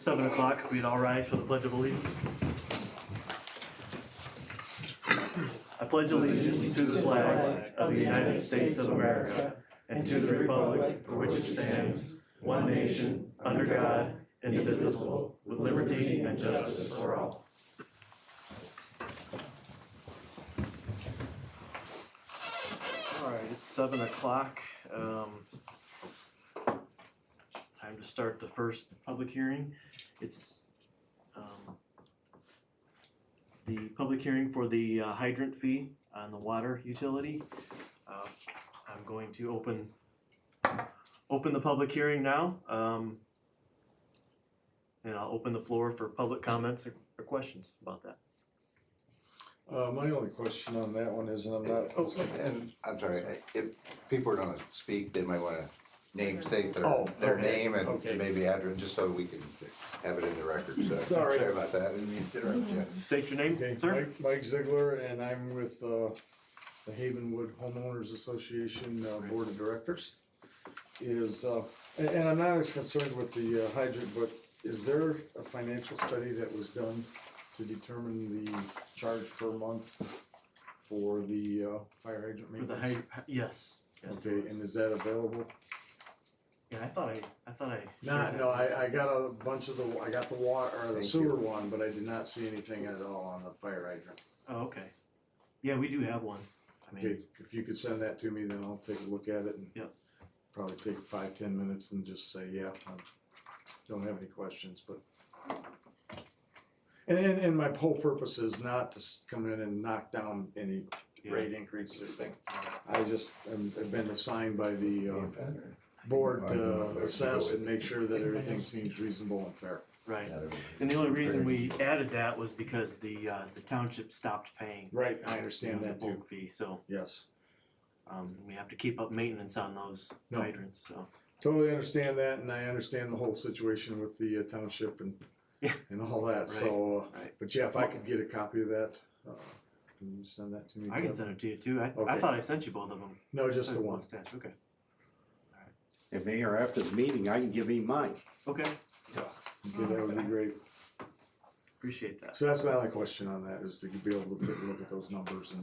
7 o'clock, if we'd all rise for the Pledge of Allegiance. I pledge allegiance to the flag of the United States of America and to the republic for which it stands, one nation, under God, indivisible, with liberty and justice for all. All right, it's 7 o'clock. It's time to start the first public hearing. It's the public hearing for the hydrant fee on the water utility. I'm going to open the public hearing now, and I'll open the floor for public comments or questions about that. My only question on that one is, and I'm not. And I'm sorry, if people are gonna speak, they might wanna say their okay, name and okay. maybe address, just so we can have it in the record, so. Sorry. Sorry about that, I didn't mean to interrupt you. State your name, Okay, sir. Mike Ziegler, and I'm with the Havenwood Homeowners Association Board of Directors. And I'm not as concerned with the hydrant, but is there a financial study that was done to determine the charge per month for the fire hydrant For the maintenance? yes. Okay, and is that available? Yeah, I thought I. Not, no, I got a bunch of I got the water, or the Thank sewer you. one, but I did not see anything at all on the fire hydrant. Oh, okay. Yeah, we do have one. I mean, Okay, if you could send that to me, then I'll take a look at it and Yep. probably take 5-10 minutes and just say, yeah, I don't have any questions, but. And my whole purpose is not to come in and knock down any yeah. rate increases or anything. I just have been assigned by the board to assess and make sure that everything seems reasonable and fair. Right. And the only reason we added that was because the township stopped paying Right, I understand the that too, bulk fee, so yes. we have to keep up maintenance on those No. hydrants. So Totally understand that, and I understand the whole situation with the township and Yeah. and all that. So, right. but yeah, if I could get a copy of that, can you send that to me? I can Deb? send it to you too. I Okay. thought I sent you both of them. No, just the one. Attached. Okay. And Mayor, after the meeting, I can give him mine. Okay. Okay, that would be great. Appreciate that. So that's my only question on that, is to be able to take a look at those numbers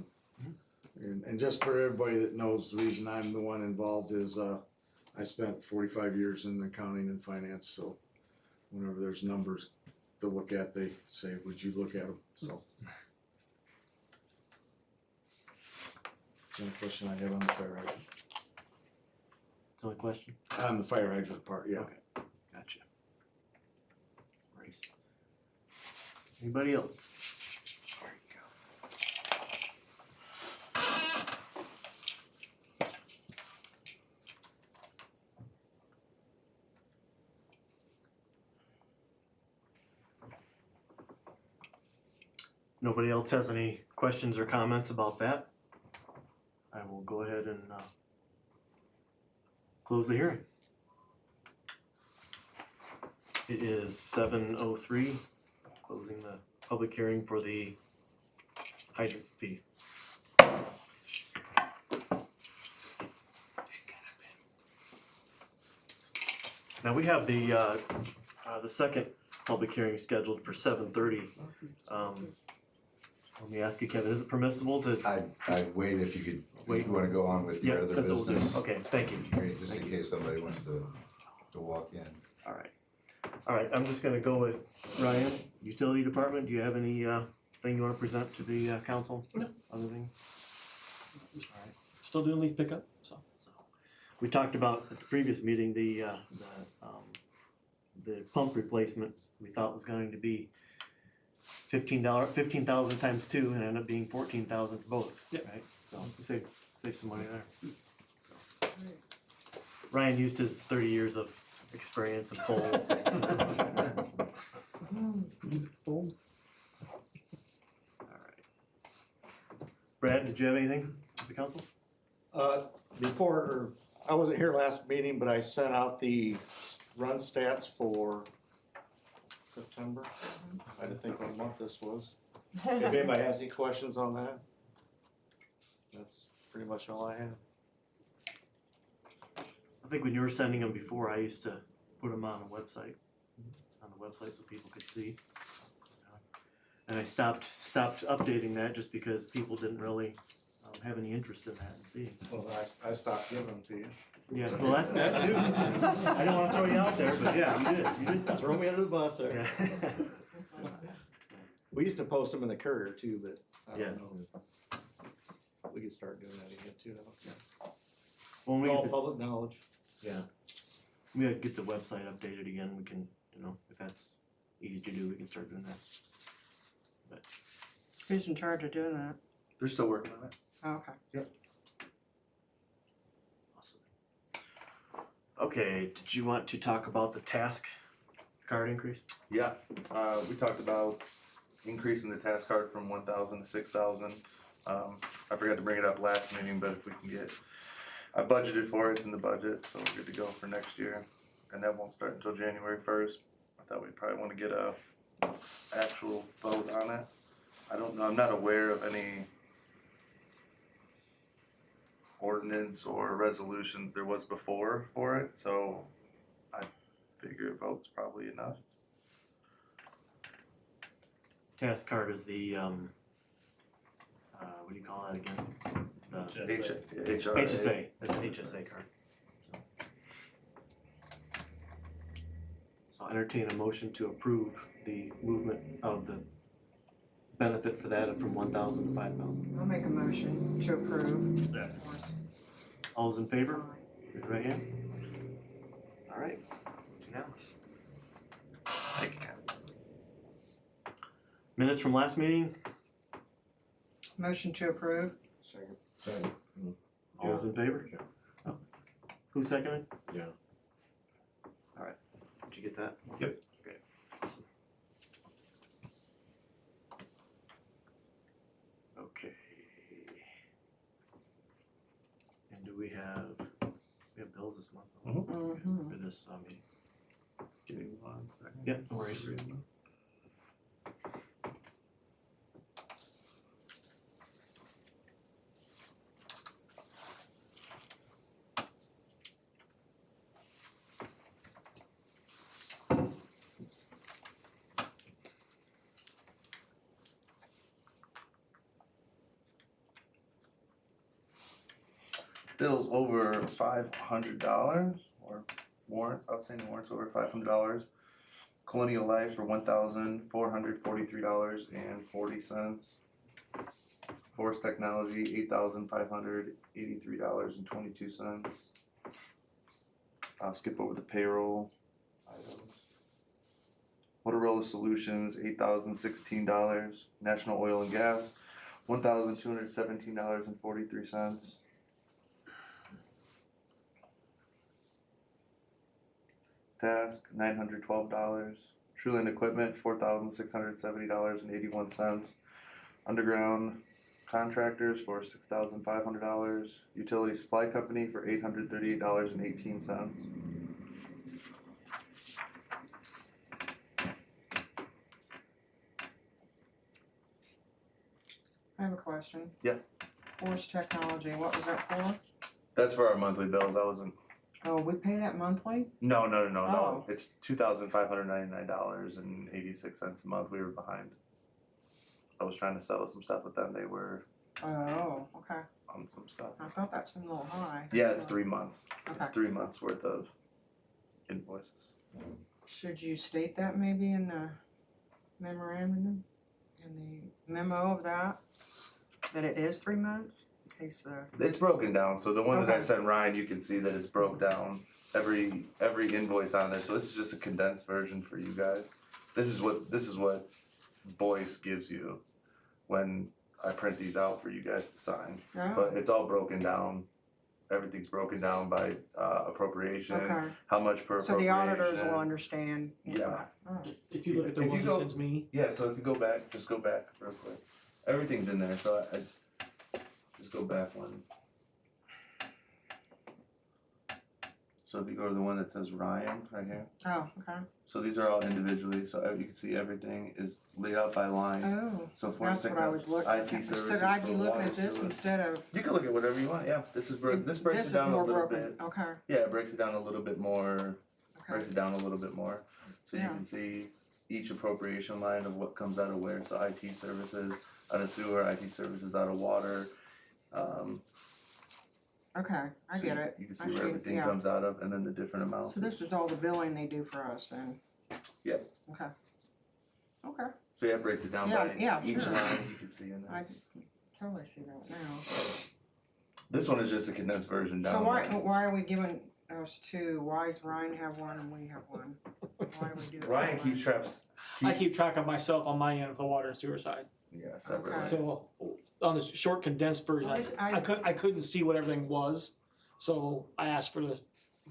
and just for everybody that knows, the reason I'm the one involved is I spent 45 years in accounting and finance, so whenever there's numbers to look at, they say, would you look at them? So. The only question I have on the fire hydrant. That's the only question. On the fire hydrant part, yeah. Okay. Gotcha. Right. Anybody else? There you go. Nobody else has any questions or comments about that? I will go ahead and close the hearing. It is 7:03, closing the public hearing for the hydrant fee. Now we have the second public hearing scheduled for 7:30. Let me ask you, Kevin, is it permissible to? I'd wait if you could, Wait. if you wanna go on with your Yeah, other that's what we'll do. business. Okay, thank you. Great, just Thank in you. case somebody wants to walk in. All right, I'm just gonna go with Ryan, Utility Department. Do you have any thing you wanna present to the council? No. Other thing? All right. Still doing leaf pickup, so. So, we talked about at the previous meeting, the pump replacement, we thought was going to be $15,000 times 2, and ended up being 14,000 for both, Yeah. right? So, we save some money there. So. Ryan used his 30 years of experience in polls. Alright. Brad, did you have anything for the council? Before, I wasn't here last meeting, but I sent out the run stats for September. I didn't think what month this was. If anybody has any questions on that, that's pretty much all I have. I think when you were sending them before, I used to put them on a website, on the website so people could see. And I stopped updating that just because people didn't really have any interest in that and seeing. Well, I stopped giving them to you. Yeah, well, that's that too. I don't wanna throw you out there, but yeah, you did stop. Throw me under the bus there. Yeah. We used to post them in the Courier too, but I Yeah. don't know. We could start doing that again too. When we It's get all the, public knowledge. yeah, we gotta get the website updated again, we can, if that's easy to do, we can start doing that. Who's in charge of doing that? They're still working on it. Oh, okay. Awesome. Okay, did you want to talk about the task card increase? Yeah, we talked about increasing the task card from 1,000 to 6,000. I forgot to bring it up last meeting, but if we can get, I budgeted for it, it's in the budget, so we're good to go for next year. And that won't start until January 1st. I thought we'd probably wanna get a actual vote on it. I don't know, I'm not aware of any ordinance or resolution there was before for it, so I figure a vote's probably enough. Task card is the, what do you call that again? The HRA. HSA, that's an HSA card. So I'll entertain a motion to approve the movement of the benefit for that from 1,000 to 5,000. I'll make a motion to approve. All those in favor? Raise your right hand. All right, unanimous. Thank you, Ken. Minutes from last meeting, Motion to approve. Second. all those in favor? Oh. Who seconded? Yeah. All right, did you get that? Yep. Great, awesome. Okay. And do we have bills this month? Mm-hmm. For this, meeting? Give me 1 second. Yep, no worries. Bills over $500 or outstanding warrants over $500. Colonial Life for $1,443.40. Force Technology $8,583.22. I'll skip over the payroll items. Motorola Solutions $8,016. National Oil and Gas $1,217.43. Task $912. Truland Equipment $4,670.81. Underground Contractors for $6,500. Utility Supply Company for $838.18. I have a question. Yes, Force Technology, what was that for? that's for our monthly bills. I wasn't. Oh, we pay that monthly? No. Oh. It's $2,599.86 a month. We were behind. I was trying to settle some stuff with them. They were Oh, okay. on some stuff. I thought that seemed a little high. Yeah, it's 3 months. It's Okay. 3 months worth of invoices. Should you state that maybe in the memorandum, in the memo of that it is 3 months? In case It's broken down. So the one that I Okay. sent Ryan, you can see that it's broke down every invoice on there. So this is just a condensed version for you guys. This is what Boyce gives you when I print these out for you guys to sign. oh, But it's all broken down. Everything's broken down by appropriation, okay. how much per So the appropriation. auditors will understand. Yeah. Oh, If you look at the If one you he go- sends me, Yeah, so if you go back, just go back real quick. Everything's in there, so I just go back one. So if you go to the one that says Ryan right here, oh, okay. so these are all individually, so you can see everything is laid out by line. Oh, So for that's what I was looking IT at. services Should I be for looking water, at this sewer. instead of? You can look at whatever you want, yeah, this breaks This it is down a more little broken. bit. Okay, Yeah, it breaks it down a little bit more, breaks okay. it down a little bit more. So you Yeah. can see each appropriation line of what comes out of where, so IT services out of sewer, IT services out of water. Okay, I So get you- it. You can I see where everything yeah. comes out of, and then the different amounts. So this is all the billing they do for us then? Yep. Okay. Okay, So yeah, it breaks it down Yeah, by yeah, each sure. line, you can see in I there. totally see that now. This one is just a condensed version down. So why there. are we giving us two? Why does Ryan have one and we have one? Why do we do it? Ryan that way? keeps traps. I keep track of myself on my end of the water and sewer side. Yeah, separately. Okay. So on the short condensed version, I couldn't see what everything was, so I asked for the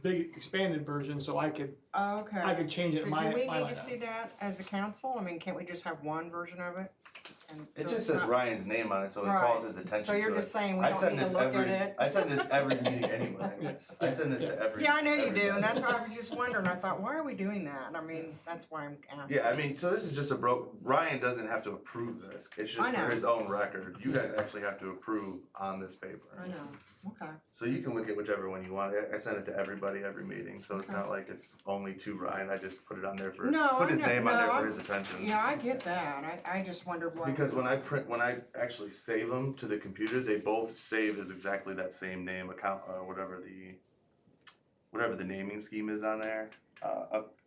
big expanded version so I could Okay. change it in But my do we my need line to item. see that as a council? I mean, can't we just have one version of it? And It so just it's says not- Ryan's name on it, so it Right. calls his attention So you're to just it. saying we I don't send need to this look every. at it? I send this every meeting anyway. Yeah. I send this to every. Yeah, I know you do, and everybody. that's why I was just wondering. I thought, why are we doing that? I mean, that's why I'm asking. Yeah, I mean, so this is just Ryan doesn't have to approve this. It's I just know. for his own record. You guys actually have to approve on this paper. I know. Okay. So you can look at whichever one you want. I send it to everybody every meeting, so it's Okay. not like it's only to Ryan. I just put it on there for No, put his I know- name on there no, for I'm- his attention. Yeah, I get that. I just wondered why. Because when I actually save them to the computer, they both save as exactly that same name account whatever the naming scheme is on there.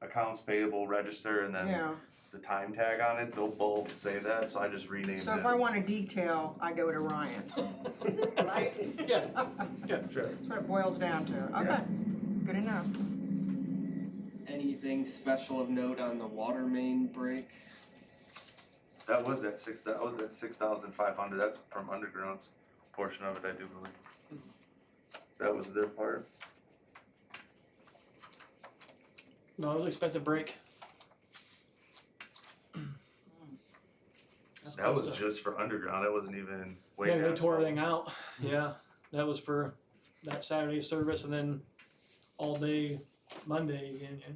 Accounts payable register and then Yeah. the time tag on it. They'll both say that, so I just renamed So it. if I want a detail, I go to Ryan. Right? Yeah. Sure. That's what it boils down to. Okay. Good enough. Anything special of note on the water main break? That was that 6,500. That's from Underground's portion of it, I do believe. That was their part. No, it was an expensive break. That's That close was to- just for Underground. It wasn't even way yeah, they past tore all. everything out. Yeah, that was for that Saturday service and then all day Monday again. Yeah.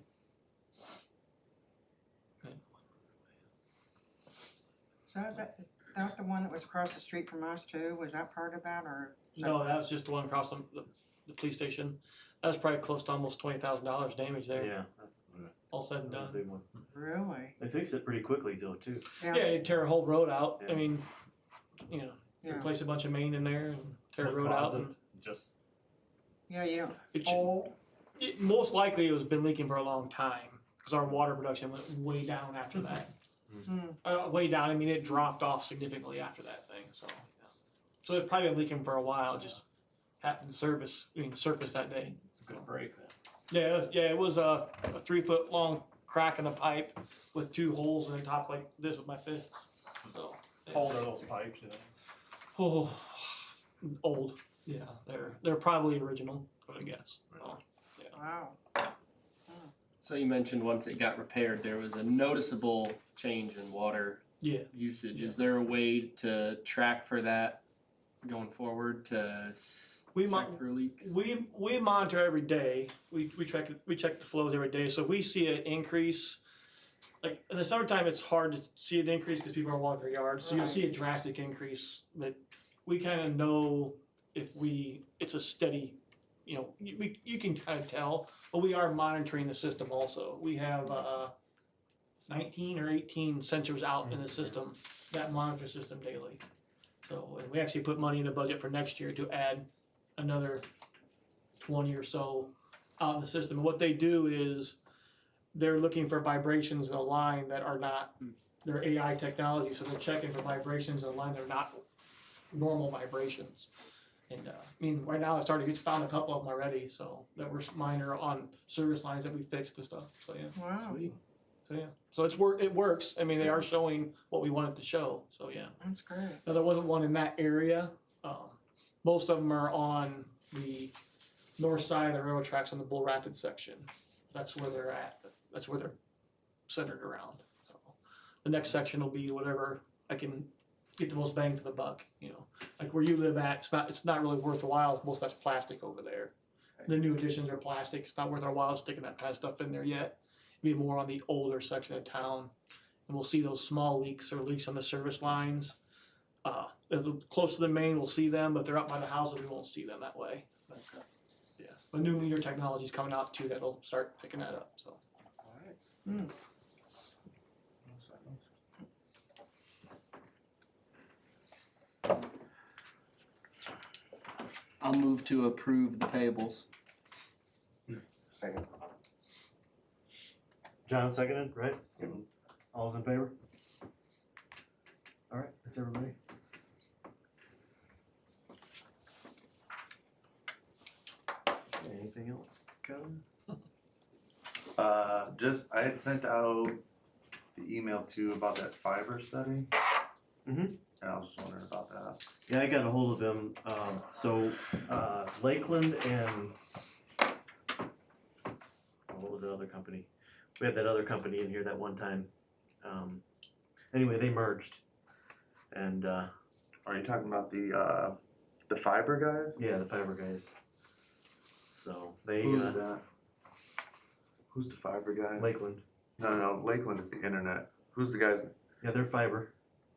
So is that the one that was across the street from us too? Was that part of that or? No, that was just the one across the police station. That was probably close to almost $20,000 damage there. Yeah, All said and that was a done. big one. Really? They fixed it pretty quickly though, too. Yeah, you tear a whole road out. I Yeah. mean, you know, Yeah. replace a bunch of main in there and tear the What road out. caused And it? Just, Yeah, you don't. it, Oh, most likely it was been leaking for a long time because our water production went way down after that. Way down. I mean, it dropped off significantly after that thing. So, yeah. So it probably been leaking for a while. It just happened to surface that day. it's a good break then. Yeah, it was a 3-foot long crack in the pipe with 2 holes in the top like this with my fist. So, yeah. How old are those pipes, you know? Oh, old. Yeah, they're probably original, I would guess. So, wow. So you mentioned once it got repaired, there was a noticeable change in water yeah. usage. Is there a way to track for that going forward to We check might- for leaks? We monitor every day. We check the flows every day. So if we see an increase, like in the summertime, it's hard to see an increase because people are walking their yards. So you'll Right. see a drastic increase. But we kind of know if it's a steady. You know, you can kind of tell, but we are monitoring the system also. We have 19 or 18 sensors out in the system that monitor the system daily. So, and we actually put money in the budget for next year to add another 20 or so out in the system. And what they do is they're looking for vibrations in a line that are not, they're AI technology, so they're checking for vibrations in a line that are not normal vibrations. And I mean, right now it's found a couple of them already, so that were minor on service lines that we fixed and stuff. So yeah. Wow. Sweet. So yeah. So it works. I mean, they are showing what we wanted to show. So yeah. That's great. Now there wasn't one in that area. Most of them are on the north side of the railroad tracks on the Bull Rapids section. That's where they're at. That's where they're centered around. So the next section will be whatever I can get the most bang for the buck. You know, like where you live at, it's not really worth a while. Most of that's plastic over there. The new additions are plastic. It's not worth our while sticking that kind of stuff in there yet. It'll be more on the older section of town, and we'll see those small leaks or leaks on the service lines. As we're close to the main, we'll see them, but if they're up by the houses, we won't see them that way. Yeah, but new meter technology is coming out too that'll start picking that up. So I'll move to approve the payables. Second. John seconded, right? All's in favor? Alright, that's everybody. Anything else, Kevin? I had sent out the email too about that fiber study. Mhm. And I was just wondering about that. Yeah, I got a hold of them, Lakeland and what was the other company? We had that other company in here that one time. Anyway, they merged. And, Are you talking about the fiber guys? yeah, the fiber guys. So, they, Who's that? Who's the fiber guy? Lakeland, No, Lakeland is the internet. Who's the guys? yeah, they're fiber.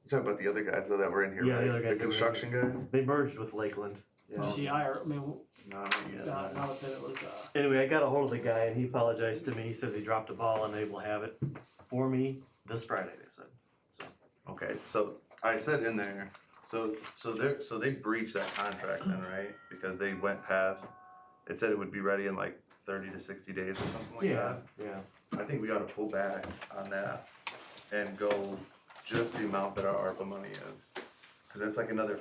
You talking about the other guys though that were in here, Yeah, right? the other guys that were in construction guys? They merged with Lakeland. Yeah. GCI, I mean, No, not that it was, Anyway, I got a hold of the guy and he apologized to me. He said they dropped a ball and they will have it for me this Friday, they said. So, Okay, so I said in there, so they breached that contract then, right? Because they went past, it said it would be ready in like 30 to 60 days or something like yeah, that. yeah. I think we ought to pull back on that and go just the amount that our ARPA money is. Cause that's like another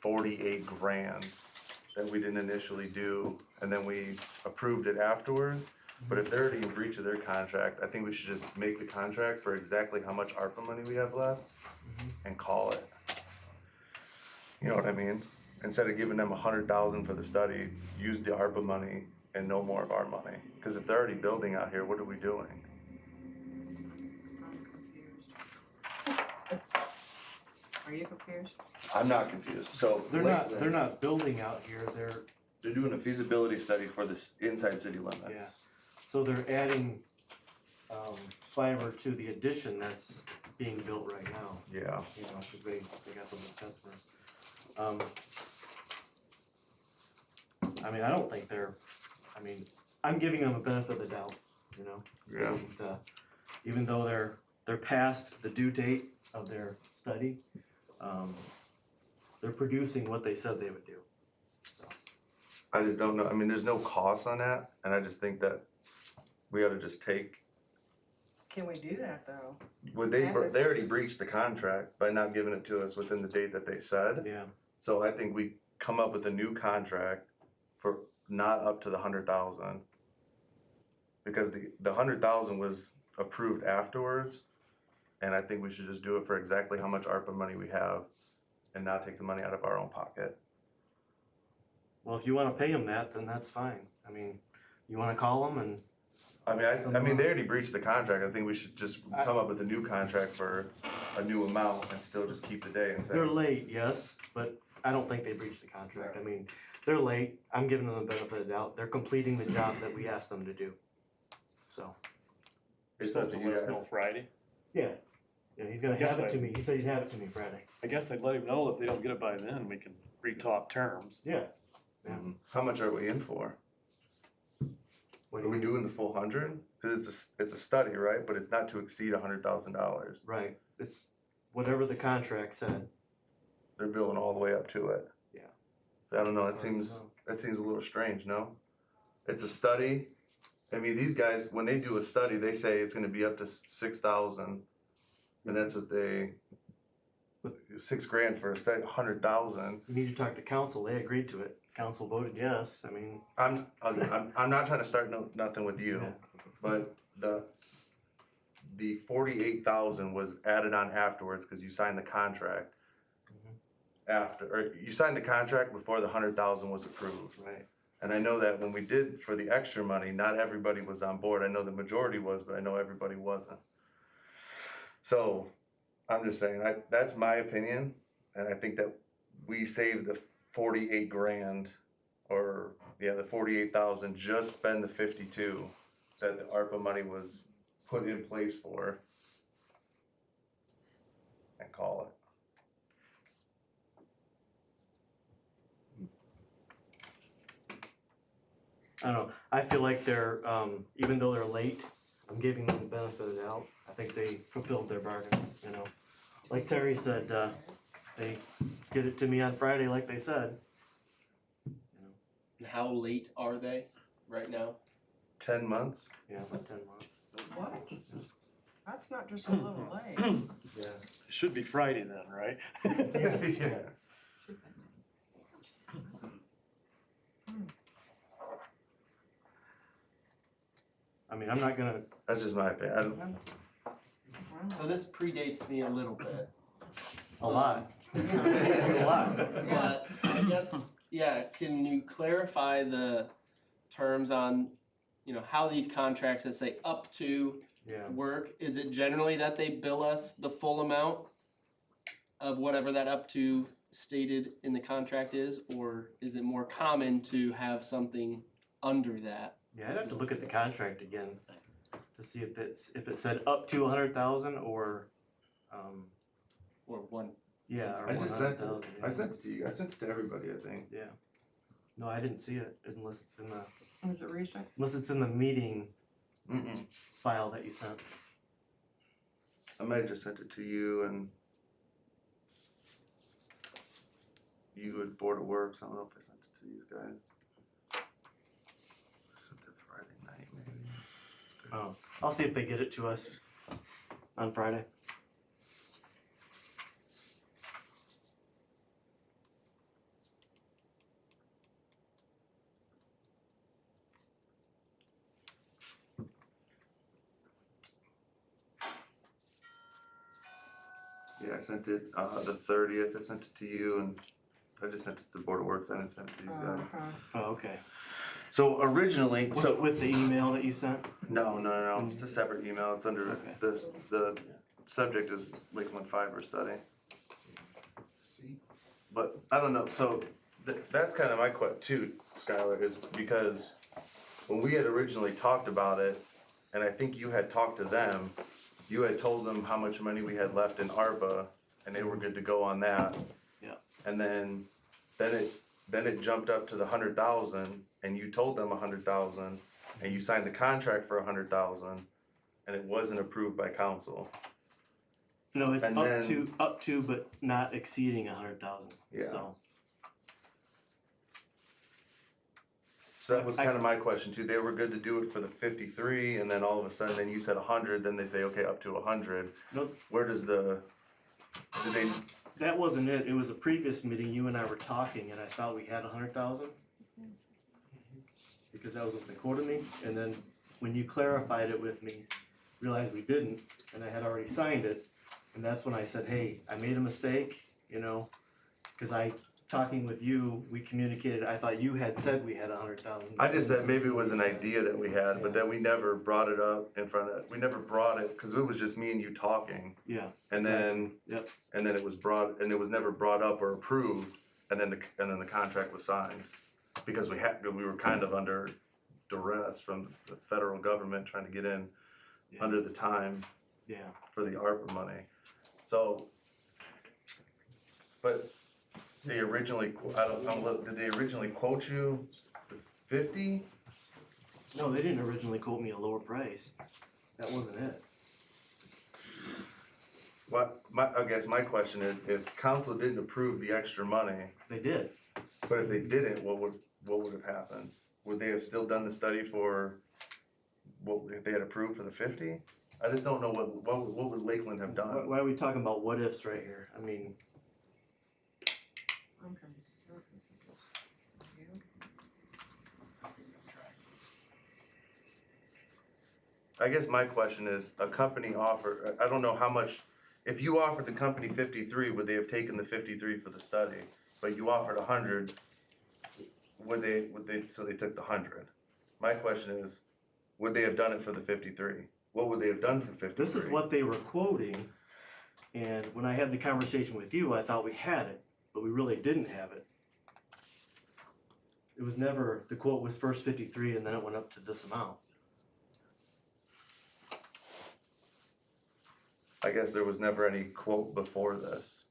48 grand that we didn't initially do, and then we approved it afterwards. But if they're already in breach of their contract, I think we should just make the contract for exactly how much ARPA money we have left and call it. You know what I mean? Instead of giving them 100,000 for the study, use the ARPA money and no more of our money. Cause if they're already building out here, what are we doing? I'm confused. Are you confused? I'm not confused, so. They're not building out here, They're doing a feasibility study for this inside city limits. so they're adding, fiber to the addition that's being built right now. Yeah. You know, cause they got those as customers. I mean, I don't think I'm giving them a benefit of the doubt, you know? Yeah. And, even though they're past the due date of their study, they're producing what they said they would do, so. I just don't know, I mean, there's no cost on that, and I just think that we ought to just take, Can we do that though? they already breached the contract by not giving it to us within the date that they said. Yeah, So I think we come up with a new contract for not up to the 100,000. Because the 100,000 was approved afterwards, and I think we should just do it for exactly how much ARPA money we have and not take the money out of our own pocket. well, if you wanna pay them that, then that's fine. I mean, you wanna call them and, I mean, they already breached the contract, I think we should just come up with a new contract for a new amount and still just keep the day and say. they're late, yes, but I don't think they breached the contract. I mean, they're late, I'm giving them the benefit of the doubt. They're completing the job that we asked them to do, so. It's Supposed up to to you let us guys. know Friday. Yeah, he's gonna Guess have it I- to me. He said he'd have it to me Friday. I guess I'd let him know if they don't get it by then, we can re-talk terms. Yeah. How much are we in for? What Are we doing the full 100? Cause it's a study, right? But it's not to exceed $100,000. Right, it's whatever the contract said. They're billing all the way up to it. Yeah. So I don't know, As far as I that seems a little strange, no? It's a study. I mean, these guys, when they do a study, they say it's gonna be up to 6,000. And that's what $6,000 for a study, 100,000. You need to talk to council, they agreed to it. Council voted yes, I mean. I'm not trying to start nothing with you, Yeah. but the 48,000 was added on afterwards, cause you signed the contract. Or you signed the contract before the 100,000 was approved. Right. And I know that when we did for the extra money, not everybody was on board. I know the majority was, but I know everybody wasn't. So I'm just saying, that's my opinion. And I think that we saved the 48 grand the 48,000, just spend the 52 that the ARPA money was put in place for and call it. I don't know, I feel like they're, even though they're late, I'm giving them the benefit of the doubt. I think they fulfilled their bargain, you know. Like Terry said, they get it to me on Friday like they said. And how late are they right now? 10 months? Yeah, about 10 months. What? That's not just a little late. Yeah. It should be Friday then, right? Yeah. I mean, I'm not gonna, That's just my opinion. I don't, So this predates me a little bit. a lot. It's a lot. But I guess, yeah, can you clarify the terms on, you know, how these contracts that say up to Yeah. work? Is it generally that they bill us the full amount of whatever that up to stated in the contract is, or is it more common to have something under that? Yeah, I'd have to look at the contract again to see if it said up to 100,000 or, Or one? yeah, or I just sent 100,000. it. I sent it to you. I sent it to everybody, I think. Yeah. No, I didn't see it unless it's in the Was it recent? meeting Mm-mm. file that you sent. I might have just sent it to you and you at Board of Works. I don't know if I sent it to these guys. I sent it Friday night, maybe. Oh, I'll see if they get it to us on Friday. Yeah, I sent it the 30th. I sent it to you and I just sent it to the Board of Works. I didn't send it to these guys. Okay. Oh, okay. So originally, So with the email that you sent? no, it's a separate email. It's under Okay. this. The subject is Lakeland Fiber Study. But I don't know. So that's kind of my question too, Skylar, is because when we had originally talked about it, and I think you had talked to them, you had told them how much money we had left in ARPA, and they were good to go on that. Yeah. And then it jumped up to the 100,000, and you told them 100,000, and you signed the contract for 100,000, and it wasn't approved by council. No, it's And up to, but not exceeding 100,000. Yeah. So So that was kind of my question too. They were good to do it for the 53, and then all of a sudden, then you said 100. Then they say, okay, up to 100. no, Where does did they? that wasn't it. It was a previous meeting. You and I were talking, and I thought we had 100,000 because that was what they quoted me. And then when you clarified it with me, realized we didn't, and I had already signed it. And that's when I said, hey, I made a mistake, you know, because talking with you, we communicated, I thought you had said we had 100,000. I just said maybe it was an idea that we had, but then we never brought it up in front of. We never brought it because it was just me and you talking, Yeah. and then Yep. and then it was brought, and it was never brought up or approved, and then the contract was signed because we were kind of under duress from the federal government trying to get in Yeah. under the time Yeah. for the ARPA money. So, but they originally, did they originally quote you 50? No, they didn't originally quote me a lower price. That wasn't it. I guess my question is, if council didn't approve the extra money, They did. but if they didn't, what would have happened? Would they have still done the study for what if they had approved for the 50? I just don't know what would Lakeland have done. Why are we talking about what ifs right here? I mean, Okay. I guess my question is, a company offer, I don't know how much, if you offered the company 53, would they have taken the 53 for the study? But you offered 100, so they took the 100. My question is, would they have done it for the 53? What would they have done for 53? this is what they were quoting. And when I had the conversation with you, I thought we had it, but we really didn't have it. It was never, the quote was first 53 and then it went up to this amount. I guess there was never any quote before this.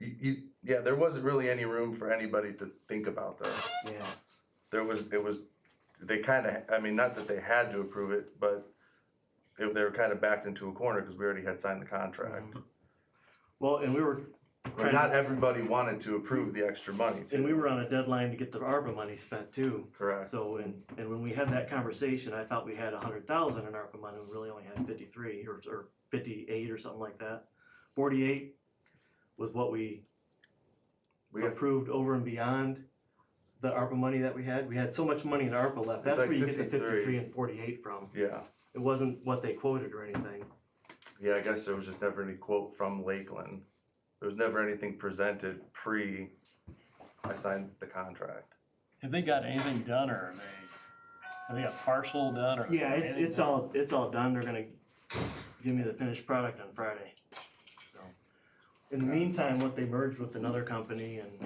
Yeah, there wasn't really any room for anybody to think about this. Yeah. It was they kinda, I mean, not that they had to approve it, but they were kinda backed into a corner, cause we already had signed the contract. Well, and we were But trying, not everybody wanted to approve the extra money too. and we were on a deadline to get the ARPA money spent too. Correct. So, and when we had that conversation, I thought we had 100,000 in ARPA money, we really only had 53 or 58 or something like that. 48 was what we We have, approved over and beyond the ARPA money that we had. We had so much money in ARPA left, that's Like where you get the 53. 53 and 48 from. yeah, It wasn't what they quoted or anything. yeah, I guess there was just never any quote from Lakeland. There was never anything presented I signed the contract. Have they got anything done, or have they got partial done, or? Yeah, anything it's done? all done, they're gonna give me the finished product on Friday. So, in the meantime, what they merged with another company and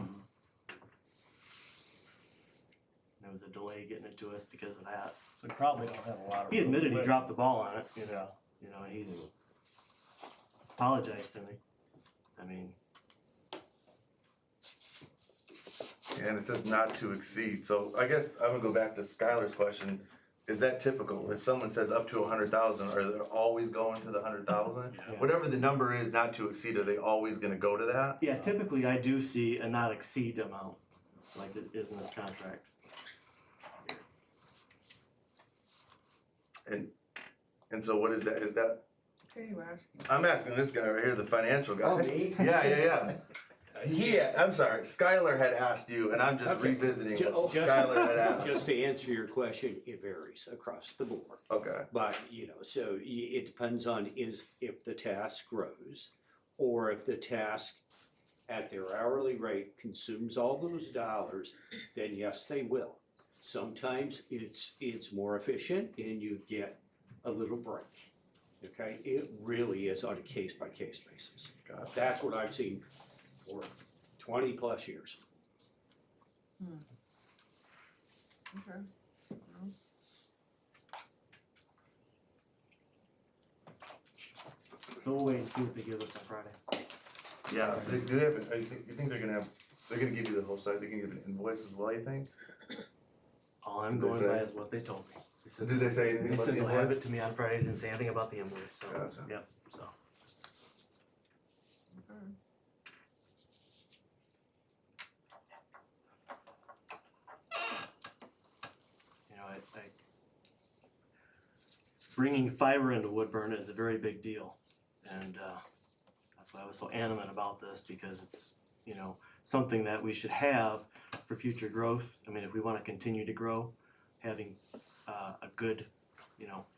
there was a delay getting it to us because of that. So they probably don't have a lot of. He admitted he room. dropped the ball on it, Yeah. and he's apologized to me. I mean, And it says not to exceed, so I guess I'm gonna go back to Skylar's question. Is that typical? If someone says up to 100,000, are they always going to the 100,000? Yeah. Whatever the number is not to exceed, are they always gonna go to that? yeah, typically I do see a not exceed amount, like it is in this contract. And so what is that? Is that, Who are you asking? I'm asking this guy right here, the financial guy. Oh, me? Yeah. I'm sorry, Skylar had asked you, and I'm just Okay. revisiting what Just- Skylar had asked. Just to answer your question, it varies across the board. Okay, But, so it depends on if the task grows, or if the task at their hourly rate consumes all those dollars, then yes, they will. Sometimes it's more efficient and you get a little break, okay? It really is on a case-by-case basis. gotcha. That's what I've seen for 20-plus years. Okay. So we'll wait and see what they give us on Friday. Yeah, do they have, you think they're gonna give you the whole site, they can give an invoice as well, you think? All I'm Did they going say? by is what they told me. They said- Did they say anything They about said the they'll have invoice? it to me on Friday, didn't say anything about the invoice, so, Gotcha. yep, so. I bringing fiber into Woodburn is a very big deal. And, that's why I was so animate about this, because it's, something that we should have for future growth. I mean, if we wanna continue to grow, having, a good,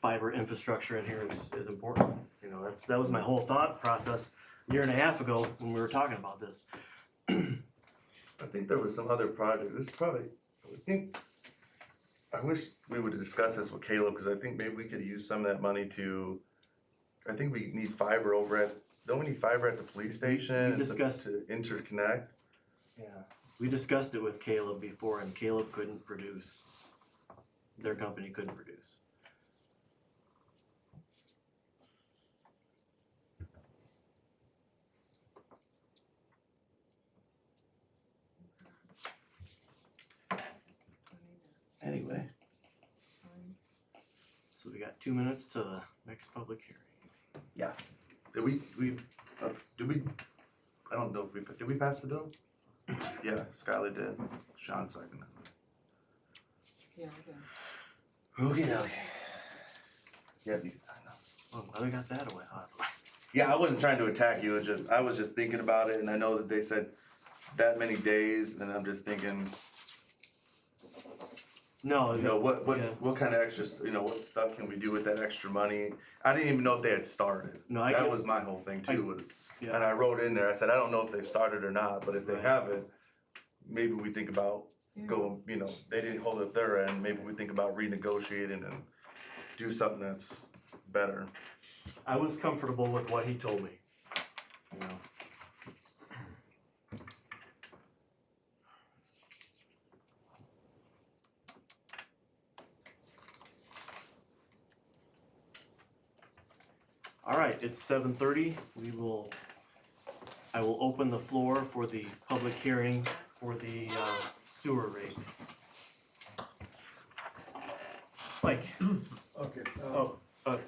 fiber infrastructure in here is important. That was my whole thought process a year and a half ago when we were talking about this. I think there was some other project, this is probably, I wish we would have discussed this with Caleb, cause I think maybe we could use some of that money I think we need fiber don't we need fiber at the police station? and discussed- to interconnect? Yeah, we discussed it with Caleb before, and Caleb couldn't produce. Their company couldn't produce. Anyway, so we got 2 minutes to the next public hearing. Yeah. Did I don't know if did we pass the bill? Yeah, Skylar did, Sean seconded. Yeah, okay. Okay. Yeah, you can sign up. Well, I'm glad we got that away. Yeah, I wasn't trying to attack you, I was just thinking about it, and I know that they said that many days, and I'm just thinking, No, what kind of extras, what stuff can we do with that extra money? I didn't even know if they had started. No, I That get- was my whole thing too, was, yeah. and I wrote in there, I said, I don't know if they started or not, but if they Right. haven't, maybe we think about going, they didn't hold up their end, maybe we think about renegotiating and do something that's better. I was comfortable with what he told me. All right, it's 7:30. I will open the floor for the public hearing for the sewer rate. Mike, Okay.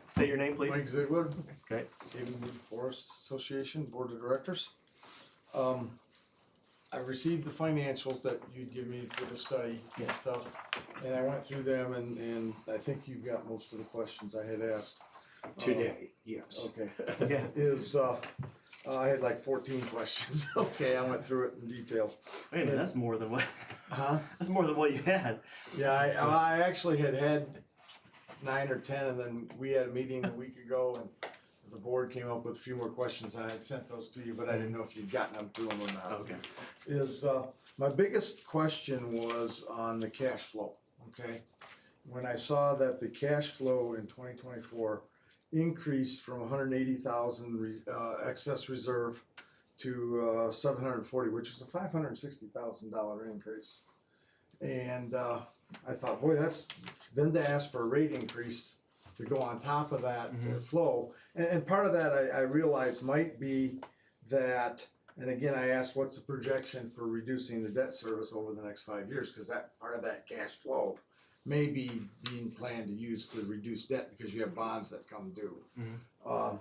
state your name, please. Mike Ziegler, Okay. Havenwood Forest Association Board of Directors. I received the financials that you'd give me for the study and stuff, and I went through them, and I think you got most of the questions I had asked. Today, yes. Okay. Yeah. I had like 14 questions. Okay, I went through it in detail. Wait a minute, that's more than what, Huh? that's more than what you had. Yeah, I actually had 9 or 10, and then we had a meeting a week ago, and the board came up with a few more questions, and I had sent those to you, but I didn't know if you'd gotten them to them or not. Okay. My biggest question was on the cash flow, okay? When I saw that the cash flow in 2024 increased from 180,000 excess reserve to 740, which is a $560,000 increase. And I thought, boy, that's then to ask for a rate increase to go on top of that flow. And part of that I realized might be that, and again, I asked what's the projection for reducing the debt service over the next 5 years, because that part of that cash flow may be being planned to use to reduce debt because you have bonds that come due.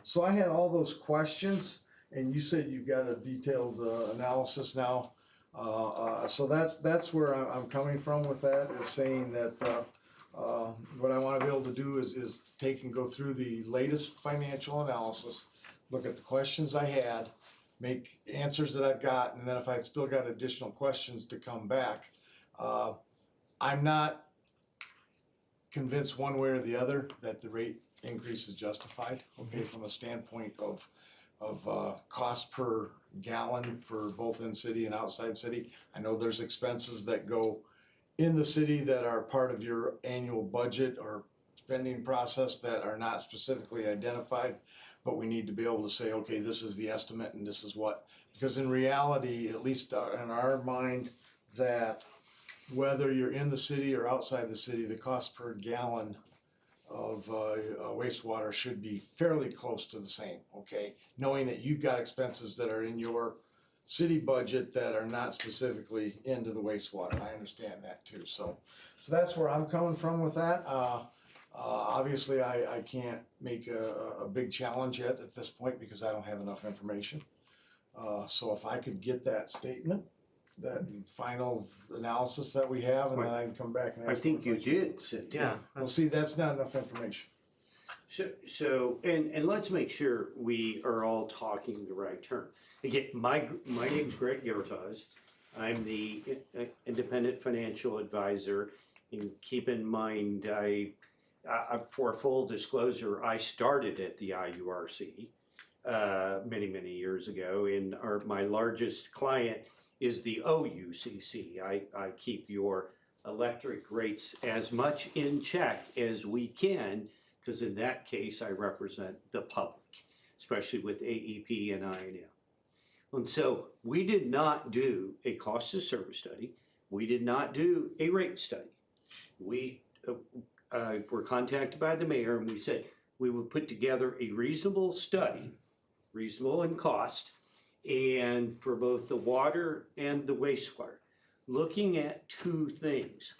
So I had all those questions, and you said you've got a detailed analysis now. So that's where I'm coming from with that, is saying that what I want to be able to do is take and go through the latest financial analysis, look at the questions I had, make answers that I've got, and then if I've still got additional questions to come back. I'm not convinced one way or the other that the rate increase is justified, okay, from a standpoint of cost per gallon for both in city and outside city. I know there's expenses that go in the city that are part of your annual budget or spending process that are not specifically identified, but we need to be able to say, okay, this is the estimate and this is what, because in reality, at least in our mind, that whether you're in the city or outside the city, the cost per gallon of wastewater should be fairly close to the same, okay? Knowing that you've got expenses that are in your city budget that are not specifically into the wastewater. I understand that too. So that's where I'm coming from with that. Obviously, I can't make a big challenge yet at this point because I don't have enough information. So if I could get that statement, that final analysis that we have, and then I can come back and ask. I think more you questions. did, Yeah. Well, see, that's not enough information. So, and let's make sure we are all talking the right term. Again, my name's Greg Gertaz. I'm the independent financial advisor. And keep in mind, I for full disclosure, I started at the IURC many years ago, and my largest client is the OUCC. I keep your electric rates as much in check as we can, because in that case, I represent the public, especially with AEP and INL. And so we did not do a cost of service study. We did not do a rate study. We were contacted by the mayor, and we said we would put together a reasonable study, reasonable in cost, and for both the water and the wastewater, looking at two things.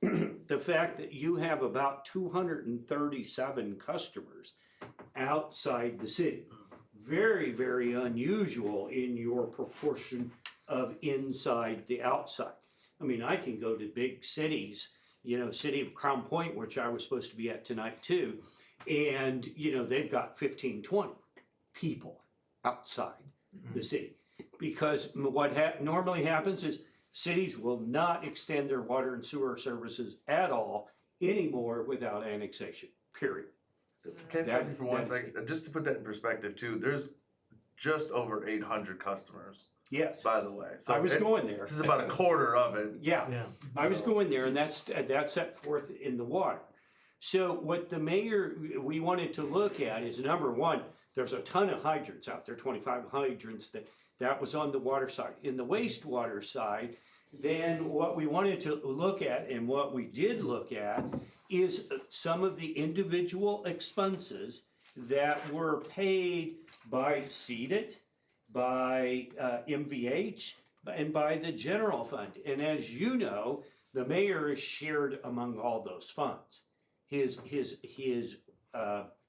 The fact that you have about 237 customers outside the city. Very unusual in your proportion of inside the outside. I mean, I can go to big cities, city of Crown Point, which I was supposed to be at tonight too, and, they've got 15, 20 people outside the city. Because what normally happens is cities will not extend their water and sewer services at all anymore without annexation, period. Can I stop you for one second? Just to put that in perspective too, there's just over 800 customers, Yes, by the way. So I was going there. This is about a quarter of it. Yeah, Yeah. I was going there, and that's set forth in the water. So what the mayor, we wanted to look at is, number one, there's a ton of hydrants out there, 25 hydrants that was on the water side. In the wastewater side, then what we wanted to look at, and what we did look at, is some of the individual expenses that were paid by CEDAT, by MVH, and by the general fund. And as you know, the mayor is shared among all those funds. his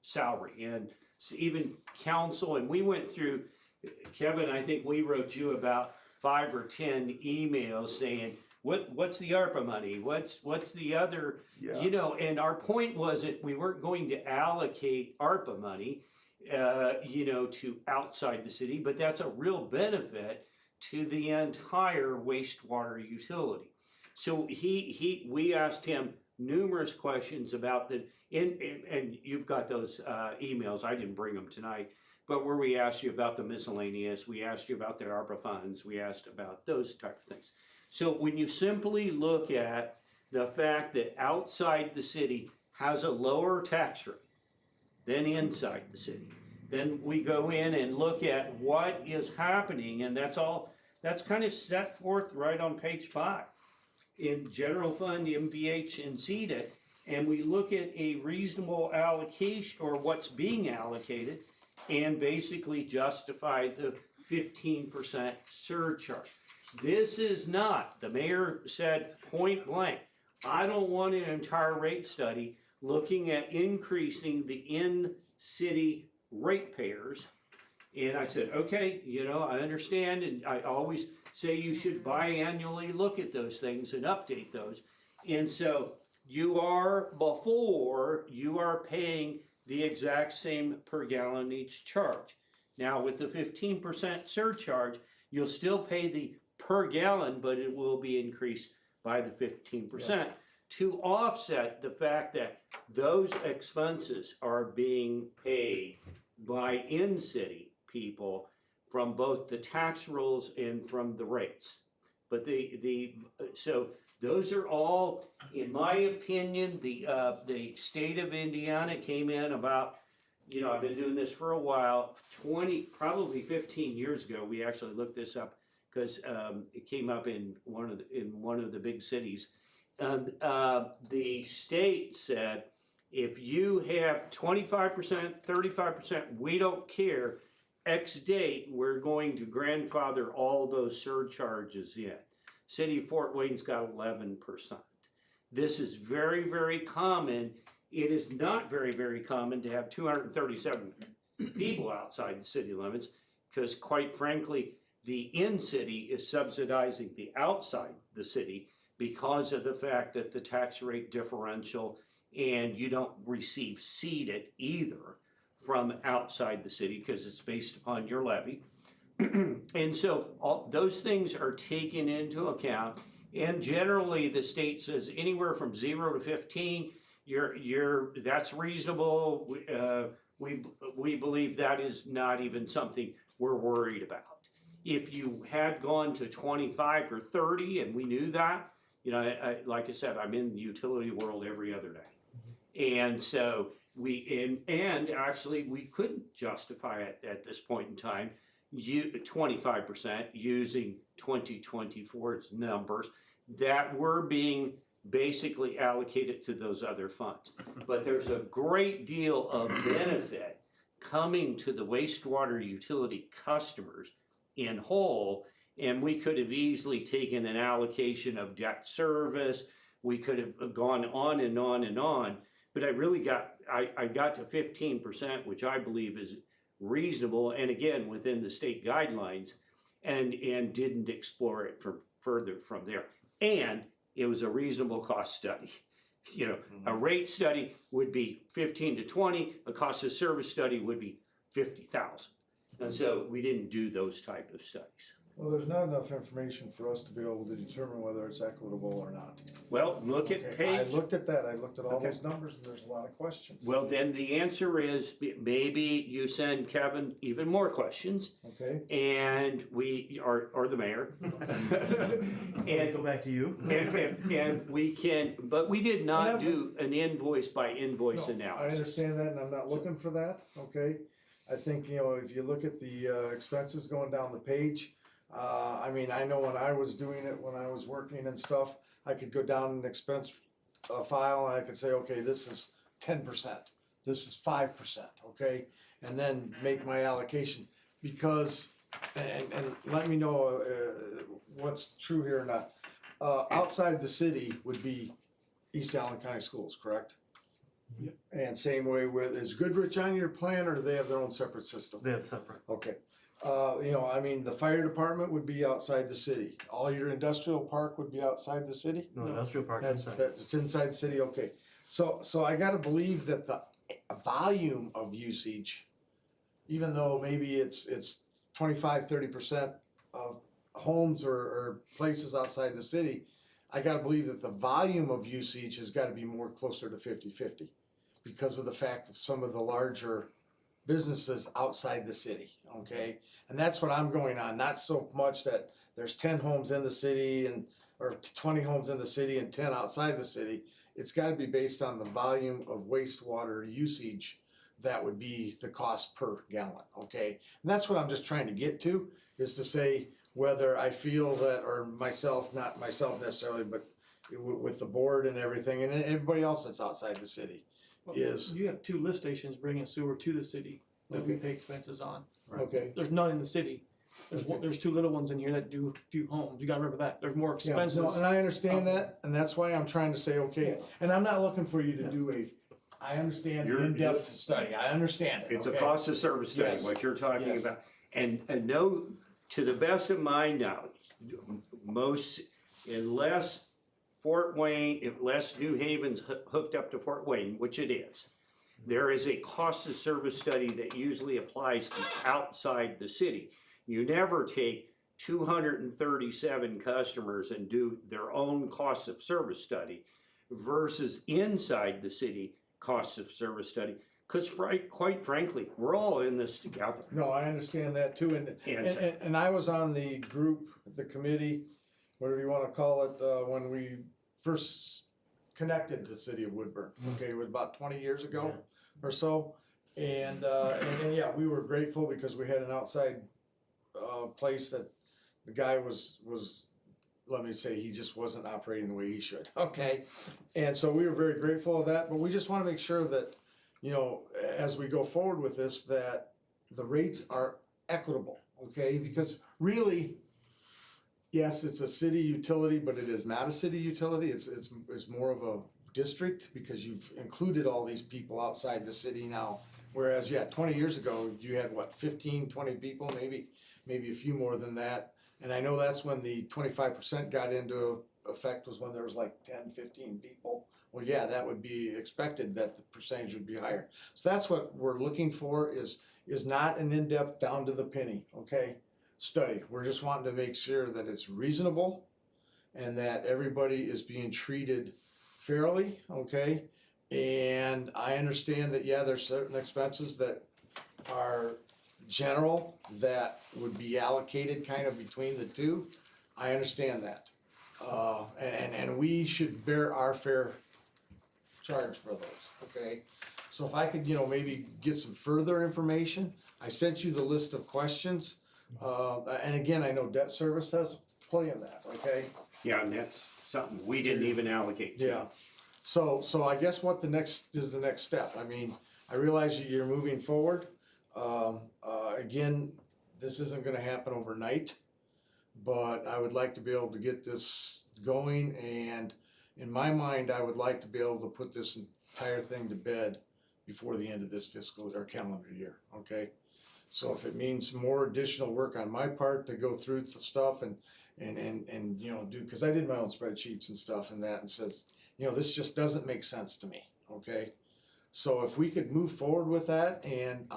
salary. And even council, and we went through, Kevin, I think we wrote you about 5 or 10 emails saying, what's the ARPA money? What's the other, Yeah. you know, and our point was that we weren't going to allocate ARPA money, you know, to outside the city, but that's a real benefit to the entire wastewater utility. So we asked him numerous questions about and you've got those emails, I didn't bring them tonight, but where we asked you about the miscellaneous, we asked you about the ARPA funds, we asked about those type of things. So when you simply look at the fact that outside the city has a lower tax rate than inside the city, then we go in and look at what is happening, and that's kind of set forth right on page 5 in general fund, MVH, and CEDA, and we look at a reasonable allocation or what's being allocated, and basically justify the 15% surcharge. This is not, the mayor said point blank, I don't want an entire rate study looking at increasing the in-city ratepayers. And I said, okay, you know, I understand, and I always say you should biannually look at those things and update those. And so you are paying the exact same per gallon each charge. Now with the 15% surcharge, you'll still pay the per gallon, but it will be increased by the 15% to offset the fact that those expenses are being paid by in-city people from both the tax rules and from the rates. But so those are all, in my opinion, the state of Indiana came in about, you know, I've been doing this for a while, probably 15 years ago, we actually looked this up because it came up in one of the big cities. And the state said, if you have 25%, 35%, we don't care, X date, we're going to grandfather all those surcharges in. City of Fort Wayne's got 11%. This is very, very common. It is not very, very common to have 237 people outside the city limits, because quite frankly, the in-city is subsidizing the outside the city because of the fact that the tax rate differential, and you don't receive seeded either from outside the city because it's based upon your levy. And so all those things are taken into account, and generally the state says anywhere from 0 to 15, that's reasonable. We believe that is not even something we're worried about. If you had gone to 25 or 30, and we knew that, you know, like I said, I'm in the utility world every other day, and so and actually we couldn't justify it at this point in time. 25% using 2024's numbers that were being basically allocated to those other funds. But there's a great deal of benefit coming to the wastewater utility customers in whole, and we could have easily taken an allocation of debt service. We could have gone on and on and on, but I got to 15%, which I believe is reasonable, and again, within the state guidelines, and didn't explore it further from there. And it was a reasonable cost study. You know, a rate study would be 15 to 20, a cost of service study would be 50,000. And so we didn't do those type of studies. Well, there's not enough information for us to be able to determine whether it's equitable or not. Well, look at Okay, I page. looked at that, I looked at all Okay. those numbers, and there's a lot of questions. Well, then the answer is maybe you send Kevin even more questions, Okay, and or the mayor. And go back to you. And we can, but we did not do an invoice by invoice no, I analysis. understand that, and I'm not looking for that, okay? I think, you know, if you look at the expenses going down the page, I mean, I know when I was doing it, when I was working and stuff, I could go down an expense file and I could say, okay, this is 10%, this is 5%, okay? And then make my allocation, because, and let me know what's true here or not. Outside the city would be East Allen County Schools, correct? And same way with, is Goodrich on your plan, or do they have their own separate system? They have separate. Okay, you know, I mean, the fire department would be outside the city, all your industrial park would be outside the city? No, industrial parks That's, inside. that's inside the city, okay. So I gotta believe that the volume of usage, even though maybe it's 25-30% of homes or places outside the city, I gotta believe that the volume of usage has gotta be more closer to 50-50 because of the fact of some of the larger businesses outside the city, okay? And that's what I'm going on, not so much that there's 10 homes in the city or 20 homes in the city and 10 outside the city. It's gotta be based on the volume of wastewater usage that would be the cost per gallon, okay? And that's what I'm just trying to get to, is to say whether I feel that, or myself, not myself necessarily, but with the board and everything, and everybody else that's outside the city, Well, is, You have 2 lift stations bringing sewer to the city that we Okay. pay expenses on. okay. There's none in the city. There's 2 little ones in here that do a few homes. You gotta remember that. There's more Yeah, no, expenses. and I understand that, and that's why I'm trying to say, okay, and I'm not looking for you to do I understand the You're- in-depth study, I understand it, It's a okay? cost of service study, Yes. what you're talking Yes. about. And no, to the best of my knowledge, unless New Haven's hooked up to Fort Wayne, which it is, there is a cost of service study that usually applies to outside the city. You never take 237 customers and do their own cost of service study versus inside the city cost of service study. Because quite frankly, we're all in this together. No, I understand that too, and And- I was on the group, the committee, whatever you wanna call it, when we first connected to the city of Woodburn, okay, it was about 20 years ago or so. And yeah, we were grateful because we had an outside, place that the guy was, let me say, he just wasn't operating the way he should, okay? And so we were very grateful of that, but we just wanna make sure that, you know, as we go forward with this, that the rates are equitable, okay? Because really, yes, it's a city utility, but it is not a city utility, it's more of a district, because you've included all these people outside the city now. Whereas, 20 years ago, you had what, 15, 20 people, maybe a few more than that. And I know that's when the 25% got into effect, was when there was like 10, 15 people. Well, that would be expected that the percentage would be higher. So that's what we're looking for, is not an in-depth down to the penny, okay, study. We're just wanting to make sure that it's reasonable and that everybody is being treated fairly, okay? And I understand that, there's certain expenses that are general that would be allocated kind of between the two. I understand that. And we should bear our fair charge for those, okay? So if I could, maybe get some further information, I sent you the list of questions. And again, I know debt service has plenty of that, okay? Yeah, and that's something we didn't even allocate to. Yeah, so I guess what the next step, I mean, I realize that you're moving forward. Again, this isn't gonna happen overnight, but I would like to be able to get this going, and in my mind, I would like to be able to put this entire thing to bed before the end of this fiscal or calendar year, okay? So if it means more additional work on my part to go through the stuff and do, cause I did my own spreadsheets and stuff and that, and says, this just doesn't make sense to me, okay? So if we could move forward with that, and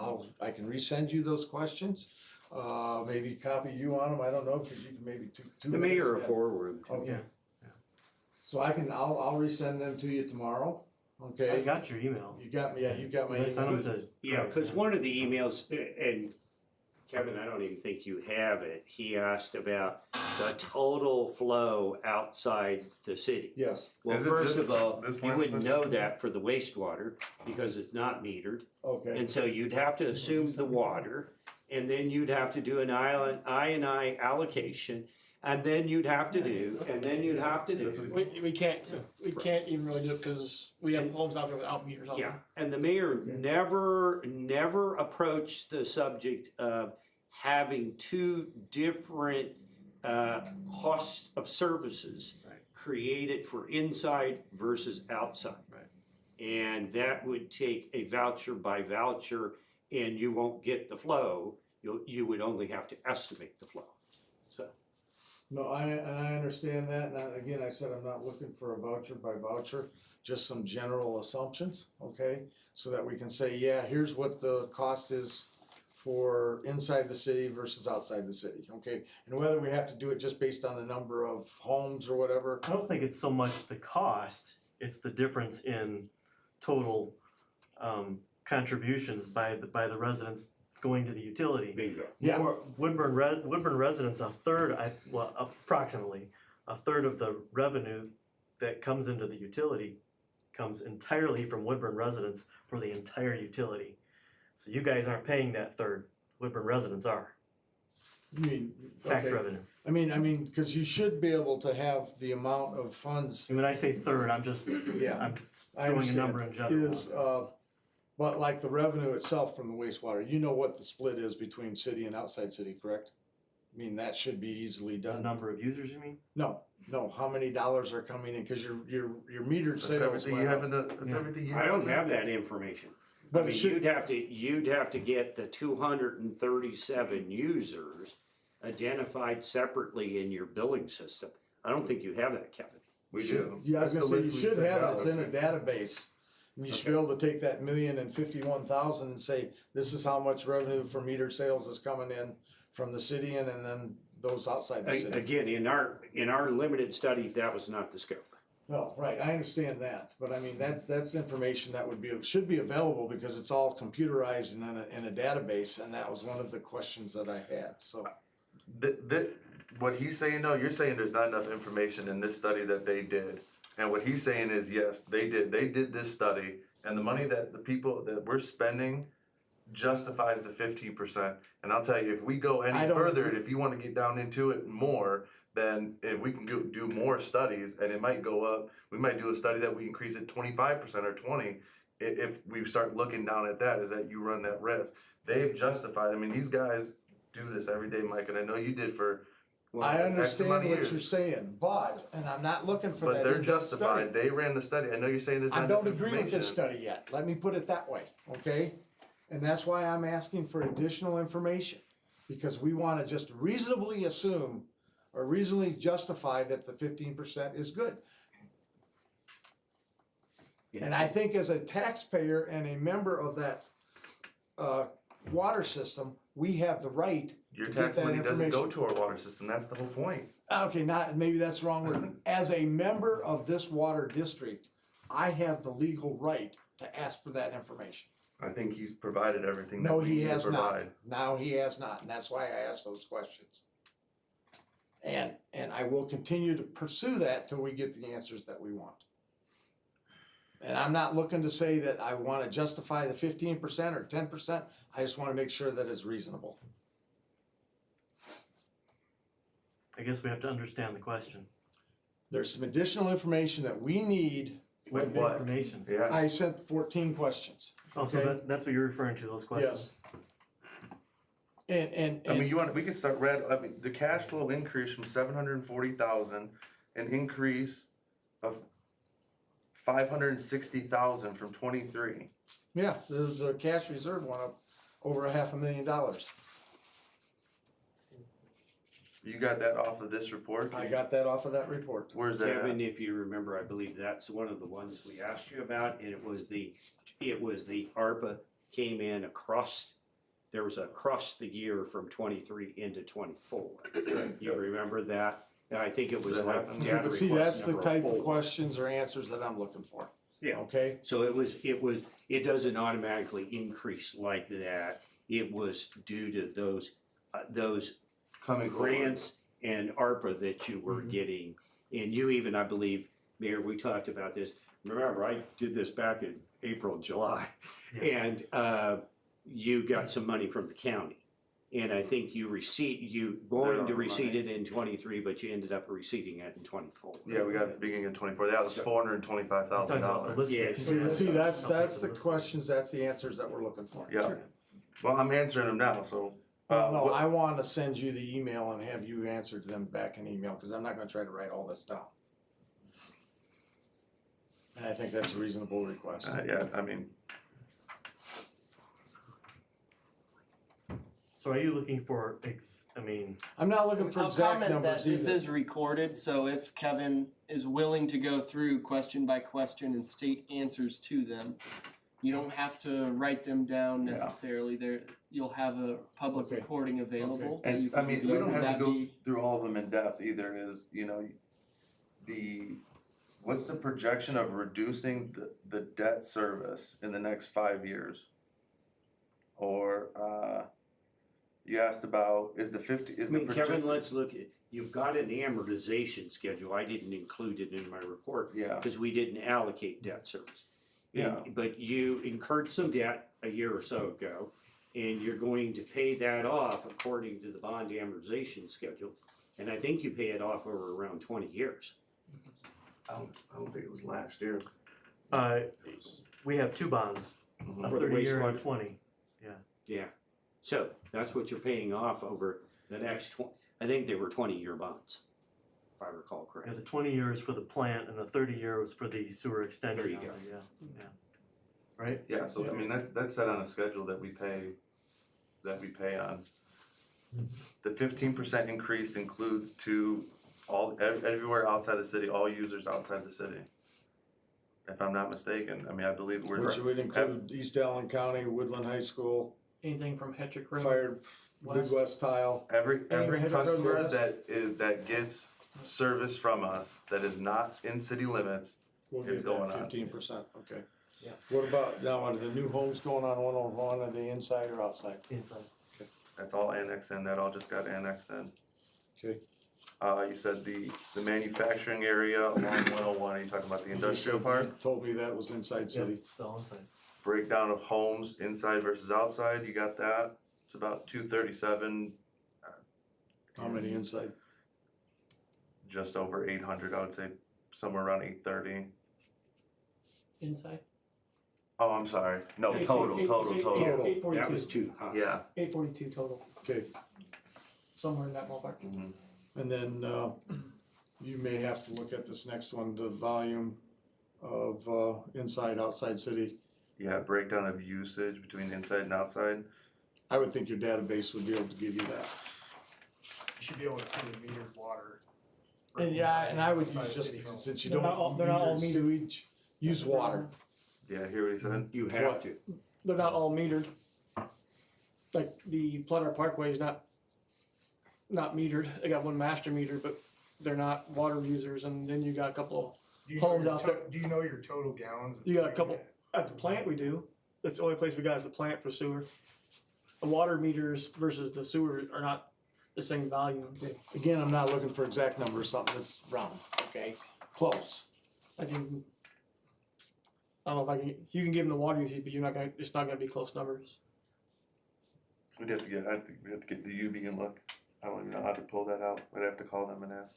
I can resend you those questions, maybe copy you on them, I don't know, cause you can maybe two The minutes, mayor yeah. forward. Okay. Yeah. So I'll resend them to you tomorrow, I okay? got your email. You got me, you got my I sent them email. to. Yeah, because one of the emails, and Kevin, I don't even think you have it, he asked about the total flow outside the city. Yes, Well, Is it first this- of all, this you line wouldn't posted? know that for the wastewater because it's not metered. okay, And so you'd have to assume the water, and then you'd have to do an I allocation, and then you'd have to do, and then you'd have to do. We can't even really do it because we have homes out there without meters on them. Yeah, and the mayor never approached the subject of having two different costs of services created for inside versus outside. Right. And that would take a voucher by voucher, and you won't get the flow. You would only have to estimate the flow. So, No, I understand that, and again, I said I'm not looking for a voucher by voucher, just some general assumptions, okay? So that we can say, yeah, here's what the cost is for inside the city versus outside the city, okay? And whether we have to do it just based on the number of homes or whatever. I don't think it's so much the cost, it's the difference in total contributions by the residents going to the utility. bingo. Yeah. Woodburn residents, approximately a third of the revenue that comes into the utility comes entirely from Woodburn residents for the entire utility. So you guys aren't paying that third, Woodburn residents are, I mean, tax okay. revenue. I mean, cause you should be able to have the amount of funds, And when I say third, I'm just, yeah, I'm I throwing a understand, number in general. is, but like the revenue itself from the wastewater, you know what the split is between city and outside city, correct? I mean, that should be easily The done. number of users, you mean? No, how many dollars are coming in, cause your metered That's sales everything you went have up. in the, that's Yeah. everything you I have. don't in there? have that information. I But it mean, should, you'd have to get the 237 users identified separately in your billing system. I don't think you have that, Kevin. We do. yeah, I was That's gonna the say, you list we should sent have it, out. it's in a database. And you should be able to take that 1,051,000 and say, this is how much revenue from metered sales is coming in from the city and then those outside the city. Again, in our limited study, that was not the scope. No, right, I understand that, but I mean, that's information that should be available because it's all computerized and in a database, and that was one of the questions that I had, so. What he's saying though, you're saying there's not enough information in this study that they did. And what he's saying is, yes, they did this study, and the money that the people that we're spending justifies the 15%. And I'll tell you, if we go I any don't further, agree. and if you wanna get down into it more, then if we can do more studies, and it might go up, we might do a study that we increase it 25% or 20. If we start looking down at that, is that you run that risk. They've justified, I mean, these guys do this every day, Mike, and I know you did for I X amount understand of what years. you're saying, but, and I'm not looking for that But they're in-depth study. justified, they ran the study, I know you're saying there's I not don't enough agree with this information. study yet, let me put it that way, okay? And that's why I'm asking for additional information, because we wanna just reasonably assume or reasonably justify that the 15% is good. And I think as a taxpayer and a member of that, water system, we have the right Your to get tax that money doesn't go information. to our water system, that's the whole point. Okay, maybe that's the wrong word. As a member of this water district, I have the legal right to ask for that information. I think he's provided everything that No, we he need to has not. provide. No, he has not, and that's why I asked those questions. And I will continue to pursue that till we get the answers that we want. And I'm not looking to say that I wanna justify the 15% or 10%, I just wanna make sure that it's reasonable. I guess we have to understand the question. There's some additional information that we need. With what? Information. Yeah, I sent 14 questions. Oh, so Okay. that's what you're referring to, those questions? And I mean, we could start I mean, the cash flow increase from 740,000, an increase of 560,000 from 23. yeah, the cash reserve went up over $500,000. You got that off of this report? I got that off of that report. Where's that Kevin, at? if you remember, I believe that's one of the ones we asked you about, and it was the ARPA came in there was across the year from 23 into 24. You remember that? And I think it was like data But see, request that's the number type of 4. questions or answers that I'm looking for, Yeah, okay? so it doesn't automatically increase like that. It was due to those Coming forward. grants and ARPA that you were getting. And you even, I believe, Mayor, we talked about this. Remember, I did this back in April, July. Yeah. And you got some money from the county. And I think you going to receipt it in 23, but you ended up receipting it in 24. Yeah, we got it at the beginning of 24. That was Talking about the $425,000. lift Yes. station. See, that's Okay, the lift questions, that's the answers that we're looking for. Yeah. Well, I'm answering them now, so. Well, no, what- I wanna send you the email and have you answer them back in email, cause I'm not gonna try to write all this down. And I think that's a reasonable request. Yeah, I mean, So are you looking for, I'm not looking for I'll exact comment that numbers this either. is recorded, so if Kevin is willing to go through question by question and state answers to them, you don't have to write them down Yeah. necessarily. There, you'll have a public Okay. recording available that you and I can mean, review. we don't Would have that to go be- through all of them in depth either, what's the projection of reducing the debt service in the next 5 years? Or, you asked about, is the I mean, Kevin, let's look at, you've got an amortization schedule, I didn't include it in my report, Yeah, because we didn't allocate debt service. Yeah. But you incurred some debt a year or so ago, and you're going to pay that off according to the bond amortization schedule. And I think you pay it off over around 20 years. I don't think it was last year. we have two bonds, a For the 30-year and a wastewater. 20. Yeah, so that's what you're paying off over the next I think they were 20-year bonds, if I recall Yeah, correctly. the 20 years for the plant and the 30-year was for the sewer extension. There you out go. there, Yeah. Right? yeah, so I mean, that's set on a schedule that we pay on. The 15% increase includes to everywhere outside the city, all users outside the city. If I'm not mistaken, I mean, I believe we're. Which would include East Allen County, Woodland High School, Anything from Hetrick Road Fire, west. Midwest Tile. Every Head up customer road that gets service from us that is not in city limits, We'll It's get going that on. 15%, okay. Yeah. What about, now, are the new homes going on 101, are they inside or outside? Inside. that's all annexed in, that all just got annexed in. Okay. You said the manufacturing area along 101, are you talking about the industrial You park? told me that was inside Yep, city. it's all inside. Breakdown of homes inside versus outside, you got that? It's about 237. How many inside? Just over 800, I would say somewhere around 830. inside. Oh, I'm sorry, no, Eight- total. eight- Total. 842. That was too high. Yeah. 842 total, Okay, somewhere in that ballpark. Mhm. and then, you may have to look at this next one, the volume of, inside, outside city. Yeah, breakdown of usage between inside and outside. I would think your database would be able to give you that. You should be able to see the metered water. And yeah, and I would Outside use the just, city hall. since you They're not all- don't they're not all meter metered. sewage, use water. Yeah, hear what he said? You have to. They're not all metered. Like the Plutter Parkway is not metered. They got one master meter, but they're not water users. And then you got a couple Do you know homes your out to- there. Do you know your total gallons? of You got a treatment? couple at the plant. We do. That's the only place we got is the plant for sewer. The water meters versus the sewer are not the same volumes. Again, I'm not looking for exact numbers, something that's round, okay? Close. I can. I don't know if I can. You can give them the water usage, but you're not gonna. It's not gonna be close numbers. I think we have to get the UV and look. I don't even know how to pull that out. We'd have to call them and ask.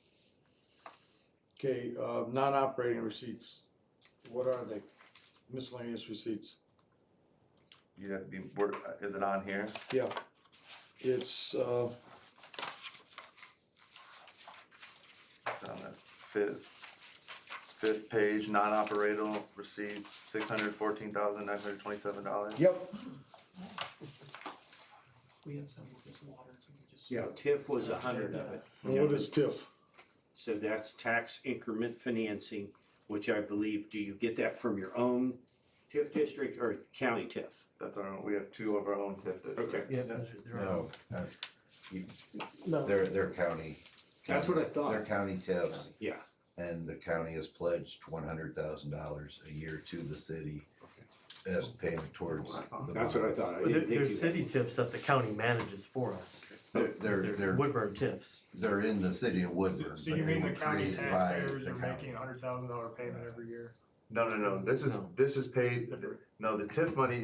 Okay, non-operating receipts, what are they? Miscellaneous receipts. You'd have to be, is it on here? Yeah. It's, It's on the fifth page, non-operational receipts, $614,927. yep, We have some with this water, so we just. Yeah, TIF was 100 of it. and what is TIF? So that's tax increment financing, which I believe, do you get that from your own TIF district or county TIF? That's we have two of our own TIF districts. Okay. Yeah, they're all- No, No. they're county. That's what I thought. They're county TIFs, Yeah, and the county has pledged $100,000 a year to the city as payment towards the that's what I bonds. thought. I But didn't think there's you city TIFs that the county manages for us. They're There's Woodburn TIFs. they're in the city of Woodburn, So but you they mean were the county created by taxpayers the are county. making $100,000 payment every year? No, this is paid, no, the TIF money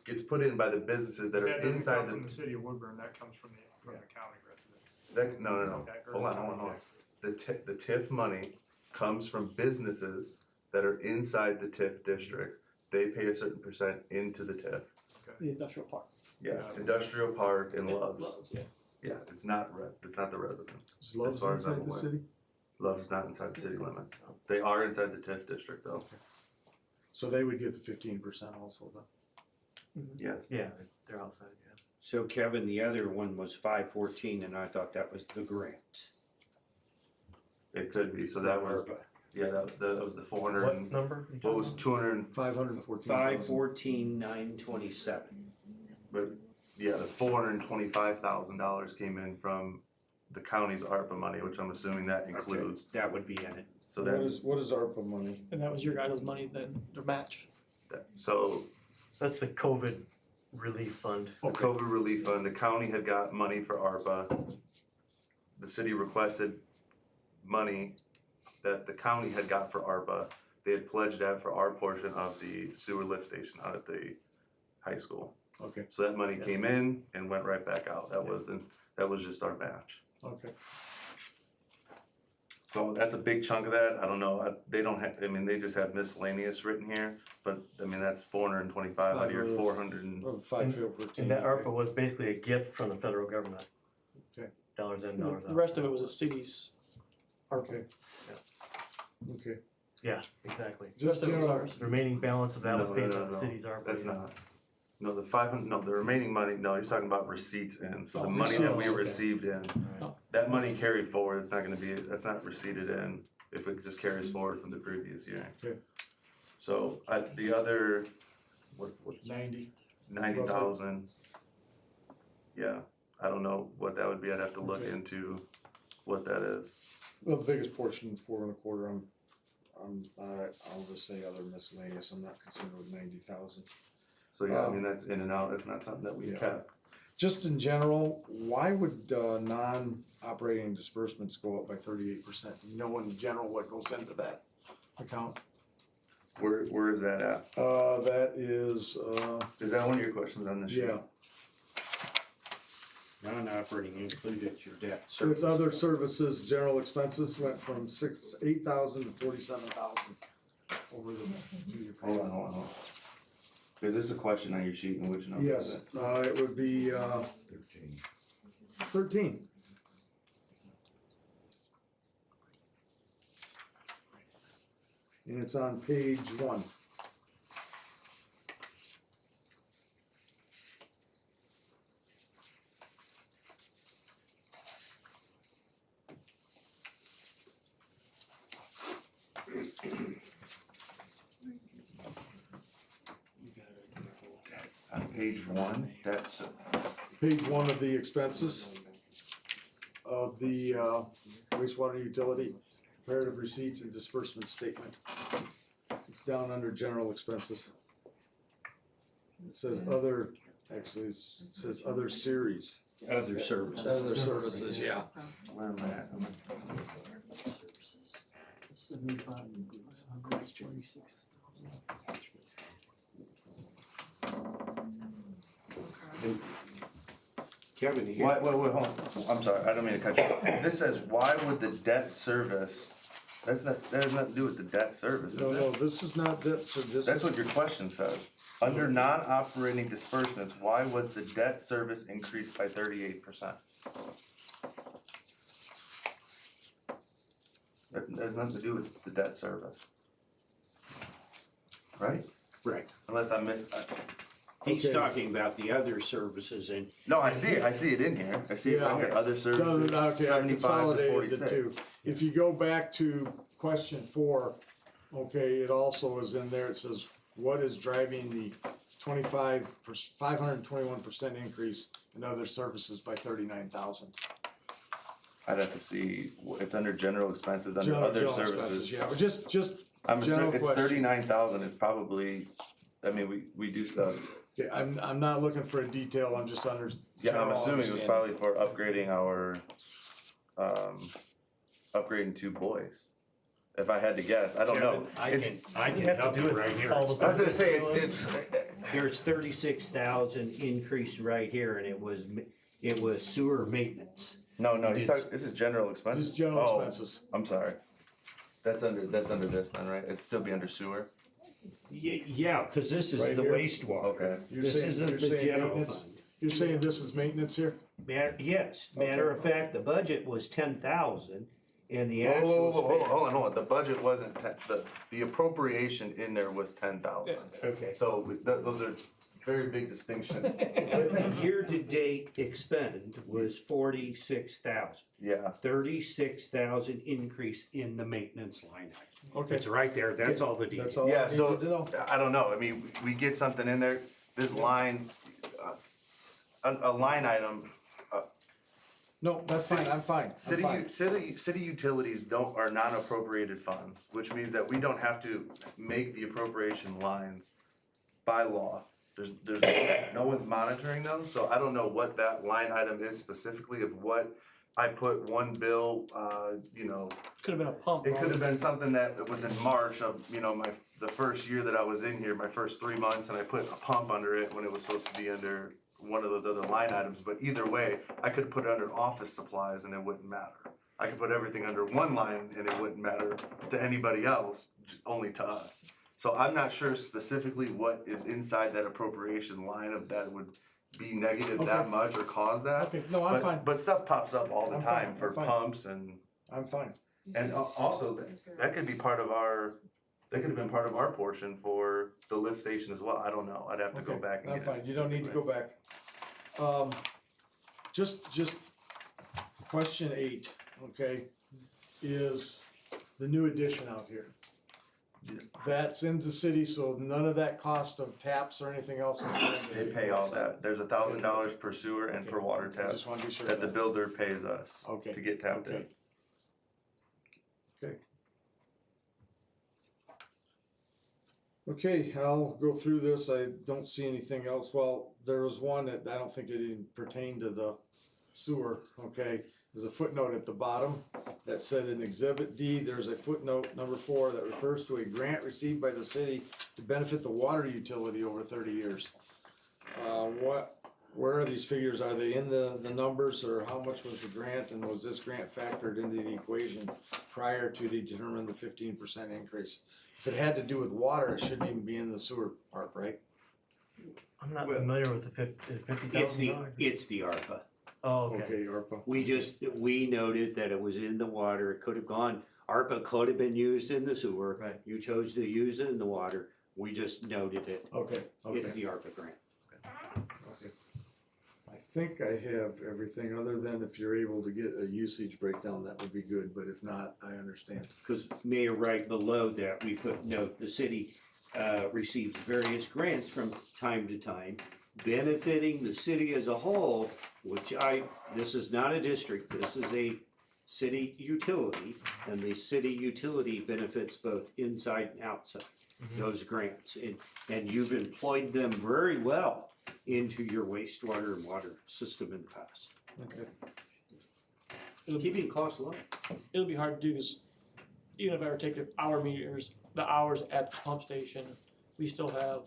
gets put in by the businesses that are That doesn't inside come from the, the city of Woodburn, that comes from the county residents. no. That- or Hold the on. county taxpayers. The TIF money comes from businesses that are inside the TIF district. They pay a certain percent into the TIF. The industrial park. Yeah, industrial park and Love's. Loves, yeah. Yeah, it's not the residents. Is Love's as far as I'm inside the aware. city? Love's not inside the city limits. They are inside the TIF district though. So they would get the 15% also then? Yes. Yeah, they're outside, yeah. So Kevin, the other one was 514, and I thought that was the grant. It could be, so that was, yeah, that was the 400 What and, number? you what was talking 200 and 514,000. 514, 927. but, yeah, the $425,000 came in from the county's ARPA money, which I'm assuming that includes, That would be in it. so What that's, is, what is ARPA money? And that was your guys' money then, their match. so about? That's the COVID relief fund. the COVID relief fund, the county had got money for ARPA. The city requested money that the county had got for ARPA. They had pledged that for our portion of the sewer lift station out at the high school. Okay, So that money came in and went right back out. That was just our match. okay. So that's a big chunk of that. I don't know, they don't have, I mean, they just have miscellaneous written here, but I mean, that's 425 out of your 400 and, Well, 5 field per team. And that okay. ARPA was basically a gift from the federal government. Okay. Dollars in, dollars The out. rest of it was the city's ARPA. Okay. Okay. Yeah, exactly. The rest of it was general- ours. The remaining balance of that was No, paid no, out of the no. city's ARPA. that's not. No, the 500, no, the remaining money, no, he's talking about receipts in, so the Oh, money that we receipts, okay. received in. Oh. That money carried forward, it's not gonna be, that's not receipted in, if it just carries forward from the previous year. Okay. So, the other, what's 90. 90,000. Yeah, I don't know what that would be, I'd have to look Okay. into what that is. Well, the biggest portion, 4.25, I'll just say other miscellaneous, I'm not concerned with 90,000. So yeah, I mean, that's in and out, it's not something that we Yeah. kept. Just in general, why would, non-operating disbursements go up by 38%? Do you know in general what goes into that account? Where is that at? That is, Is that one of your questions on this sheet? yeah, Non-operating included your debt so service. it's other services, general expenses went from 8,000 to 47,000 over the 2-year Hold period. on. Is this a question on your sheet and which number is Yes, it? it would be, 13. 13. And it's on page 1. On page 1, that's, Page 1 of the expenses of the wastewater utility, comparative receipts and disbursement statement. It's down under general expenses. It says other, actually, it says other series, Other services. other services, yeah. where am I at? Kevin, here. Wait, hold on, I'm sorry, I don't mean to cut you off. This says, why would the debt service, that has nothing to do with the debt service, No, is no, it? this is not debt, so this That's is, what your question says. Under non-operating disbursements, why was the debt service increased by 38%? That has nothing to do with the debt service. Right? Right. Unless I missed, He's Okay. talking about the other services and no, I see it in here, I see it right here, other no, services, no, okay, I 75 to consolidated the 46. two. If you go back to question 4, okay, it also is in there, it says, what is driving the 521% increase in other services by 39,000? I'd have to see, it's under general expenses, under General- other general services. expenses, yeah, but just, I'm general assuming it's question. 39,000, it's probably, I mean, we do stuff, okay, I'm not looking for a detail, I'm just under. yeah, I'm general assuming it was understanding. probably for upgrading our, upgrading 2 boys. If I had to guess, I don't know. Kevin, I can have to help do you with right here. all the I was gonna say, it's, There's 36,000 increase right here, and it was sewer maintenance. no, he's talking, this is general expenses. Just general Oh, expenses. I'm sorry. That's under this then, right? It'd still be under sewer? Yeah, cause this is Right the here? wastewater. Okay. You're This saying- isn't you're the saying general maintenance? fund. You're saying this is maintenance here? Yes, matter of fact, the budget was 10,000, And the Whoa, actual whoa, whoa, spend. hold on, the budget wasn't the appropriation in there was 10,000. Okay. So those are very big distinctions. But the year-to-date expend was 46,000. Yeah, 36,000 increase in the maintenance line item. Okay, It's right there, that's all the that's detail. all I yeah, needed so, to know. I don't know, I mean, we get something in there, this line, a line item, No, that's fine, I'm fine, I'm City, fine. city utilities are non-appropriated funds, which means that we don't have to make the appropriation lines by law. There's no one's monitoring those, so I don't know what that line item is specifically of what I put one bill, Could have been a pump. it could have been something that was in March of, the first year that I was in here, my first 3 months, and I put a pump under it when it was supposed to be under one of those other line items, but either way, I could put it under office supplies and it wouldn't matter. I could put everything under one line and it wouldn't matter to anybody else, only to us. So I'm not sure specifically what is inside that appropriation line of that would be negative that Okay. much or cause that. Okay, no, I'm But- fine, But stuff pops up all the I'm time fine, for I'm fine. pumps and I'm fine. also that could be part of our, that could have been part of our portion for the lift station as well. I don't know. I'd have to go Okay, back and I'm get it fine, you don't need to go specifically. back. Just question 8, okay, is the new addition out here. That's in the city, so none of that cost of taps or anything else is going to. They pay all that. There's $1,000 per sewer and per water I tap just wanna be sure. that of the that. builder pays us Okay, to get tapped in. okay. Okay. Okay, I'll go through this, I don't see anything else, well, there was one that I don't think it even pertained to the sewer, okay? There's a footnote at the bottom that said in Exhibit D, there's a footnote number 4 that refers to a grant received by the city to benefit the water utility over 30 years. Where are these figures, are they in the numbers, or how much was the grant, and was this grant factored into the equation prior to determine the 15% increase? If it had to do with water, it shouldn't even be in the sewer part, right? I'm not Well, familiar with the $50,000. It's the ARPA. Oh, okay. Okay, ARPA. We noted that it was in the water, it could have gone, ARPA could have been used in the sewer. Right. You chose to use it in the water, we just noted it. Okay, It's okay, the ARPA grant. okay. I think I have everything, other than if you're able to get a usage breakdown, that would be good, but if not, I understand. Cause Mayor, right below that, we put note, the city receives various grants from time to time, benefiting the city as a whole, this is not a district, this is a city utility, and the city utility benefits both inside and outside those grants, and you've employed them very well into your wastewater and water system in the past, Okay. keeping costs low. It'll be hard to do, because even if I were to take the hour meters, the hours at the pump station, we still have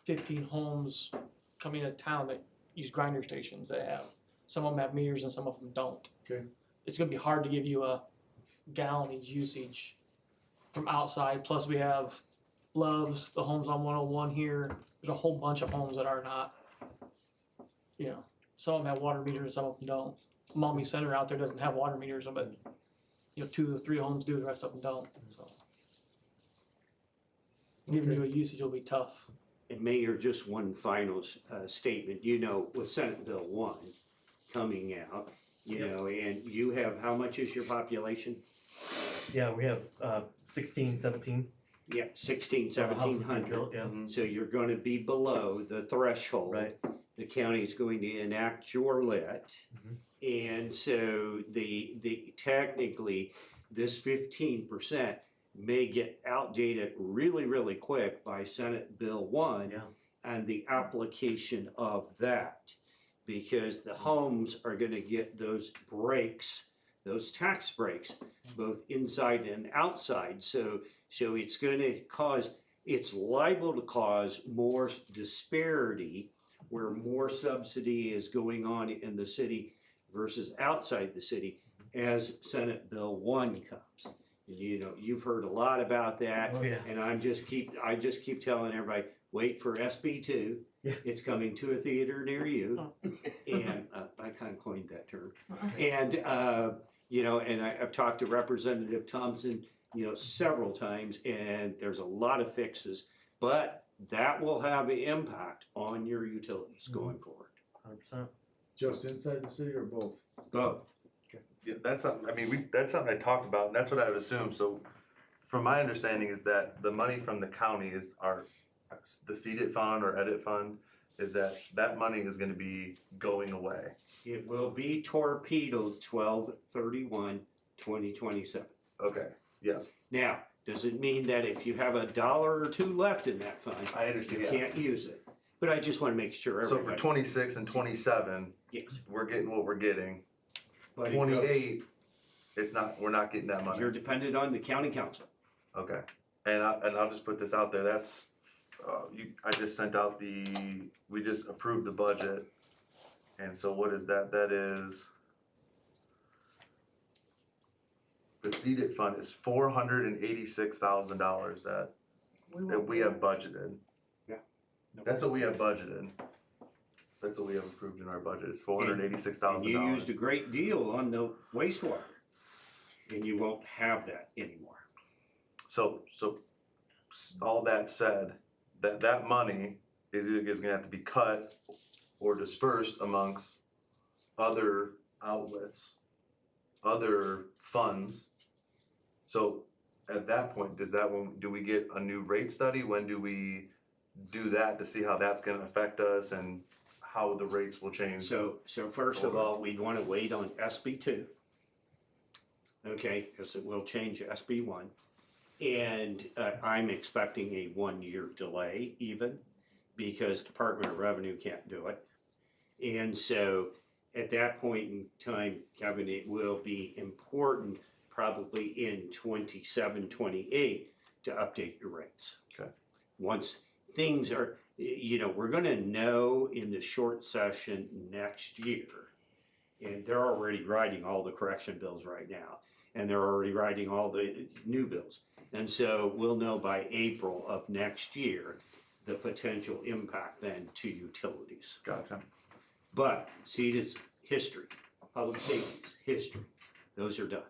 15 homes coming into town that use grinder stations that have, some of them have meters and some of them don't. Okay. It's gonna be hard to give you a gallonage usage from outside, plus we have Love's, the homes on 101 here, there's a whole bunch of homes that are not, some of them have water meters and some of them don't. Maumee Center out there doesn't have water meters, but 2 or 3 homes do, the rest of them don't, so. Giving you a usage will be tough. And Mayor, just one final statement, with Senate Bill 1 coming out, and you have, how much is your population? Yeah, we have 16, 17. Yeah, 16, houses being 1700. built, yeah. So you're gonna be below the threshold. Right. The county's going to enact your lit. And so technically, this 15% may get outdated really, really quick by Senate Bill 1 Yeah. and the application of that. Because the homes are gonna get those breaks, those tax breaks, both inside and outside. So it's gonna cause, it's liable to cause more disparity where more subsidy is going on in the city versus outside the city as Senate Bill 1 comes. And you've heard a lot about that. Oh, yeah. And I just keep telling everybody, wait for SB 2. Yeah. It's coming to a theater near you. And I kind of coined that term. And You know, and I've talked to Representative Thompson, you know, several times, and there's a lot of fixes, but that will have an impact on your utilities going forward, 100%. Just inside the city or both? both. Yeah, that's something, I mean, that's something I talked about, and that's what I would assume, so from my understanding is that the money from the county is the seeded fund or edit fund, is that money is gonna be going away. It will be torpedoed 12/31/2027. Okay, yeah, Now, does it mean that if you have $1 or $2 left in that fund, I understand, you yeah. can't use it? But I just wanna make sure So for everybody. 26 and 27, Yes, we're getting what we're getting. but it goes- 28, we're not getting that money. you're dependent on the county council. Okay, and I'll just put this out there, that's, I just sent out we just approved the budget. And so what is that? That is, the seeded fund is $486,000 that we have budgeted. Yeah. That's what we have budgeted. That's what we have approved in our budget, is $486,000. And you used a great deal on the wastewater, and you won't have that anymore. So all that said, that money is gonna have to be cut or dispersed amongst other outlets, other funds. So at that point, do we get a new rate study? When do we do that to see how that's gonna affect us and how the rates will change? So first of all, we'd wanna wait on SB2. Okay, cause it will change SB1. And I'm expecting a 1-year delay even, because Department of Revenue can't do it. And so at that point in time, Kevin, it will be important probably in 27, 28 to update your rates. Okay. Once things are, you know, we're gonna know in the short session next year, and they're already writing all the correction bills right now, and they're already writing all the new bills. And so we'll know by April of next year the potential impact then to utilities. Gotcha. But see, it's history, public safety's history, those are done.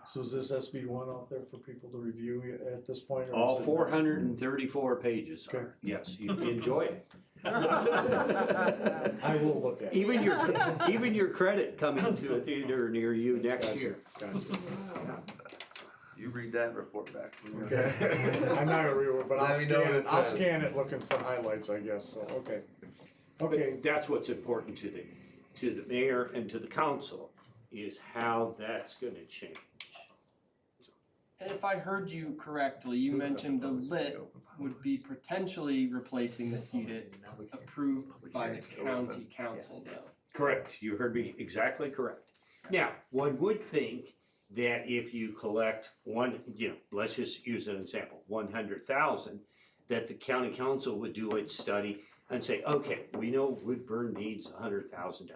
So is this SB1 out there for people to review at this point? or All is it- 434 pages Okay. are, yes, you enjoy it. I will look at it. Even your credit coming to a theater near you next Gotcha, year. Gotcha. You read that and report back to me. Okay. I'm not gonna read it, but I'll Let me know what scan it it, I'll says. scan it looking for highlights, I guess, so, okay. Okay, But that's what's important to the mayor and to the council, is how that's gonna change. And if I heard you correctly, you mentioned the lit would be potentially replacing the seated approved by the county council though. Correct, you heard me exactly correct. Now, one would think that if you collect one, you know, let's just use an example, 100,000, that the county council would do its study and say, okay, we know Woodburn needs $100,000.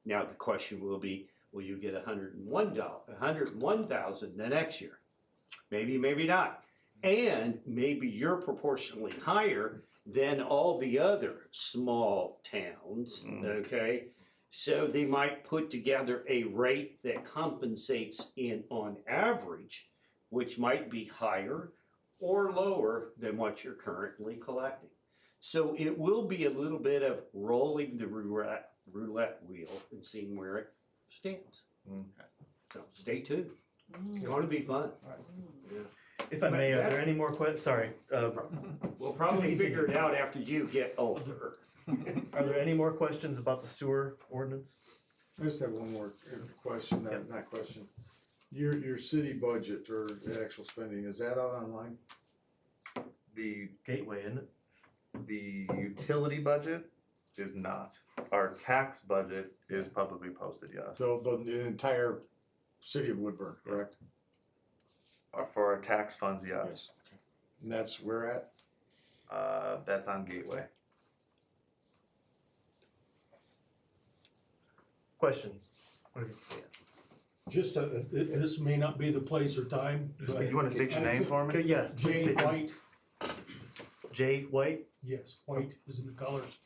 Now, the question will be, will you get $101,000 the next year? Maybe, maybe not. And maybe you're proportionally higher than all the other small towns, okay? So they might put together a rate that compensates on average, which might be higher or lower than what you're currently collecting. So it will be a little bit of rolling the roulette wheel and seeing where it stands. So stay tuned. It's going to be fun. If I may, are there any more sorry, We'll probably figure it out after you get older. are there any more questions about the sewer ordinance? I just have one more question, not question. Your city budget or the actual spending, is that out online? The Gateway, isn't it? The utility budget is not. Our tax budget is publicly posted, yes. So the entire city of Woodburn, correct? For our tax funds, yes. And that's where at? That's on Gateway. Question. Just, this may not be the place or time. but- You wanna state your name for me? Okay, yes, please Jay state your- White, Jay White? yes, white is in the colors.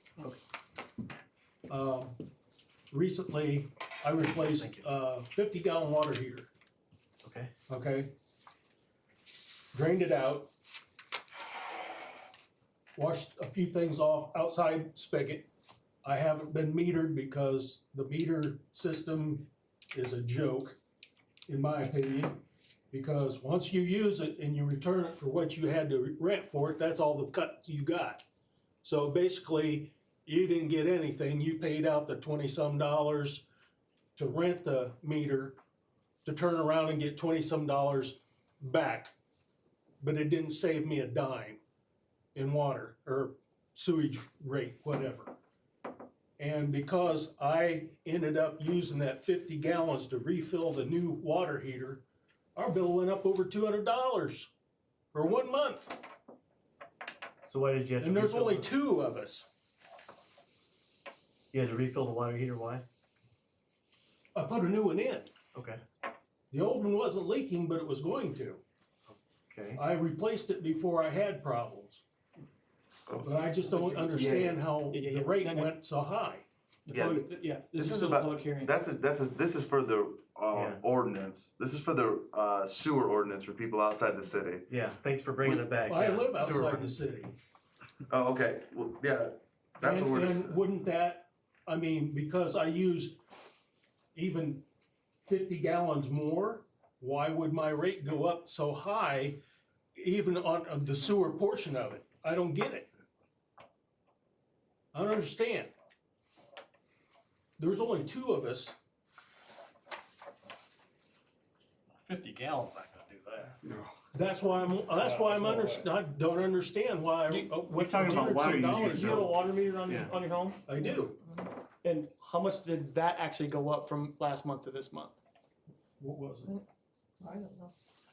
Recently, I replaced Thank you. 50-gallon water heater, Okay, okay? Drained it out. Washed a few things off outside spigot. I haven't been metered because the meter system is a joke, in my opinion. Because once you use it and you return it for what you had to rent for it, that's all the cut you got. So basically, you didn't get anything. You paid out the $20-some to rent the meter, to turn around and get $20-some back. But it didn't save me a dime in water or sewage rate, whatever. And because I ended up using that 50 gallons to refill the new water heater, our bill went up over $200 for 1 month. so why did you have to? And there's refill only the- 2 of us. You had to refill the water heater, why? I put a new one in. Okay, The old one wasn't leaking, but it was going to. okay. I replaced it before I had problems. But I just don't understand how the rate went so high. Yeah, Yeah, this this is is a about- public hearing. this is for the, Yeah. ordinance, this is for the, sewer ordinance for people outside the city. Yeah, thanks for bringing it back. I yeah. live Sewer outside the ordinance. city. Oh, okay, well, yeah, that's what we're And discussing. wouldn't that, I mean, because I used even 50 gallons more, why would my rate go up so high, even on the sewer portion of it? I don't get it. I don't understand. There's only 2 of us. 50 gallons not gonna do that. That's why I don't understand why. We're talking about water usage, Do you have a water meter on, Yeah. on your home? I do. And how much did that actually go up from last month to this month? What was it?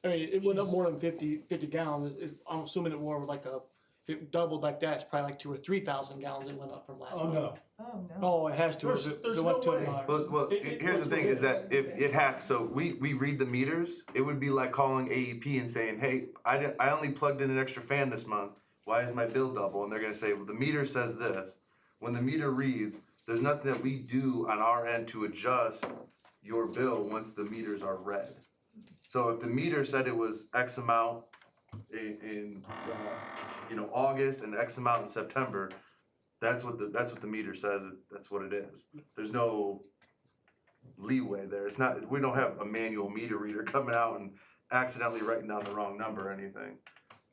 I mean, it went up more than 50 gallons. I'm assuming it more like if it doubled like that, it's probably like 2,000 or 3,000 gallons it went up from last Oh, month. no. Oh, it has to. There's- It there's went no to way. Well, here's the thing, is that if it hacks, so we read the meters, it would be like calling AEP and saying, hey, I only plugged in an extra fan this month, why is my bill double? And they're gonna say, well, the meter says this. When the meter reads, there's nothing that we do on our end to adjust your bill once the meters are read. So if the meter said it was X amount in August and X amount in September, that's what the meter says, that's what it is. There's no leeway there. It's not, we don't have a manual meter reader coming out and accidentally writing down the wrong number or anything.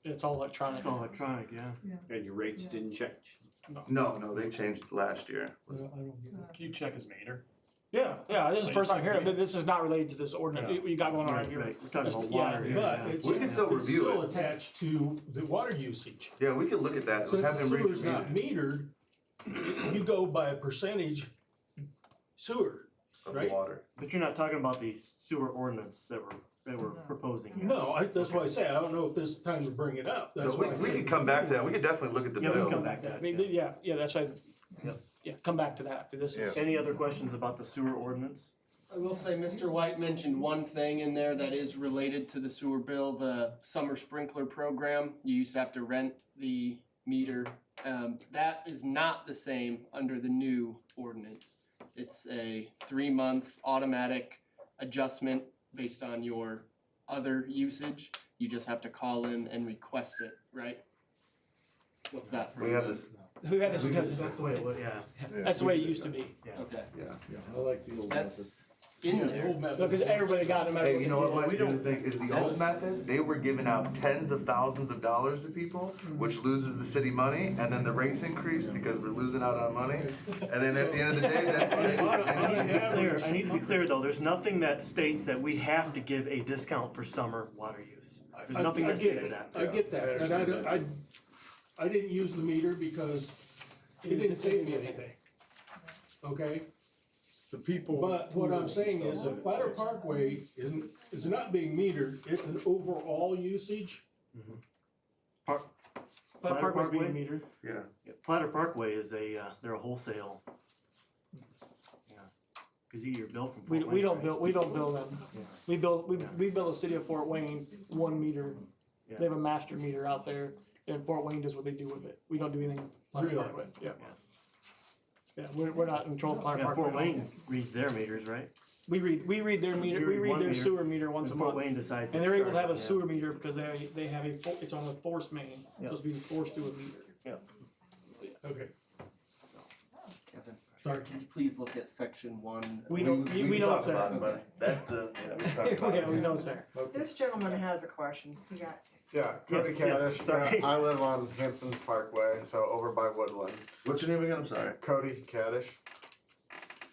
It's all electronic. It's all electronic, yeah. And your rates didn't change. No, they changed last year. Can you check his meter? Yeah, this is the first time hearing it, but this is not related to this ordinance you got going on right Right, here. right. We're talking about Yeah, water here. But yeah. it's, We can still it's review still it. attached to the water usage. Yeah, we can look at that. Since Have the them read sewer's your not meter metered, you go by a percentage sewer. of the right? water. But you're not talking about the sewer ordinance that we're proposing here. No, that's why I say, I don't know if this is time to bring it up. That's No, why I we said. could come back to that. We could definitely look at the Yeah, we bill. can come back to I that. mean, yeah. that's why. Yep. Yeah, come back to that after this. Yeah. Any other questions about the sewer ordinance? I will say Mr. White mentioned one thing in there that is related to the sewer bill, the summer sprinkler program. You used to have to rent the meter. That is not the same under the new ordinance. It's a 3-month automatic adjustment based on your other usage. You just have to call in and request it, right? What's that for? We have this, We've had this because That's the way it would, yeah. that's the way it used to be. Okay, Yeah, I like the old method. that's in Yeah, the there. old method. Because everybody got no matter hey, what you they know did. what, we here's the don't- thing, is the old method, they were giving out tens of thousands of dollars to people, which loses the city money, and then the rates increase because we're losing out on money. And then at the end of the day, I need to be clear though, there's nothing that states that we have to give a discount for summer water use. There's nothing that states that. I get that, and I didn't use the meter because it didn't save me anything. Okay, The people. but what I'm saying is that Platter Parkway is not being metered, it's an overall usage. But Platter Parkway's being Parkway? metered. yeah. Yeah, Platter Parkway is they're a wholesale. Yeah, cause you get your bill from Fort We don't Wayne, bill, we don't bill them. We bill, we bill the city of Fort Wayne 1 meter. Yeah. They have a master meter out there, and Fort Wayne does what they do with it. We don't do anything. on Really? Parkway. Yeah. Yeah, we're not in control of Connor Yeah, Park. Fort Wayne reads their meters, right? We read their meter, You we read read one their meter, sewer meter once a And Fort month. Wayne decides. And what they're to able to have a charge, sewer meter because they have it's on a forced main, Yeah. so it's being forced through a meter. Okay, Kevin, sorry. can you please look at section 1? We know, we know it's talk about there. it, buddy. That's the, yeah, we talked about Yeah, it. we know it's there. This gentleman has a question. You got Yeah, Cody Yes, Kaddish. sorry. I live on Hamptons Parkway, so over by Woodland. What's your name again? I'm sorry. Cody Kaddish.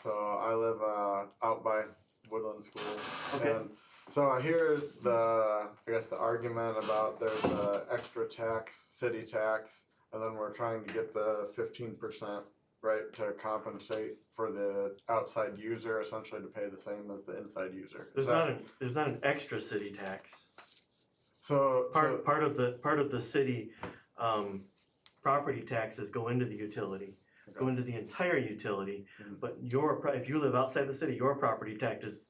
So I live out by Woodland School. Okay. And so I hear I guess the argument about there's a extra tax, city tax, and then we're trying to get the 15%, right, to compensate for the outside user, essentially to pay the same as the inside user. Is There's not an extra city tax. so Part of the city, property taxes go into the utility, go into the entire utility. But if you live outside the city, your property taxes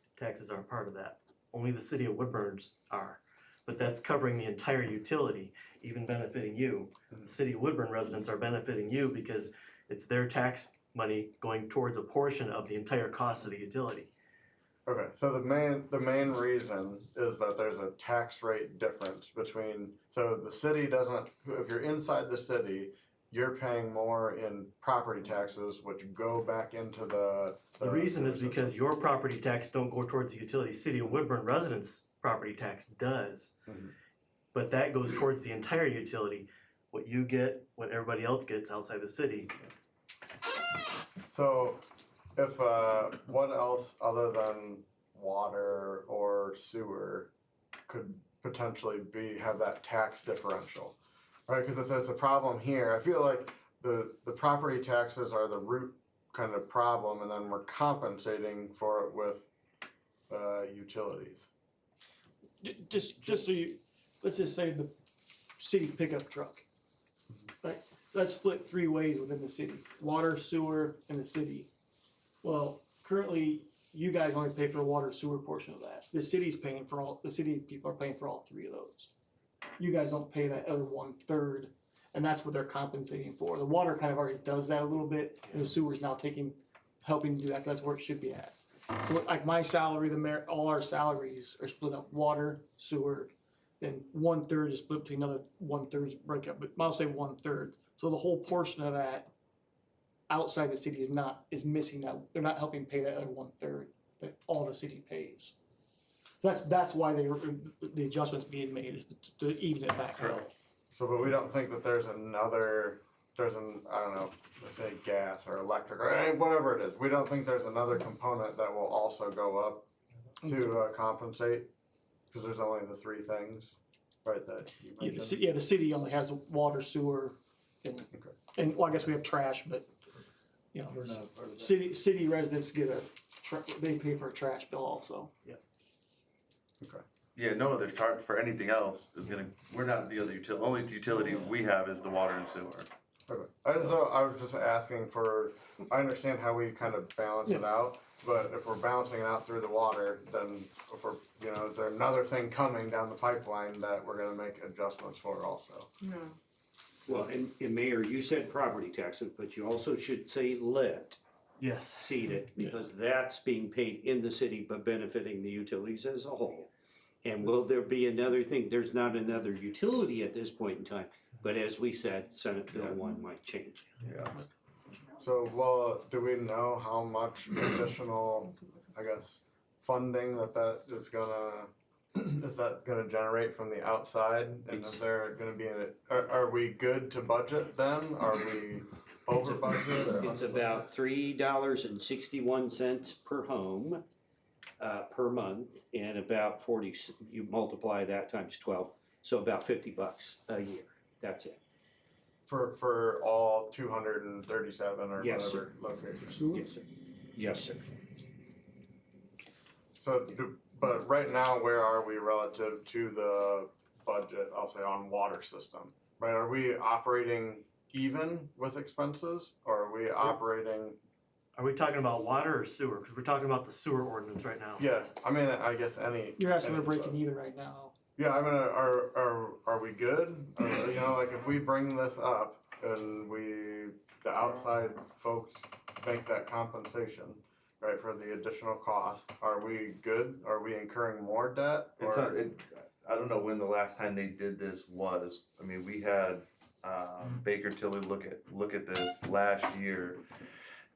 aren't part of that. Only the city of Woodburn's are. But that's covering the entire utility, even benefiting you. The city of Woodburn residents are benefiting you because it's their tax money going towards a portion of the entire cost of the utility. Okay, so the main reason is that there's a tax rate difference between, so the city doesn't, if you're inside the city, you're paying more in property taxes, which go back into the. The reason is because your property tax don't go towards the utility. City of Woodburn residents' property tax does. Mhm. But that goes towards the entire utility. What you get, what everybody else gets outside the city. So, if, what else other than water or sewer could potentially have that tax differential? Right, because if there's a problem here, I feel like the property taxes are the root kind of problem, and then we're compensating for it with utilities. Just so you, let's just say the city pickup truck. Right, that's split 3 ways within the city, water, sewer, and the city. Well, currently, you guys only pay for the water sewer portion of that. The city's paying for the city people are paying for all 3 of those. You guys don't pay that other 1/3, and that's what they're compensating for. The water kind of already does that a little bit, and the sewer's now helping do that, 'cause that's where it should be at. So like my salary, all our salaries are split up, water, sewer, then 1/3 is split between another 1/3 breakup, but I'll say 1/3. So the whole portion of that outside the city is missing that, they're not helping pay that other 1/3 that all the city pays. So that's why the adjustment's being made, is to even it back out. So, but we don't think that there's I don't know, let's say gas or electric or whatever it is. We don't think there's another component that will also go up to compensate, because there's only the 3 things, right, that you Yeah, mentioned. the city only has water, sewer, and well, I guess we have trash, but, you know, city residents get they pay for a trash bill also. Yeah, no other charge for anything else we're not the other only utility we have is the water and sewer. Okay. I was just asking I understand how we kind of balance it out, but if we're balancing it out through the water, then is there another thing coming down the pipeline that we're gonna make adjustments for also? no. Well, and Mayor, you said property taxes, but you also should say lit, Yes. seed it, because that's being paid in the city but benefiting the utilities as a whole. And will there be another thing? There's not another utility at this point in time, but as we said, Senate Bill 1 might change. So, well, do we know how much additional, I guess, funding that is gonna generate from the outside? And is there gonna be are we good to budget then? Are we over budget or? It's about $3.61 per home, per month, and about 40, you multiply that times 12, so about $50 a year, that's it. For all 237 or Yes, whatever locations? Yes, sir. Yes, sir. So, but right now, where are we relative to the budget, I'll say, on water system? Right, are we operating even with expenses, or are we operating? Are we talking about water or sewer? Because we're talking about the sewer ordinance right now. Yeah, I mean, I guess any. You're asking any for breaking even right now. Yeah, I mean, are we good? Like if we bring this up and the outside folks make that compensation, right, for the additional cost, are we good? Are we incurring more debt? It's or- not, I don't know when the last time they did this was. I mean, we had, Baker Tilly look at this last year.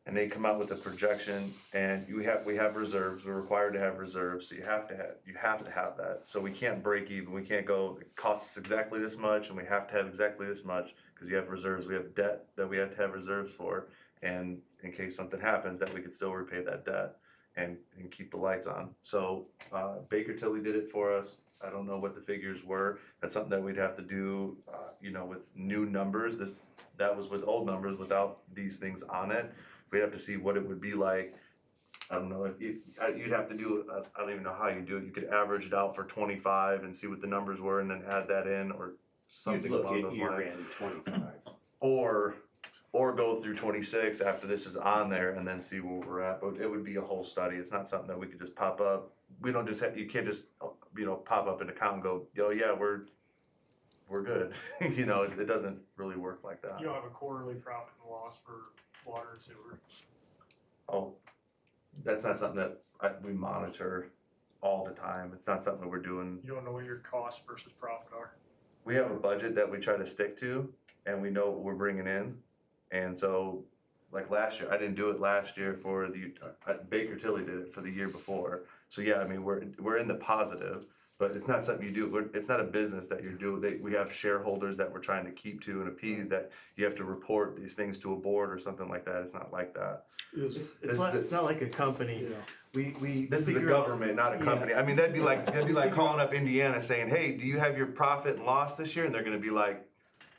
And they come out with a projection, and we have reserves, we're required to have reserves, so you have to have that. So we can't break even, we can't go, it costs us exactly this much, and we have to have exactly this much, cause you have reserves, we have debt that we have to have reserves for. And in case something happens, that we could still repay that debt and keep the lights on. So, Baker Tilly did it for us. I don't know what the figures were, that's something that we'd have to do, with new numbers. That was with old numbers without these things on it. We'd have to see what it would be like. I don't know if you'd have to do. I don't even know how you do it. You could average it out for 25 and see what the numbers were, and then add that in, or something You'd look along at those year lines. end 25. Or go through 26 after this is on there, and then see where we're at. But it would be a whole study. It's not something that we could just pop up. We don't just have. You can't just pop up an account and go, oh yeah, we're good. It doesn't really work like that. You don't have a quarterly profit and loss for water and sewer. Oh, that's not something that we monitor all the time. It's not something that we're doing. You don't know what your costs versus profit are. We have a budget that we try to stick to, and we know what we're bringing in. And so, like last year, I didn't do it last year for Baker Tilly did it for the year before. So yeah, I mean, we're in the positive, but it's not something you do. It's not a business that you're doing. We have shareholders that we're trying to keep to and appease, that you have to report these things to a board or something like that. It's not like that. It's not like a company. We This is a figure out- government, not a company. I mean, that'd be like calling up Indiana saying, "Hey, do you have your profit and loss this year?" And they're going to be like,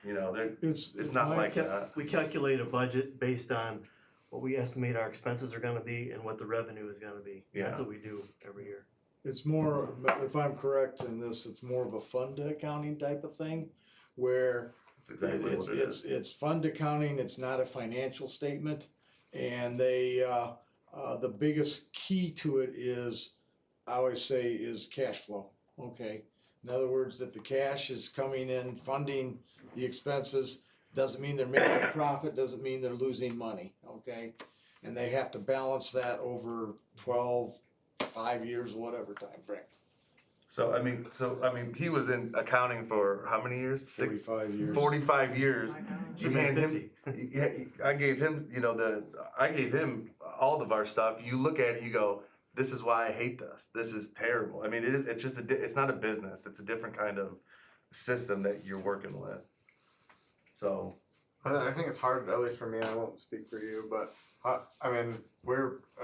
it's not like that. We calculate a budget based on what we estimate our expenses are gonna be and what the revenue is gonna be. Yeah. That's what we do every year. It's more, if I'm correct in this, it's more of a fund accounting type of thing, where That's exactly what it is. it's fund accounting, it's not a financial statement, and they, the biggest key to it is, I always say, is cash flow, okay? In other words, that the cash is coming in, funding the expenses, doesn't mean they're making a profit, doesn't mean they're losing money, okay? And they have to balance that over 5 years, whatever time frame. So I mean, he was in accounting for how many years? 45 years. 45 years. I know. You hand him, I gave him, I gave him all of our stuff. You look at it, you go, this is why I hate this. This is terrible. I mean, it's just it's not a business. It's a different kind of system that you're working with. So, I think it's hard, at least for me, I won't speak for you, but I mean,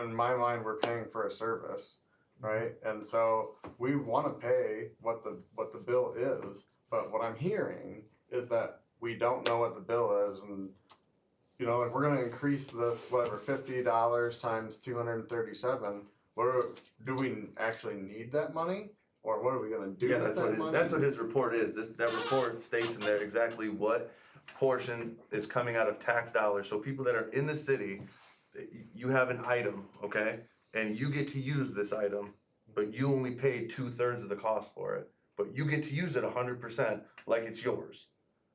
in my mind, we're paying for a service, right? And so we wanna pay what the bill is, but what I'm hearing is that we don't know what the bill is, and like we're gonna increase this, whatever, $50 times 237, do we actually need that money? Or what are we gonna do yeah, with that money? that's what his report is. That report states in there exactly what portion is coming out of tax dollars. So people that are in the city, you have an item, okay? And you get to use this item, but you only pay 2/3 of the cost for it. But you get to use it 100% like it's yours.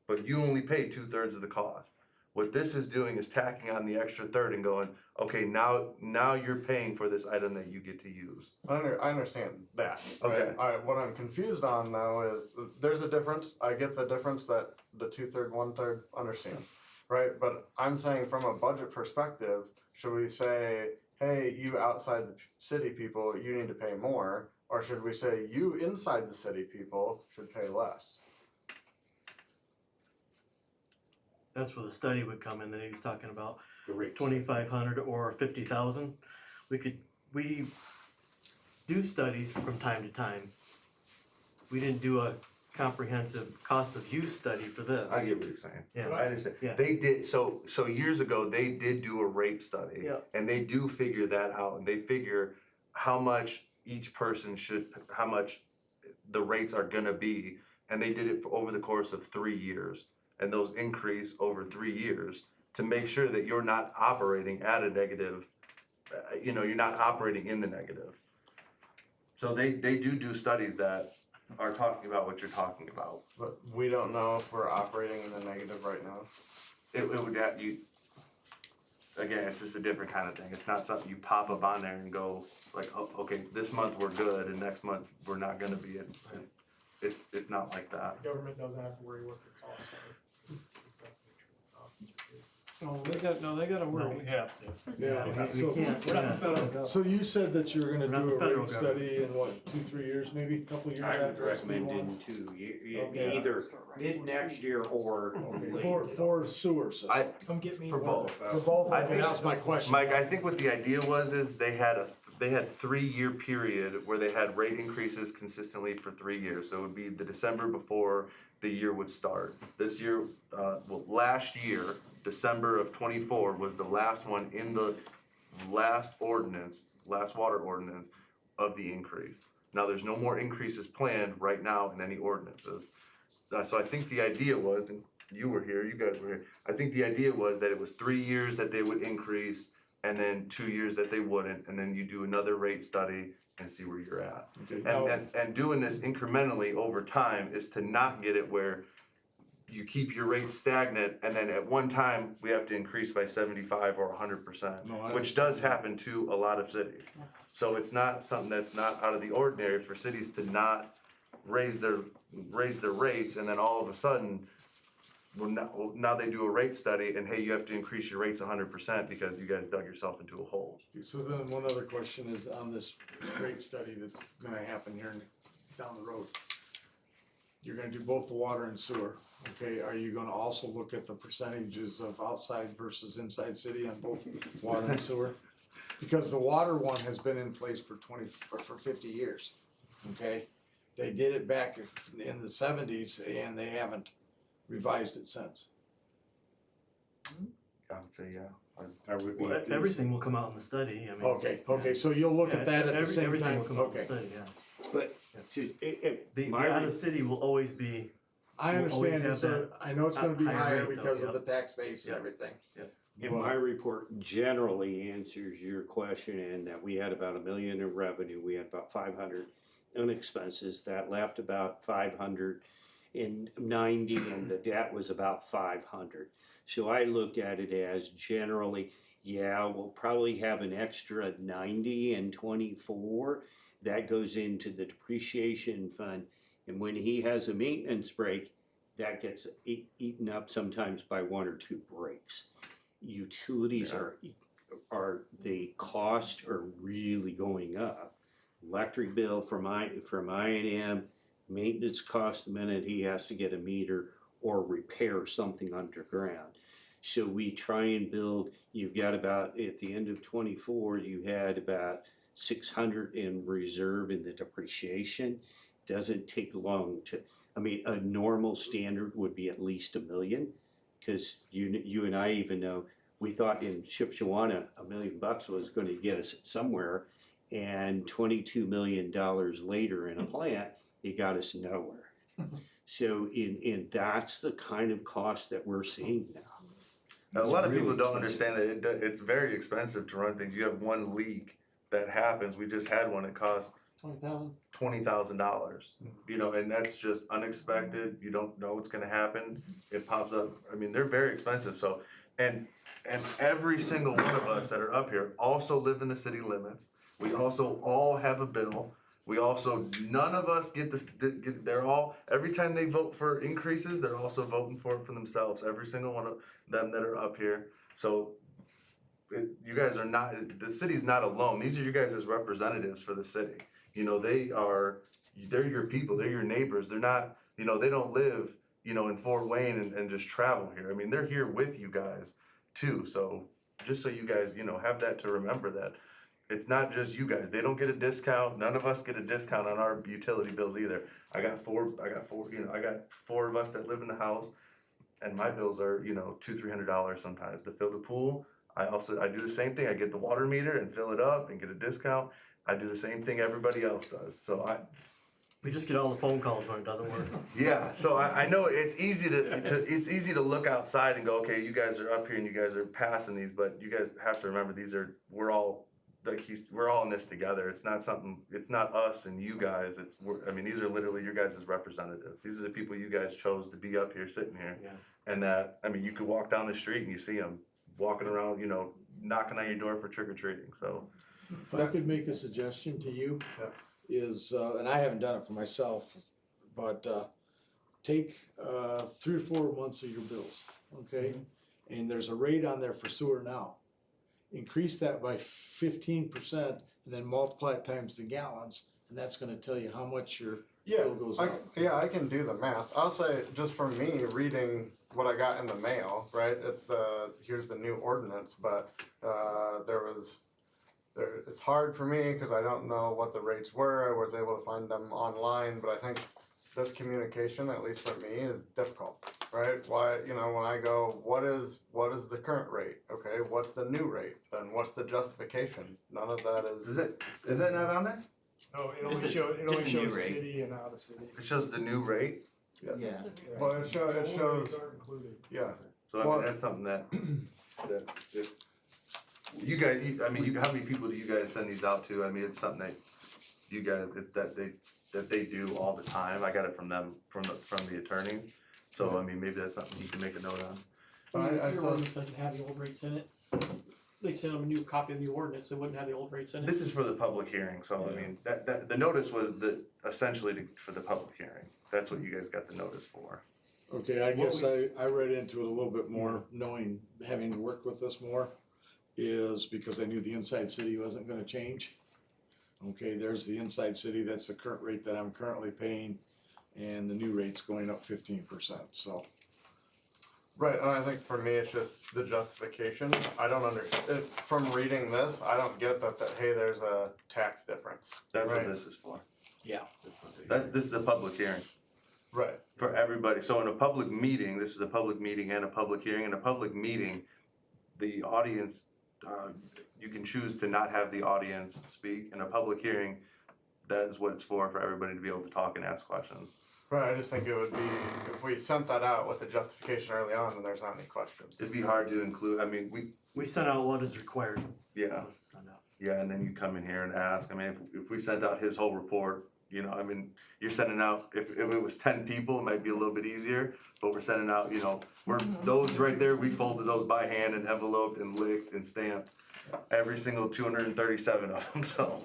But you only pay 2/3 of the cost. What this is doing is tacking on the extra third and going, okay, now you're paying for this item that you get to use. I understand that. Okay. Right? What I'm confused on though is there's a difference. I get the difference that the 2/3, 1/3, understand, right? But I'm saying from a budget perspective, should we say, hey, you outside the city people, you need to pay more, or should we say you inside the city people should pay less? That's where the study would come in that he was talking about, The rate. 2,500 or 50,000. We do studies from time to time. We didn't do a comprehensive cost of use study for this. I get what you're saying. Yeah. I understand. Yeah. They did so years ago. They did do a rate study, Yeah. and they do figure that out, and they figure how much each person how much the rates are gonna be, and they did it for over the course of 3 years, and those increase over 3 years to make sure that you're not operating at a negative. You're not operating in the negative. So they do studies that are talking about what you're talking about. But we don't know if we're operating in the negative right now. It would have you. again, it's just a different kind of thing. It's not something you pop up on there and go like, oh, okay, this month we're good and next month we're not gonna be. It's not like that. Government doesn't have to worry what their costs are. No, they gotta No, worry. we have to. Yeah, We so, can't, We're not the yeah. federal government. so you said that you're gonna We're not do the a federal rate study in what, 2-3 years, maybe, a couple years I would after SB recommend one? in 2 years, Okay. either mid next year or Okay, late. for sewer system. Come get me. For both. For both, I okay, think- that's my question. Mike, I think what the idea was is they had 3-year period where they had rate increases consistently for 3 years. So it would be the December before the year would start. This year, last year, December of 24 was the last one in the last water ordinance of the increase. Now, there's no more increases planned right now in any ordinances. So I think the idea was, and you were here, you guys were here, I think the idea was that it was 3 years that they would increase and then 2 years that they wouldn't, and then you do another rate study and see where you're at. Okay, now, And doing this incrementally over time is to not get it where you keep your rates stagnant and then at one time we have to increase by 75 or 100%, No, I which does happen to a lot of cities. So it's not something that's not out of the ordinary for cities to not raise their rates and then all of a sudden now they do a rate study and hey, you have to increase your rates 100% because you guys dug yourself into a hole. so then one other question is on this rate study that's gonna happen here down the road. You're gonna do both the water and sewer, okay? Are you gonna also look at the percentages of outside versus inside city on both water and sewer? Because the water one has been in place for 50 years, okay? They did it back in the 70s and they haven't revised it since. I would say, yeah. I would be Well, pleased. everything will come out in the study, I mean. Okay, so you'll look at that at the same Everything time, will come out in the okay? study, yeah. But The my out of city will always be, I We'll always understand, have it's I know it's gonna be higher higher rate though, because of yep. the tax base and Yep. everything. And my report generally answers your question in that we had about $1 million in revenue, we had about 500 in expenses, that left about 590 and the debt was about 500. So I looked at it as generally, yeah, we'll probably have an extra 90 and 24. That goes into the depreciation fund. And when he has a maintenance break, that gets eaten up sometimes by 1 or 2 breaks. Utilities are the cost are really going up. Electric bill from I&M, maintenance cost the minute he has to get a meter or repair something underground. So we try and build, you've got about, at the end of 24, you had about 600 in reserve in the depreciation. Doesn't take long to, I mean, a normal standard would be at least $1 million. Cause you and I even know, we thought in Shipshewana, $1 million was gonna get us somewhere. And $22 million later in a plant, it got us nowhere. So that's the kind of cost that we're seeing now. Now, a It's lot of really people don't expensive. understand that it's very expensive to run things. You have one leak that happens. We just had one. It cost 20,000. $20,000. You know, and that's just unexpected. You don't know what's gonna happen. It pops up. I mean, they're very expensive. So, and every single one of us that are up here also live in the city limits. We also all have a bill. We also, none of us get this, they're all, every time they vote for increases, they're also voting for it for themselves, every single one of them that are up here. So you guys are not, the city's not alone. These are you guys as representatives for the city. You know, they're your people, they're your neighbors. They're not, you know, they don't live, you know, in Fort Wayne and just travel here. I mean, they're here with you guys too. So just so you guys, you know, have that to remember that. It's not just you guys. They don't get a discount. None of us get a discount on our utility bills either. I got four, you know, I got 4 of us that live in the house and my bills are, you know, $200-300 sometimes to fill the pool. I do the same thing. I get the water meter and fill it up and get a discount. I do the same thing everybody else does. So we just get all the phone calls when it doesn't work. yeah, so I know it's easy it's easy to look outside and go, okay, you guys are up here and you guys are passing these, but you guys have to remember we're all in this together. It's not us and you guys. These are literally your guys' representatives. These are the people you guys chose to be up here, sitting here. Yeah. And that, I mean, you could walk down the street and you see them walking around, you know, knocking on your door for trick or treating, so. If I could make a suggestion to you, is, and I haven't done it for myself, but, take, 3 or 4 months of your bills, okay? And there's a rate on there for sewer now. Increase that by 15% and then multiply it times the gallons, and that's gonna tell you how much your bill goes up. I can do the math. I'll say, just for me, reading what I got in the mail, right, it's, here's the new ordinance, but, it's hard for me, cause I don't know what the rates were, I was able to find them online, but I think this communication, at least for me, is difficult, right? Why, when I go, what is the current rate? Okay, what's the new rate? Then what's the justification? None of that is. Is that not on there? No, it Just only the- shows, it just only the new shows rate. city and out of city. It shows the new rate, Yeah. Well, it shows, All rates are included. yeah. so I mean, Well- that's something that if you guys, how many people do you guys send these out to? I mean, it's something that you guys, that they do all the time. I got it from them, from the attorneys. So, I mean, maybe that's something you can make a note on. I Your saw- ordinance doesn't have the old rates in it. They sent them a new copy of the ordinance, it wouldn't have the old rates in it. This is for the public hearing, so I mean, that, the notice was essentially for the public hearing. That's what you guys got the notice for. Okay, I guess I read into it a little bit more, knowing, having worked with this more, is because I knew the inside city wasn't gonna change. Okay, there's the inside city, that's the current rate that I'm currently paying, and the new rate's going up 15%, so. Right, and I think for me, it's just the justification. I don't understand, from reading this, I don't get that, hey, there's a tax difference. That's Right. what this is for. Yeah. This is a public hearing Right. for everybody. So in a public meeting, this is a public meeting and a public hearing. In a public meeting, the audience, you can choose to not have the audience speak. In a public hearing, that is what it's for everybody to be able to talk and ask questions. Right, I just think it would be, if we sent that out with the justification early on, then there's not any questions. It'd be hard to include, I mean, We sent out what is required. yeah, Was sent out. yeah, and then you come in here and ask. I mean, if we sent out his whole report, I mean, you're sending out, if it was 10 people, it might be a little bit easier, but we're sending out, those right there, we folded those by hand and enveloped and licked and stamped every single 237 of them, so,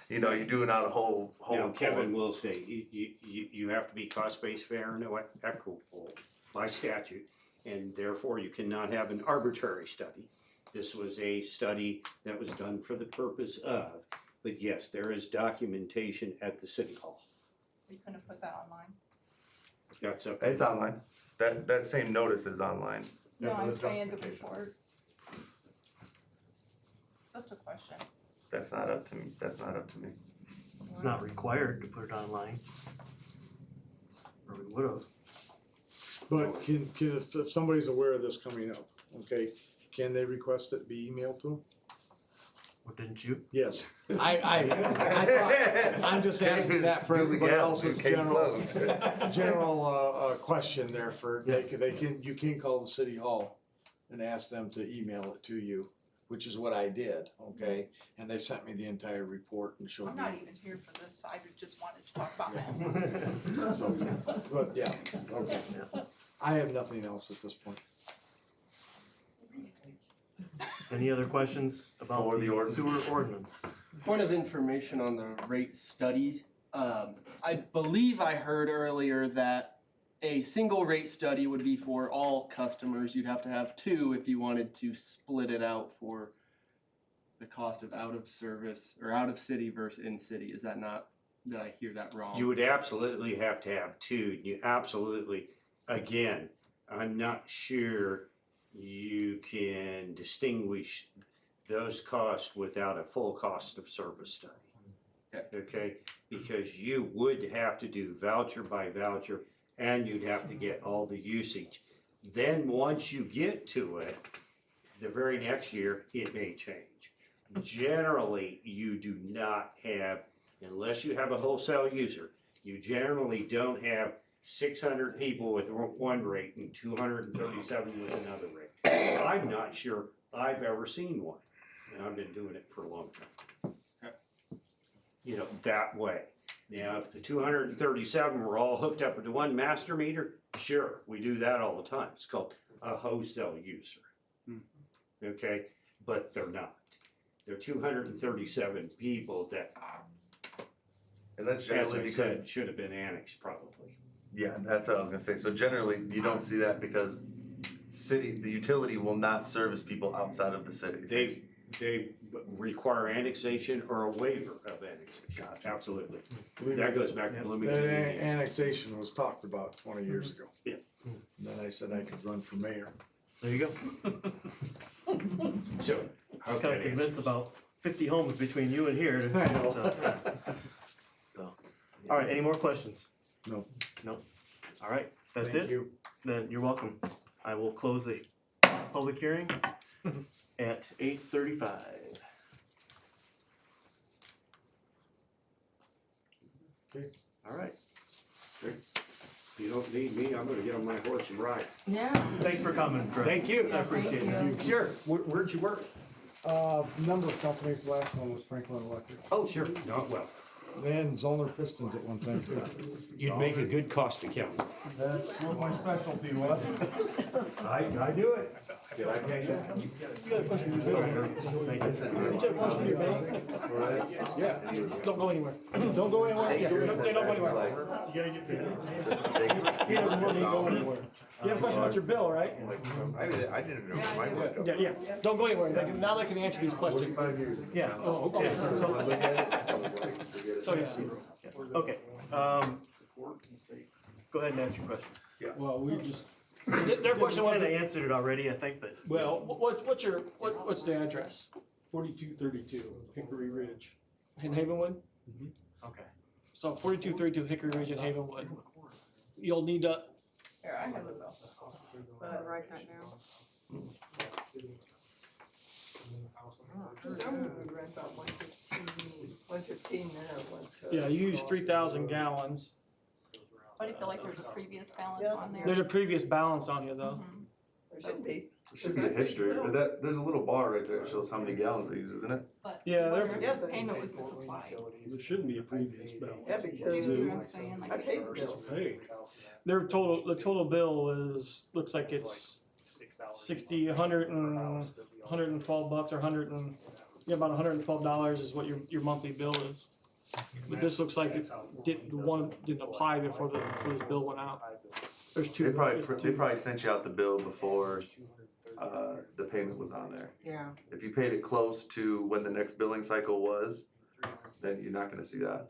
you're doing out a whole. Now, Kevin will say, you have to be cost-based, fair, and equitable by statute, and therefore you cannot have an arbitrary study. This was a study that was done for the purpose of, but yes, there is documentation at the city hall. Are you gonna put that online? That's up. It's online. That same notice is online. No, but I'm the saying the justification. report. Just a question. That's not up to me. It's not required to put it online. Or we would've. But if somebody's aware of this coming up, okay, can they request it be emailed to them? Or didn't you? Yes. I thought, I'm just asking that for everybody else's general question there for, you can call the city hall and ask them to email it to you, which is what I did, okay? And they sent me the entire report and showed I'm me. not even here for this, I just wanted to talk about that. So, but yeah, okay. I have nothing else at this point. Any other questions about For the the ordinance. sewer ordinance? Point of information on the rate study. I believe I heard earlier that a single rate study would be for all customers. You'd have to have two if you wanted to split it out for the cost of out of service or out of city versus in city. Is that not, did I hear that wrong? You would absolutely have to have two, you absolutely, again, I'm not sure you can distinguish those costs without a full cost of service study. Okay, because you would have to do voucher by voucher and you'd have to get all the usage. Then once you get to it, the very next year, it may change. Generally, you do not have, unless you have a wholesale user, you generally don't have 600 people with one rate and 237 with another rate. I'm not sure I've ever seen one, and I've been doing it for a long time. That way. Now, if the 237 were all hooked up to one master meter, sure, we do that all the time. It's called a wholesale user. Okay, but they're not. There are 237 people that, And that's as generally I because, said, should have been annexed probably. yeah, that's what I was gonna say. So generally, you don't see that because the utility will not service people outside of the city. They require annexation or a waiver of annexation, absolutely. That goes back to That Bloomington. Indiana. annexation was talked about 20 years ago. Yeah. And then I said I could run for mayor. There you go. So, I was okay, kinda convinced about 50 homes between you and here. So, all right, any more questions? No. No? All right, that's Thank it? you. Then you're welcome. I will close the public hearing at 8:35. Okay. All right. if you don't need me, I'm gonna get on my horse and ride. Yeah. Thanks for coming, Greg. Thank you. I appreciate Thank it. Sure, where'd you work? Number of companies, last one was Franklin Electric. Oh, sure, no, well, Then Zollner Pistons at one time too. you'd make a good cost accountant. That's what my specialty was. I do it. You got a question for your bill? Thank you. You got a question for your bill? Yeah, don't go anywhere. Don't go anywhere. Yeah, don't go anywhere. You gotta get. He doesn't want me to go anywhere. You have a question about your bill, right? I didn't know my window. Yeah, don't go anywhere. Now they can answer these questions. Yeah. Oh, okay. So, yeah. Okay, go ahead and ask your question. Well, we just, Their question was, Kinda answered it already, I think, but. well, what's the address? 4232 Hickory Ridge. In Havenwood? Okay. So 4232 Hickory Ridge in Havenwood. You'll need to, Here, I have a bill. I'll write that down. yeah, you use 3,000 gallons. But I feel like there's a previous balance on there. There's a previous balance on you though. There should be. There should be a history, but there's a little bar right there that shows how many gallons they use, isn't it? But Yeah, whether they're- if the payment was misapplied. There shouldn't be a previous balance. Do you see what I'm saying? Like, Hey, The total bill is, looks like it's 60, 100 and, $112 or about $112 is what your monthly bill is. But this looks like one didn't apply before this bill went out. There's two. They there's two. probably sent you out the bill before, the payment was on there. Yeah. If you paid it close to when the next billing cycle was, then you're not gonna see that.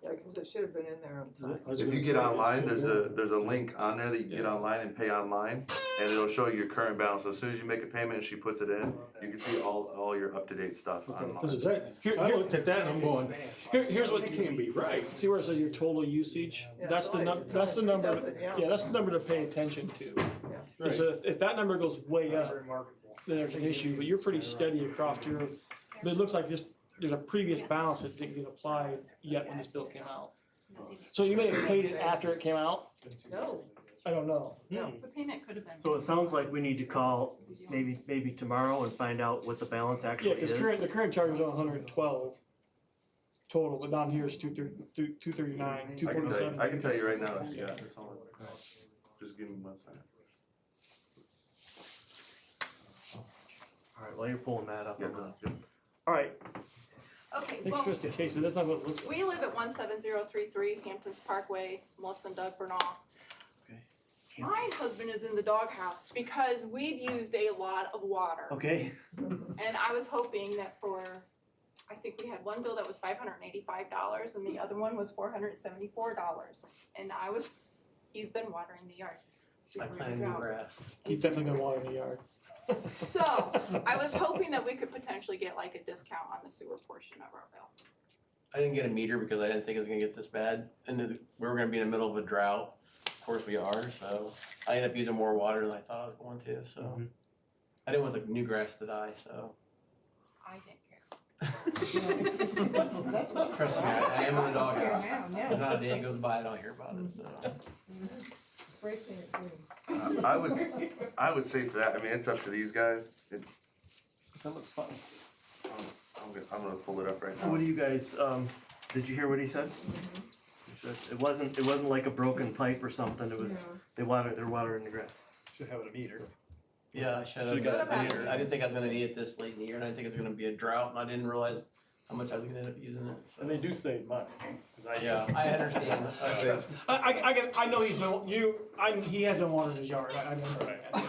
Yeah, cause it should have been in there on time. If you get online, there's a link on there that you can get online and pay online, and it'll show you your current balance. So as soon as you make a payment and she puts it in, you can see all your up-to-date stuff cause online. is that, I looked at that and I'm going, Here's what, that can't be right. see where it says your total usage? Yeah, That's the number, that's the number, yeah, that's the number to pay attention to. And so if that number goes way up, then there's an issue, but you're pretty steady across your, but it looks like there's a previous balance that didn't get applied yet when this bill came out. So you may have paid it after it came out? No, I don't know. the payment could have been. So it sounds like we need to call maybe tomorrow and find out what the balance Yeah, actually cause is. the current charge is on 112 total, but down here is 239, I can 247. tell you right now, yeah. Just give me 1 second. All right, while you're pulling that up. Yeah, All right, Okay, Thanks, well, Kristen, Casey, that's not what it looks like. we live at 17033 Hamptons Parkway, Melissa and Doug Bernal. Okay. My husband is in the doghouse because we've used a lot of water. okay, And I was hoping that I think we had one bill that was $585 and the other one was $474. And he's been watering the yard. grass. He's definitely gonna water in the yard. So, I was hoping that we could potentially get like a discount on the sewer portion of our bill. I didn't get a meter because I didn't think it was gonna get this bad, and we were gonna be in the middle of a drought. Of course we are, so I ended up using more water than I thought I was going to. So I didn't want the new grass to die. So I didn't care. trust me, I am in the doghouse. Not a day goes by I don't hear about it. So I would say for that, I mean, it's up to these guys. That looks fun. I'm gonna pull it up right so now. what do you guys, did you hear what he said? He said, it wasn't like a broken pipe or something, it was, they're watering the grass. Should have a meter. Yeah, I should Should've have. got it. I didn't think I was gonna need it this late in the year, and I didn't think it was gonna be a drought, and I didn't realize how much I was gonna end up using it. So. And they do save money, 'cause I Yeah, use it. I understand. I know he's been, he has been watering his yard, I remember that.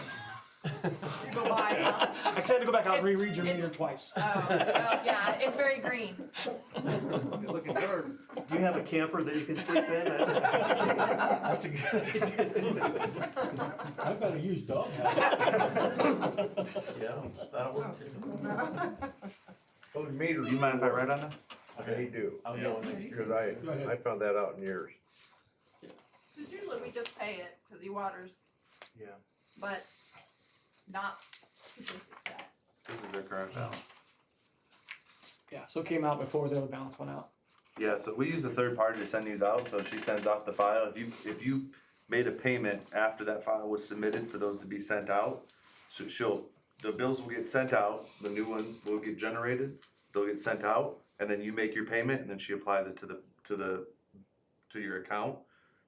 You go by, huh? I had to go back out and It's- reread your meter it's- twice. Oh, well, yeah, it's very green. Good looking yard. Do you have a camper that you can sleep in? That's a good idea. I've got a used dog house. Yeah, that'll work too. Those meters. Do you mind if I write on this? They do, I'll go in next year. cause Go ahead. I found that out in years. Cause usually we just pay it, cause he waters, Yeah. but not because it's that. This is their current balance. Yeah, so it came out before the other balance went out. Yeah, so we use a third party to send these out, so she sends off the file. If you made a payment after that file was submitted for those to be sent out, the bills will get sent out, the new one will get generated, they'll get sent out, and then you make your payment, and then she applies it to your account.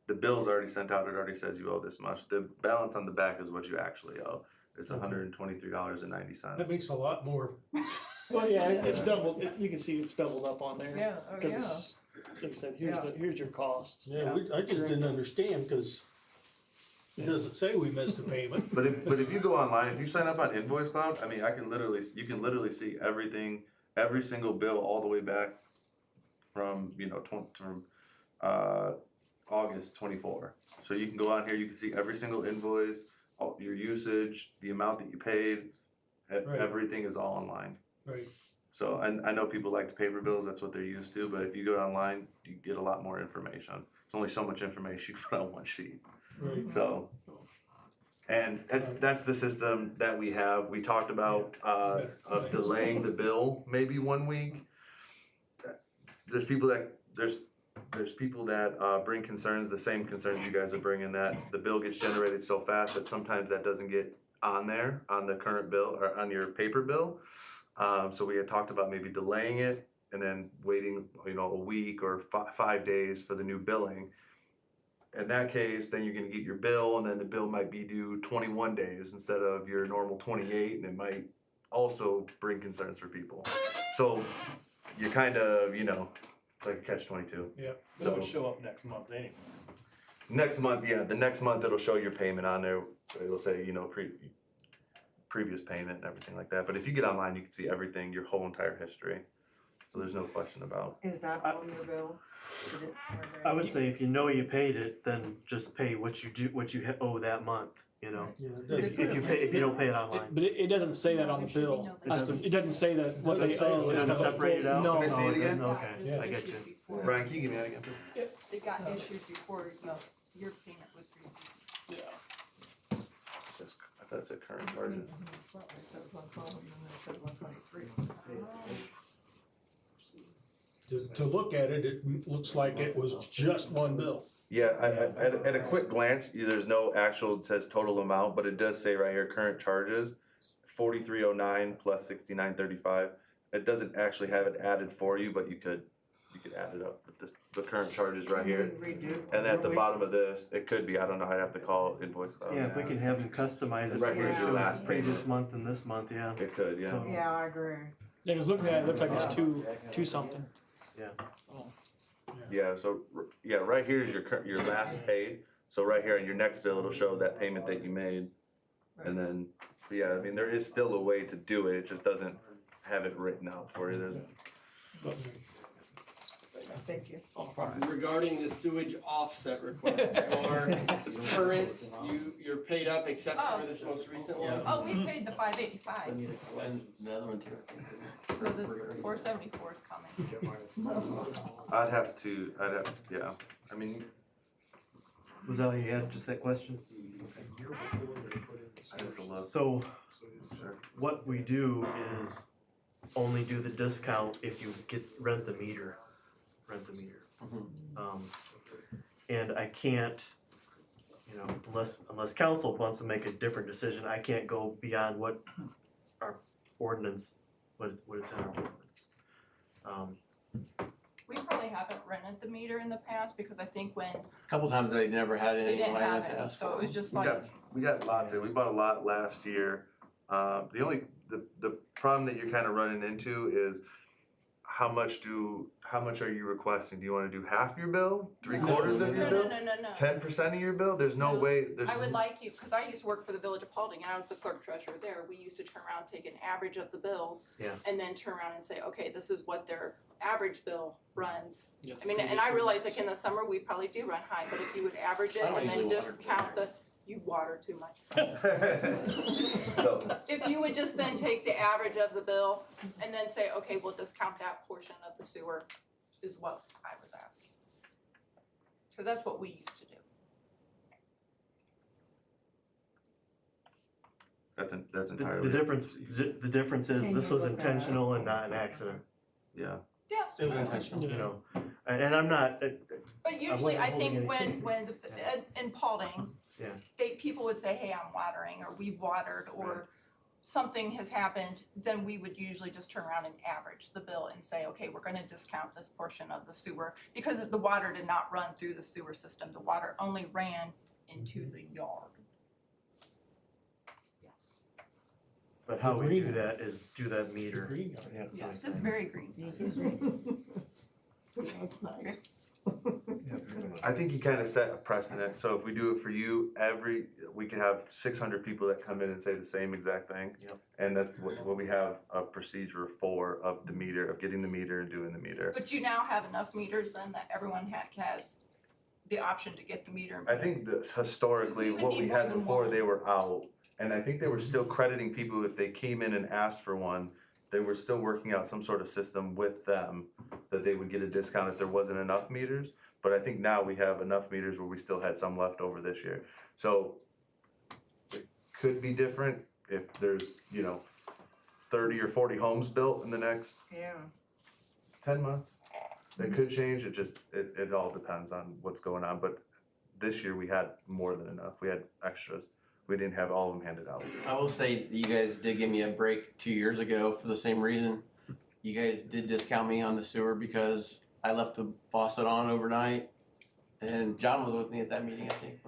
The bill's already sent out, it already says you owe this much. The balance on the back is what you actually owe. It's $123.90. That makes a lot more. Well, yeah, it's doubled, you can see it's doubled up on there. Yeah, oh, 'Cause yeah. it's, like I said, here's your costs. Yeah, I just didn't understand, cause it doesn't say we missed a payment. But if you go online, if you sign up on Invoice Cloud, I mean, you can literally see everything, every single bill all the way back from, August 24. So you can go on here, you can see every single invoice, all your usage, the amount that you paid, Right. everything is all online. Right. So I know people like the paper bills, that's what they're used to, but if you go online, you get a lot more information. There's only so much information you can put on one sheet. Right. So, and that's the system that we have. We talked about, of delaying the bill maybe 1 week. There's people that bring concerns, the same concerns you guys are bringing, that the bill gets generated so fast that sometimes that doesn't get on there, on the current bill, or on your paper bill. So we had talked about maybe delaying it and then waiting, a week or 5 days for the new billing. In that case, then you're gonna get your bill, and then the bill might be due 21 days instead of your normal 28, and it might also bring concerns for people. So you're kind of, like a catch-22. Yeah. So it'll show up next month anyway. Next month, the next month it'll show your payment on there. It'll say, previous payment and everything like that. But if you get online, you can see everything, your whole entire history. So there's no question about. Is that on your bill? Is it- I would say if you know you paid it, then just pay what you owe that month, Yeah, it If you don't pay it online. But it doesn't say that on the bill. It doesn't say that what they owe. It doesn't separate it out? No. Can I see it again? Okay, Yeah. I get you. Brian, can you give me that again? It got issued before your payment was received. Yeah. I thought it said current charges. It says 112 and then it said 123. To look at it, it looks like it was just one bill. Yeah, at a quick glance, there's no actual, it says total amount, but it does say right here, current charges, 4309 plus 6935. It doesn't actually have it added for you, but you could add it up with the current charges right here. And at the bottom of this, it could be, I don't know, I'd have to call Invoice Cloud. Yeah, if we can have them customize it, Right where it here's your shows last previous payment. month and this month, yeah. It could, yeah. Yeah, I agree. Yeah, cause looking at it, it looks like it's two something. Yeah. Yeah, so, right here is your last paid, so right here on your next bill, it'll show that payment that you made. And then, I mean, there is still a way to do it, it just doesn't have it written out for you, there's. Thank you. Regarding the sewage offset request, your current, you're paid up except for this most recent one? Oh, we paid the $585. And the other one too, I think. So the $474 is coming. I'd have, yeah, I mean, Was that all you had, just that question? I'd have to look. So Sure. what we do is only do the discount if you rent the meter. And I can't, unless council wants to make a different decision, I can't go beyond what our ordinance, what it's in our ordinance. We probably haven't rented the meter in the past because I think when A couple times they never had they any, didn't when I have went to any, ask so for it was them. just We like, got lots in, we bought a lot last year. The problem that you're kinda running into is how much are you requesting? Do you wanna do half your bill, three-quarters of your bill? no. 10% of your bill? There's no No. way, I would like you, cause I used to work for the Village of Paulding and I was the clerk treasurer there, we used to turn around, take an average of the bills. Yeah. And then turn around and say, okay, this is what their average bill runs. Yep. I mean, and I realize like in the summer, we probably do run high, but if you would average it I don't and then usually water discount you water too much. So, If you would just then take the average of the bill and then say, okay, we'll discount that portion of the sewer, is what I was asking. Cause that's what we used to do. that's entirely. The difference is this was intentional and not an accident, Yeah. Yeah, It was intentional. you know? And I'm not, But usually, I holding think anything. when in Paulding, Yeah. people would say, hey, I'm watering, or we've watered, or something has happened, then we would usually just turn around and average the bill and say, okay, we're gonna discount this portion of the sewer, because the water did not run through the sewer system, the water only ran into the yard. Yes, but how we do that is do that meter. Green. yes, it's very green. That's nice. I think you kinda set a precedent, so if we do it for you, we can have 600 people that come in and say the same exact thing. Yep. And that's what we have a procedure for, of the meter, of getting the meter and doing the meter. But you now have enough meters then that everyone has the option to get the meter. I think that historically, We would what need we more had than before, one. they were out, and I think they were still crediting people if they came in and asked for one. They were still working out some sort of system with them, that they would get a discount if there wasn't enough meters. But I think now we have enough meters where we still had some left over this year. So it could be different if there's, 30 or 40 homes built in the next Yeah. 10 months. It could change, it all depends on what's going on, but this year we had more than enough, we had extras. We didn't have all of them handed out. I will say that you guys did give me a break 2 years ago for the same reason. You guys did discount me on the sewer because I left the faucet on overnight, and John was with me at that meeting, I think.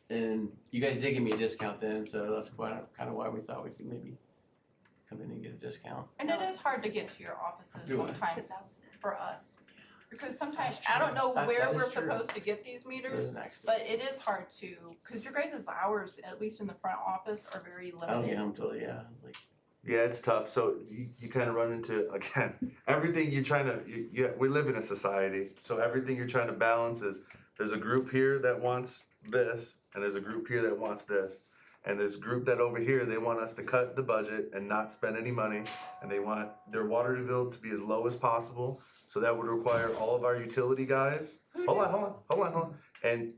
And you guys did give me a discount then, so that's kind of why we thought we could maybe come in and get a discount. And it is hard to get to your offices Do it. sometimes for us. Because sometimes, I don't know where That is we're true. supposed to get these It meters, is an accident. but it is hard to, cause your guys' hours, at least in the front office, are very I don't get limited. home till, like, Yeah, it's tough, so you kinda run into, again, everything you're trying to, we live in a society, so everything you're trying to balance is, there's a group here that wants this, and there's a group here that wants this. And this group that over here, they want us to cut the budget and not spend any money, and they want their water bill to be as low as possible. So that would require all of our utility guys, hold on. And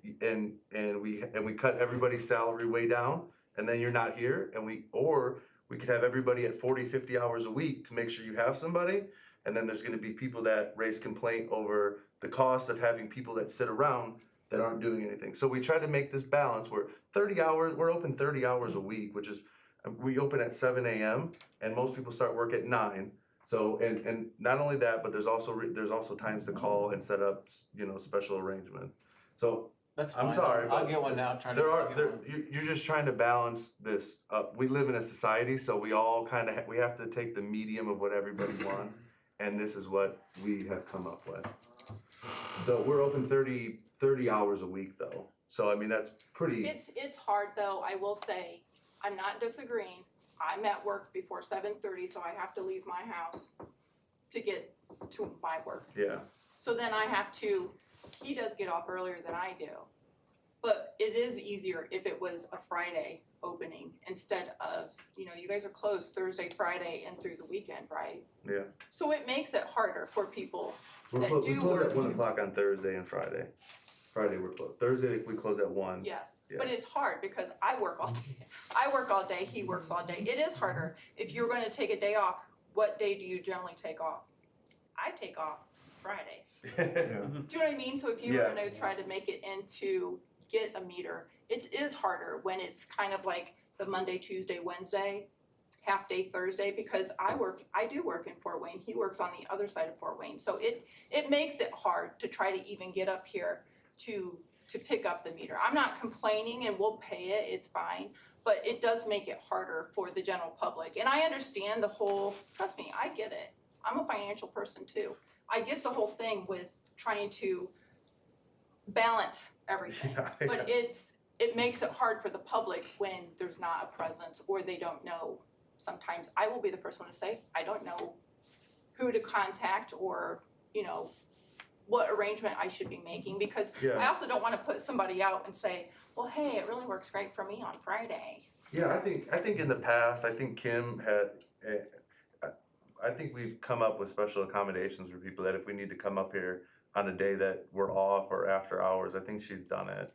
we cut everybody's salary way down, and then you're not here, or we could have everybody at 40, 50 hours a week to make sure you have somebody. And then there's gonna be people that raise complaint over the cost of having people that sit around that aren't doing anything. So we try to make this balance where 30 hours, we're open 30 hours a week, which is, we open at 7 a.m. and most people start work at 9. So, and not only that, but there's also times to call and set up, special arrangements. So, that's I'm fine. sorry, I'll but get one now, try to. you're just trying to balance this up. We live in a society, so we all we have to take the medium of what everybody wants, and this is what we have come up with. So we're open 30 hours a week though. So I mean, that's pretty. It's hard though, I will say, I'm not disagreeing, I'm at work before 7:30, so I have to leave my house to get to my work. Yeah. So then I have to, he does get off earlier than I do. But it is easier if it was a Friday opening instead of, you guys are closed Thursday, Friday, and through the weekend, right? Yeah. So it makes it harder for people We that close do work. at 1 o'clock on Thursday and Friday. Friday we're closed. Thursday we close at 1. Yes, Yeah. but it's hard because I work all day. I work all day, he works all day. It is harder. If you're gonna take a day off, what day do you generally take off? I take off Fridays. Do you know what I mean? So if you were gonna try to make it into get a meter, it is harder when it's kind of like the Monday, Tuesday, Wednesday. half-day Thursday, because I do work in Fort Wayne, he works on the other side of Fort Wayne, so it makes it hard to try to even get up here to pick up the meter. I'm not complaining, and we'll pay it, it's fine, but it does make it harder for the general public. And I understand the whole, trust me, I get it. I'm a financial person too. I get the whole thing with trying to balance everything. But it makes it hard for the public when there's not a presence or they don't know. Sometimes I will be the first one to say, I don't know who to contact or, you know, what arrangement I should be making, because I also don't wanna put somebody out and say, well, hey, it really works great for me on Friday. Yeah, I think in the past, I think Kim had, I think we've come up with special accommodations for people that if we need to come up here on a day that we're off or after hours, I think she's done it.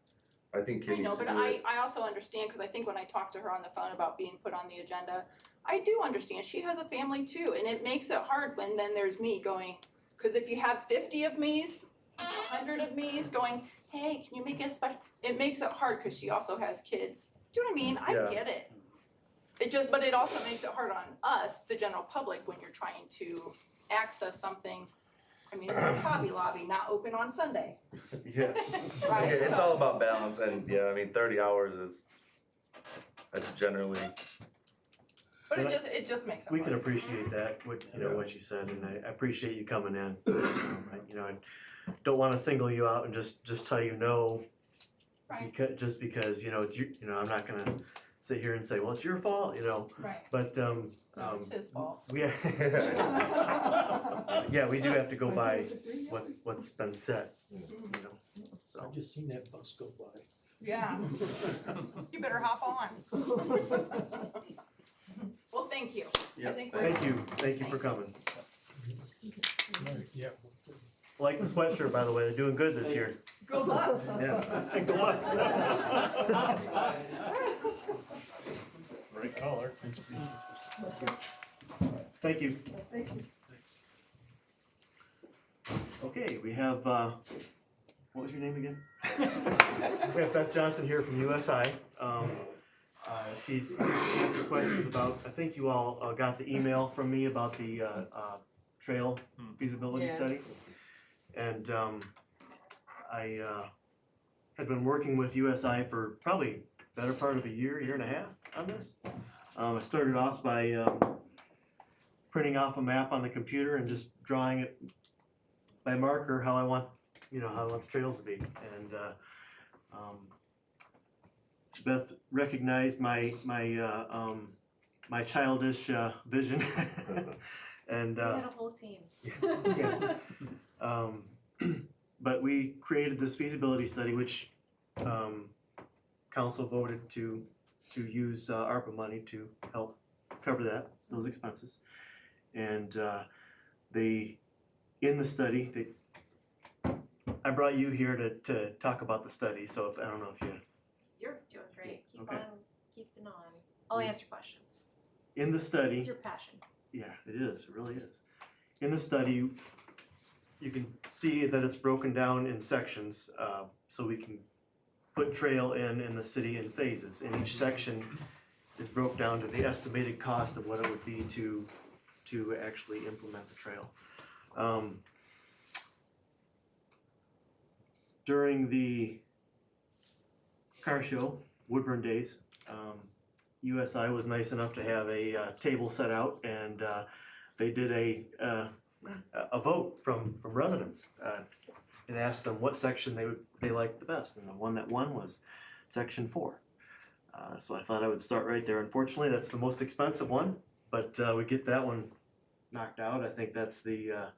I think Kim I know, needs to but do it. I also understand, cause I think when I talked to her on the phone about being put on the agenda, I do understand, she has a family too, and it makes it hard when then there's me going, cause if you have 50 of me's, 100 of me's going, hey, can you make it a special, it makes it hard, cause she also has kids. Do you know what I mean? I get it. But it also makes it hard on us, the general public, when you're trying to access something. I mean, it's like Hobby Lobby, not open on Sunday. Yeah, Right, yeah, it's so- all about balance, and yeah, I mean, 30 hours that's generally. But it just makes it We hard. can appreciate that, what, you know, what you said, and I appreciate you coming in. I don't wanna single you out and just tell you no. Right. Just because, you know, it's you know, I'm not gonna sit here and say, well, it's your fault, you know, Right. but, No, it's his fault. yeah, we do have to go by what's been said, you know, so. I just seen that bus go by. Yeah. You better hop on. Well, thank you. I think we're. Thank you for coming. Yeah. Like the sweatshirt, by the way, they're doing good this year. Go Bucks. Yeah, go Bucks. Great color. Thank you. Thank you. Okay, we have, what was your name again? We have Beth Johnson here from USI. She's here to answer questions about, I think you all got the email from me about the trail feasibility Yes. study. And I had been working with USI for probably better part of a year and a half on this. I started off by printing off a map on the computer and just drawing it by marker how I want the trails to be. And Beth recognized my childish vision, and We had a whole team. yeah. But we created this feasibility study, which council voted to use ARPA money to help cover those expenses. And in the study, I brought you here to talk about the study. So I don't know if you. You're doing great. Keep Okay. on keeping on. I'll answer questions. In the study. It's your passion. Yeah, it is. It really is. In the study, you can see that it's broken down in sections, so we can put trail in the city in phases. And each section is broke down to the estimated cost of what it would be to actually implement the trail. During the car show, Woodburn Days, USI was nice enough to have a table set out, and they did a vote from residents and asked them what section they liked the best, and the one that won was section 4. So I thought I would start right there. Unfortunately, that's the most expensive one, but we get that one knocked out. I think that's the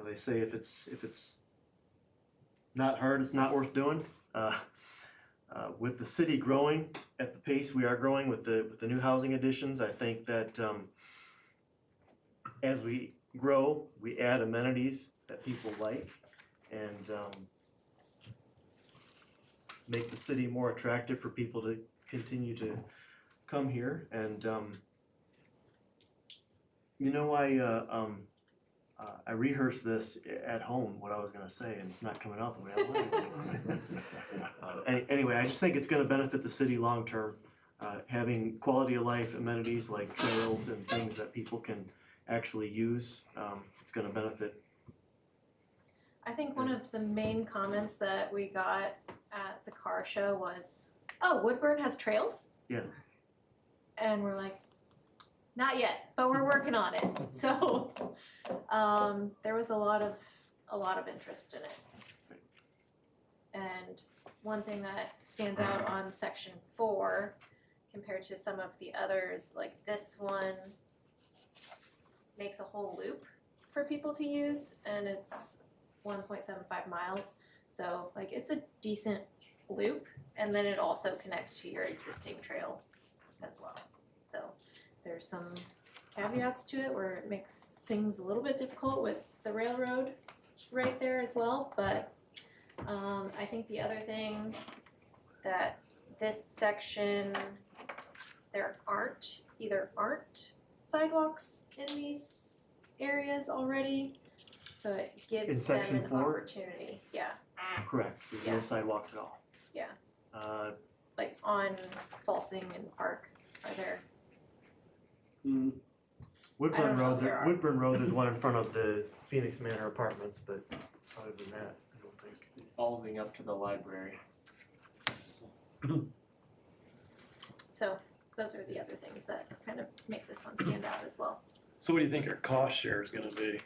they say if it's not hard, it's not worth doing. With the city growing at the pace we are growing with the new housing additions, I think that as we grow, we add amenities that people like and make the city more attractive for people to continue to come here. And I rehearsed this at home, what I was gonna say, and it's not coming out the way I wanted it to. Anyway, I just think it's gonna benefit the city long term. having quality of life amenities like trails and things that people can actually use, it's gonna benefit. I think one of the main comments that we got at the car show was, oh, Woodburn has trails? Yeah. And we're like, not yet, but we're working on it. So there was a lot of interest in it. And one thing that stands out on section 4 compared to some of the others, like this one makes a whole loop for people to use, and it's 1.75 miles. So like it's a decent loop, and then it also connects to your existing trail as well. So there's some caveats to it where it makes things a little bit difficult with the railroad right there as well, but I think the other thing that this section, there either aren't sidewalks in these areas already, so it In gives them section an 4? opportunity, yeah, Correct, there's Yeah. no sidewalks at all. Yeah. Like on Falsing and Park are there. I Woodburn don't know Road, if there are. Woodburn Road, there's one in front of the Phoenix Manor Apartments, but other than that, I don't think. Ballsing up to the library. So those are the other things that kind of make this one stand out as well. So what do you think our cost share is gonna be?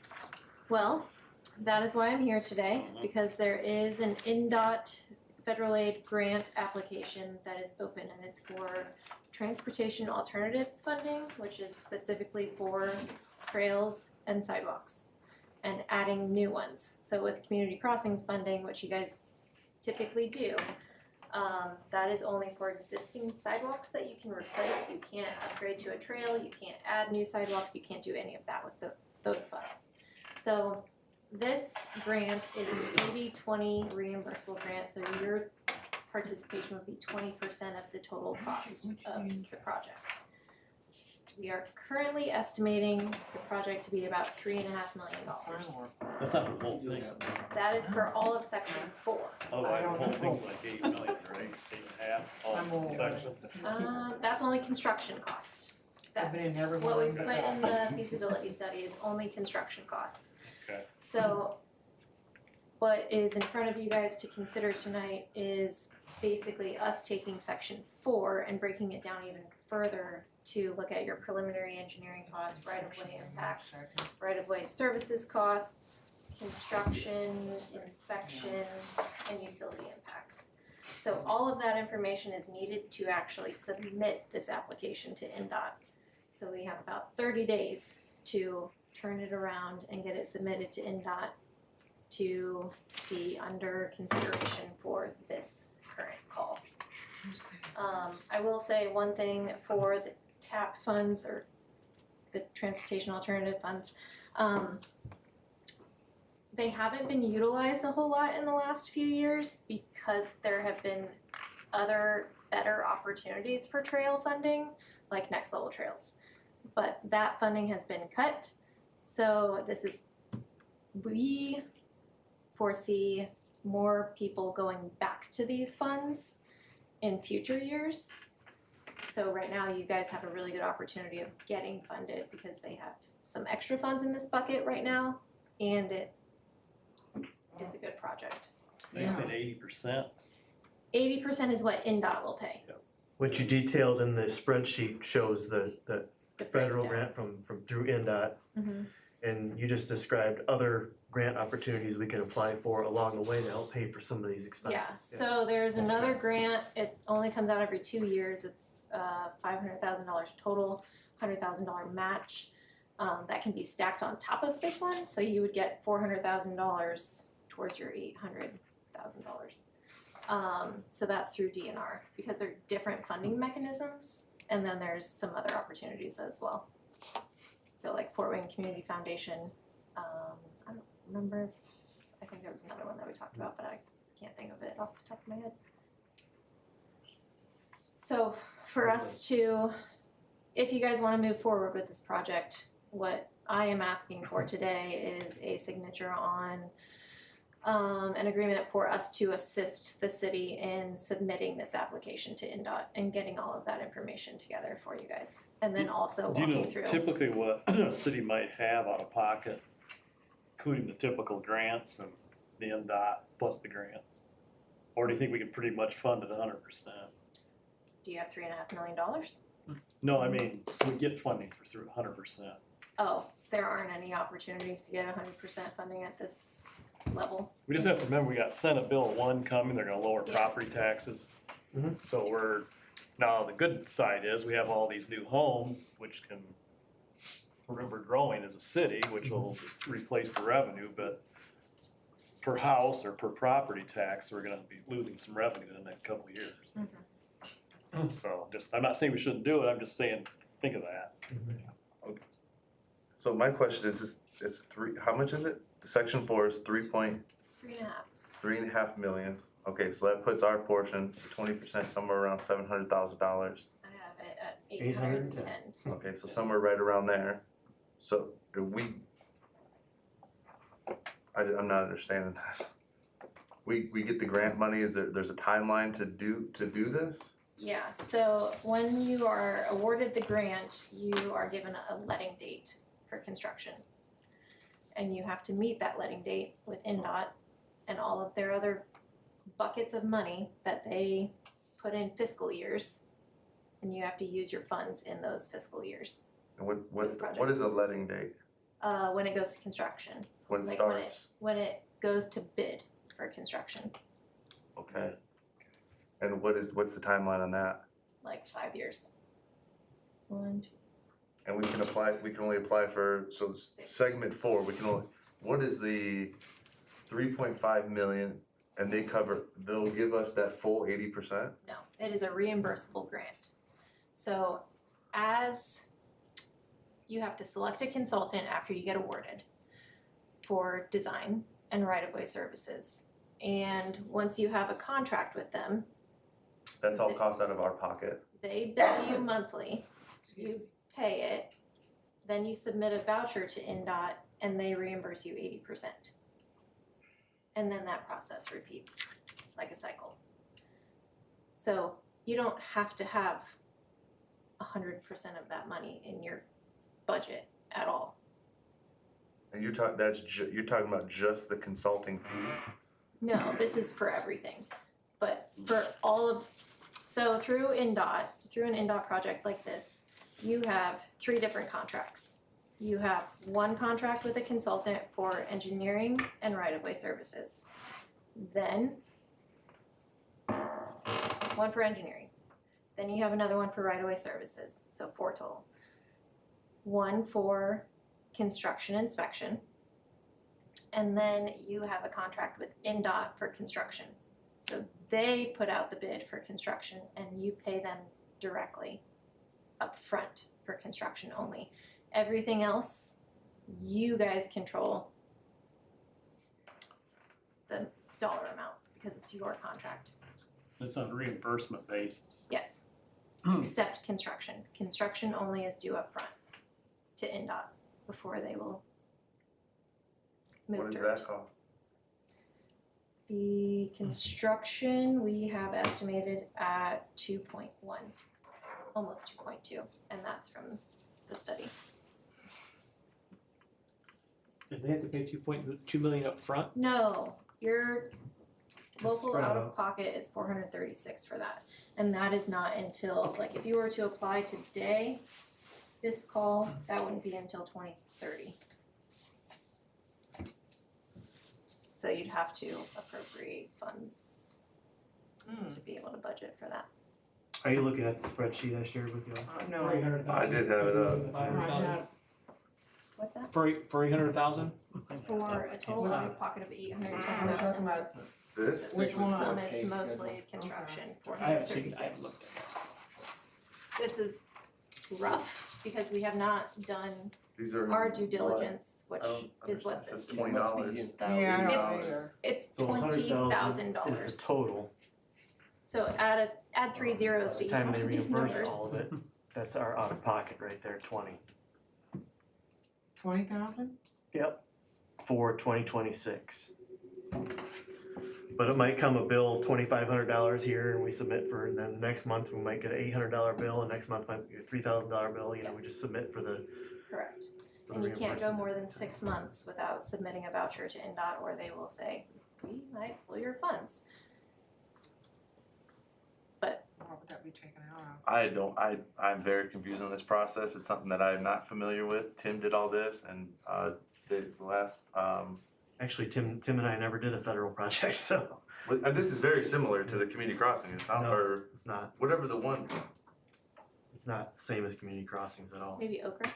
Well, that is why I'm here today, because there is an NDOT federal aid grant application that is open, and it's for transportation alternatives funding, which is specifically for trails and sidewalks and adding new ones. So with community crossings funding, which you guys typically do, that is only for existing sidewalks that you can replace. You can't upgrade to a trail, you can't add new sidewalks, you can't do any of that with those funds. So this grant is an 80-20 reimbursable grant, so your participation would be 20% of the total cost of the project. We are currently estimating the project to be about $3.5 million. That's not for the whole thing. That is for all of section 4. Otherwise, the whole thing's like 8 million, right? 8.5, all sections. That's only construction costs. That, Everybody never what we wanted put that. in the feasibility study is only construction costs. Okay. So what is in front of you guys to consider tonight is basically us taking section 4 and breaking it down even further to look at your preliminary engineering costs, right-of-way impacts, right-of-way services costs, construction, inspection, and utility impacts. So all of that information is needed to actually submit this application to NDOT. So we have about 30 days to turn it around and get it submitted to NDOT to be under consideration for this current call. I will say one thing for the TAP funds, or the Transportation Alternative Funds, they haven't been utilized a whole lot in the last few years because there have been other better opportunities for trail funding, like next level trails. But that funding has been cut, so we foresee more people going back to these funds in future years. So right now you guys have a really good opportunity of getting funded because they have some extra funds in this bucket right now, and it is a good project. They said 80%. 80% is what NDOT will pay. What you detailed in the spreadsheet shows the federal breakdown. grant from through NDOT, Mhm. and you just described other grant opportunities we can apply for along the way to help pay for some of these expenses. Yeah, so there's another grant, it only comes out every 2 years, it's $500,000 total, $100,000 match. That can be stacked on top of this one, so you would get $400,000 towards your $800,000. So that's through DNR, because they're different funding mechanisms, and then there's some other opportunities as well. So like Fort Wayne Community Foundation, I don't remember, I think there was another one that we talked about, but I can't think of it off the top of my head. So for us to, if you guys wanna move forward with this project, what I am asking for today is a signature on an agreement for us to assist the city in submitting this application to NDOT and getting all of that information together for you guys. And then also Do you know walking through. typically what a city might have out of pocket, including the typical grants and the NDOT plus the grants? Or do you think we can pretty much fund it 100%? Do you have $3.5 million? No, I mean, we get funding for through 100%. Oh, there aren't any opportunities to get 100% funding at this level. We just have to remember, we got Senate Bill 1 coming, they're gonna lower Yeah. property taxes. Mhm. So now the good side is, we have all these new homes, which can, we're growing as a city, which will replace the revenue, but per house or per property tax, we're gonna be losing some revenue in the next couple of years. So I'm not saying we shouldn't do it, I'm just saying, think of that. So my question is, it's how much is it? Section 4 is 3.5. million. Okay, so that puts our portion, 20%, somewhere around $700,000. I have it at 810. Okay, so somewhere right around there. So if I'm not understanding this. We get the grant money, there's a timeline to do this? Yeah, so when you are awarded the grant, you are given a letting date for construction. And you have to meet that letting date with NDOT and all of their other buckets of money that they put in fiscal years. And you have to use your funds in those fiscal years. And what project. is a letting date? When it goes to construction. When it Like starts? when it goes to bid for construction, Okay. And what's the timeline on that? like 5 years. 1, 2, And we can only apply for, so segment 4, what is the 3.5 million, and they'll give us that full 80%? no, it is a reimbursable grant. So as you have to select a consultant after you get awarded for design and right-of-way services. And once you have a contract with them, That's all costs out of our pocket. they bill you monthly, you pay it, then you submit a voucher to NDOT and they reimburse you 80%. And then that process repeats like a cycle. So you don't have to have 100% of that money in your budget at all. And you're talking about just the consulting fees? No, this is for everything. But for all of, so through an NDOT project like this, you have 3 different contracts. You have one contract with a consultant for engineering and right-of-way services. Then, one for engineering. Then you have another one for right-of-way services, so 4 total. One for construction inspection. And then you have a contract with NDOT for construction. So they put out the bid for construction and you pay them directly up front for construction only. Everything else, you guys control the dollar amount because it's your contract. It's on a reimbursement basis. Yes, except construction. Construction only is due up front to NDOT before they will move What does dirt. that cost? The construction, we have estimated at 2.1, almost 2.2, and that's from the study. And they have to pay 2.2 million up front? No, your local spread out out. of pocket is 436 for that. And that is not until, like, if you were to apply today, this call, that wouldn't be until 2030. So you'd have to appropriate funds to be able to budget for that. Are you looking at the spreadsheet I shared with you? No. I did have it up. 500,000. What's that? For 800,000? For a total out of pocket of I'm talking 810,000. about, This? which one? Some is mostly construction, I haven't seen, I 436. haven't looked at This is rough because we have not done These are. our due diligence, which I don't is what understand. this It is. says $20. Yeah, I don't It's- either. It's So $100,000 is the $20,000. total. So add 3 zeros to By each the time one they of these reimburse numbers. all of it, that's our out of pocket right there, 20. 20,000? Yep. For 2026. But it might come a bill $2,500 here and we submit for, and then the next month we might get an $800 bill, and next month might be a $3,000 bill, you know, we just submit for the. Correct. for the And you can't go reimbursements more every than time. 6 months without submitting a voucher to NDOT, or they will say, we might pull your funds. But What would that be taken out of? I'm very confused on this process. It's something that I'm not familiar with. Tim did all this and, the last, Actually, Tim and I never did a federal project, so. this is very similar to the community crossing. It's not, No, or it's not. whatever the one, It's not the same as community crossings at all. maybe Okra?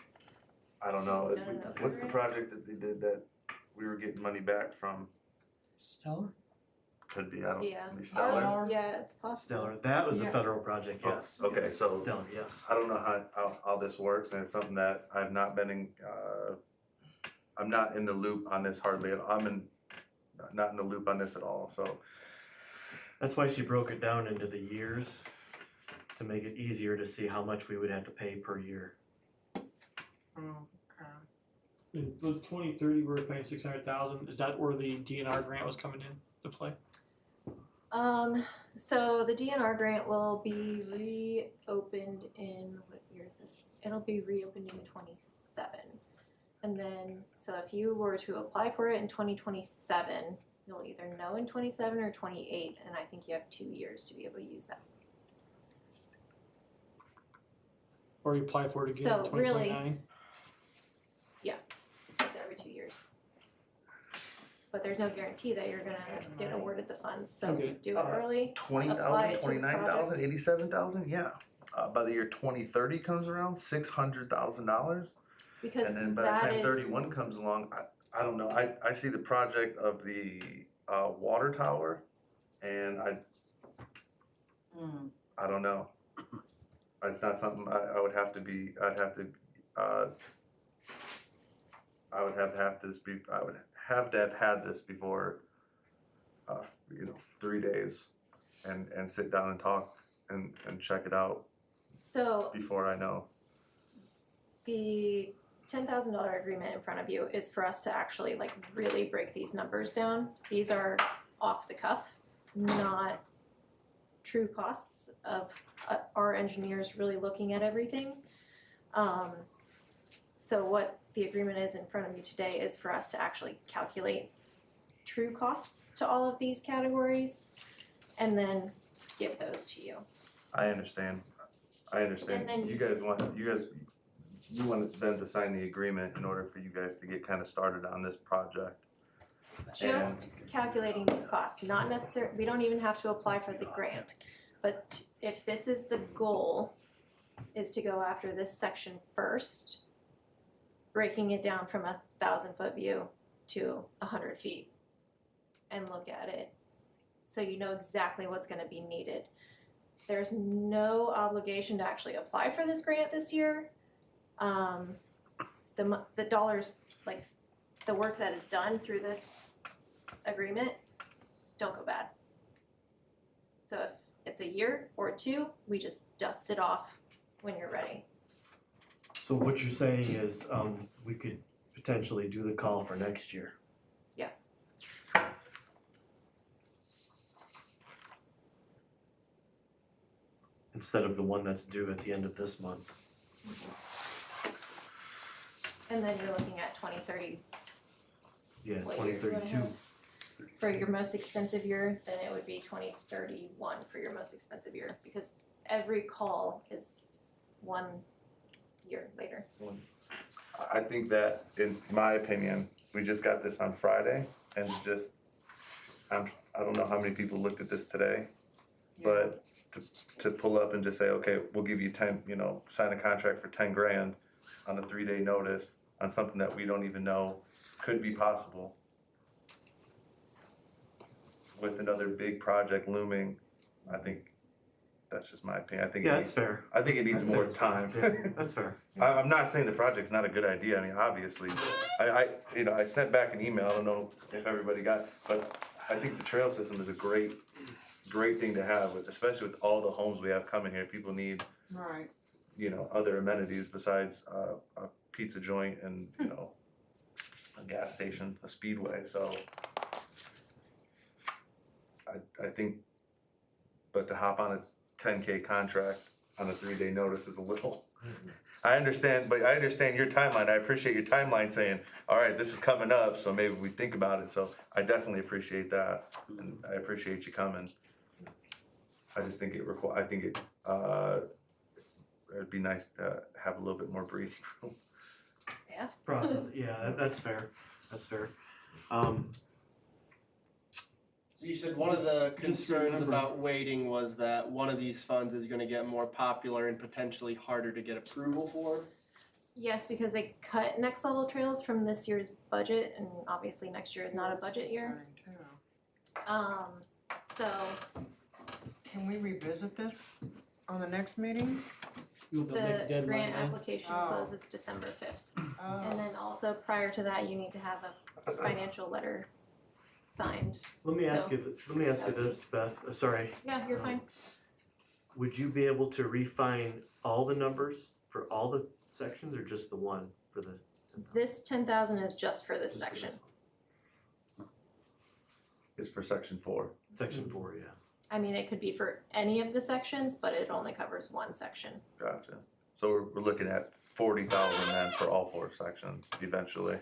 I don't know. No, no, no, What's the correct. project that they did that we were getting money back from? Stellar? Could be, I don't, Yeah. maybe Stellar? Or- yeah, it's possible. Stellar, that was a Yeah. federal project, Oh, yes. okay, yes. so- Stellar, yes. I don't know how this works, and it's something that I've not been in, I'm not in the loop on this hardly at all. Not in the loop on this at all, so. That's why she broke it down into the years, to make it easier to see how much we would have to pay per year. Oh, okay. In the 2030, we're paying 600,000. Is that where the DNR grant was coming in to play? So the DNR grant will be reopened in, what year is this? It'll be reopened in 27. And then, so if you were to apply for it in 2027, you'll either know in 27 or 28, and I think you have 2 years to be able to use that. Or you apply for it again So, in 2029? It's every 2 years. But there's no guarantee that you're gonna get awarded the funds, so Okay. do it early, apply 20,000, it to the 29,000, project. 87,000, yeah. By the year 2030 comes around, $600,000. Because And then by the that time is, 31 comes along, I don't know, I see the project of the, water tower, and I don't know. It's not something I would have to be, I would have to have had this before, 3 days and sit down and talk and check it out so before I know. the $10,000 agreement in front of you is for us to actually like really break these numbers down. These are off the cuff, not true costs of our engineers really looking at everything. So what the agreement is in front of you today is for us to actually calculate true costs to all of these categories and then give those to you. I understand. And then- You wanted them to sign the agreement in order for you guys to get kind of started on this project. Just calculating these costs, not necessarily, we don't even have to apply for the grant. But if this is the goal, is to go after this section first, breaking it down from 1,000-foot view to 100 feet and look at it. So you know exactly what's gonna be needed. There's no obligation to actually apply for this grant this year. The dollars, like the work that is done through this agreement, don't go bad. So if it's a year or 2, we just dust it off when you're ready. So what you're saying is, we could potentially do the call for next year. Yeah. Instead of the one that's due at the end of this month. And then you're looking at 2030 Yeah, What year do you wanna 2032. have? For your most expensive year, then it would be 2031 for your most expensive year, because every call is 1 year later. I think that, in my opinion, we just got this on Friday and I don't know how many people looked at this today. But to pull up and just say, okay, we'll give you 10, sign a contract for 10 grand on a 3-day notice on something that we don't even know could be possible. With another big project looming, I think that's just my opinion. I think Yeah, that's fair. I think it needs I'd say more it's fine. time. Yeah, that's fair. I'm not saying the project's not a good idea, I mean, obviously, I sent back an email, I don't know if everybody got, but I think the trail system is a great thing to have, especially with all the homes we have coming here, people need, Right. other amenities besides, a pizza joint and, a gas station, a speedway, so. I think, but to hop on a 10K contract on a 3-day notice is a little. I understand, but I understand your timeline. I appreciate your timeline saying, all right, this is coming up, so maybe we think about it. So I definitely appreciate that, and I appreciate you coming. I just think it'd be nice to have a little bit more breathing room. Yeah. Process, yeah, that's fair, that's fair. So you said one of the concerns remember- about waiting was that one of these funds is gonna get more popular and potentially harder to get approval for? Yes, because they cut next level trails from this year's budget, and obviously next year is not a budget year. So Can we revisit this on the next meeting? the grant application Oh. closes December 5th. Oh. And then also prior to that, you need to have a financial letter signed. Let me ask So- you, let me ask you this, Beth, sorry. Yeah, you're fine. Would you be able to refine all the numbers for all the sections or just the one for the? This 10,000 is just for this just for section. this one? It's for section 4. Section 4, yeah. I mean, it could be for any of the sections, but it only covers one section. Gotcha. So we're looking at 40,000 then for all 4 sections eventually.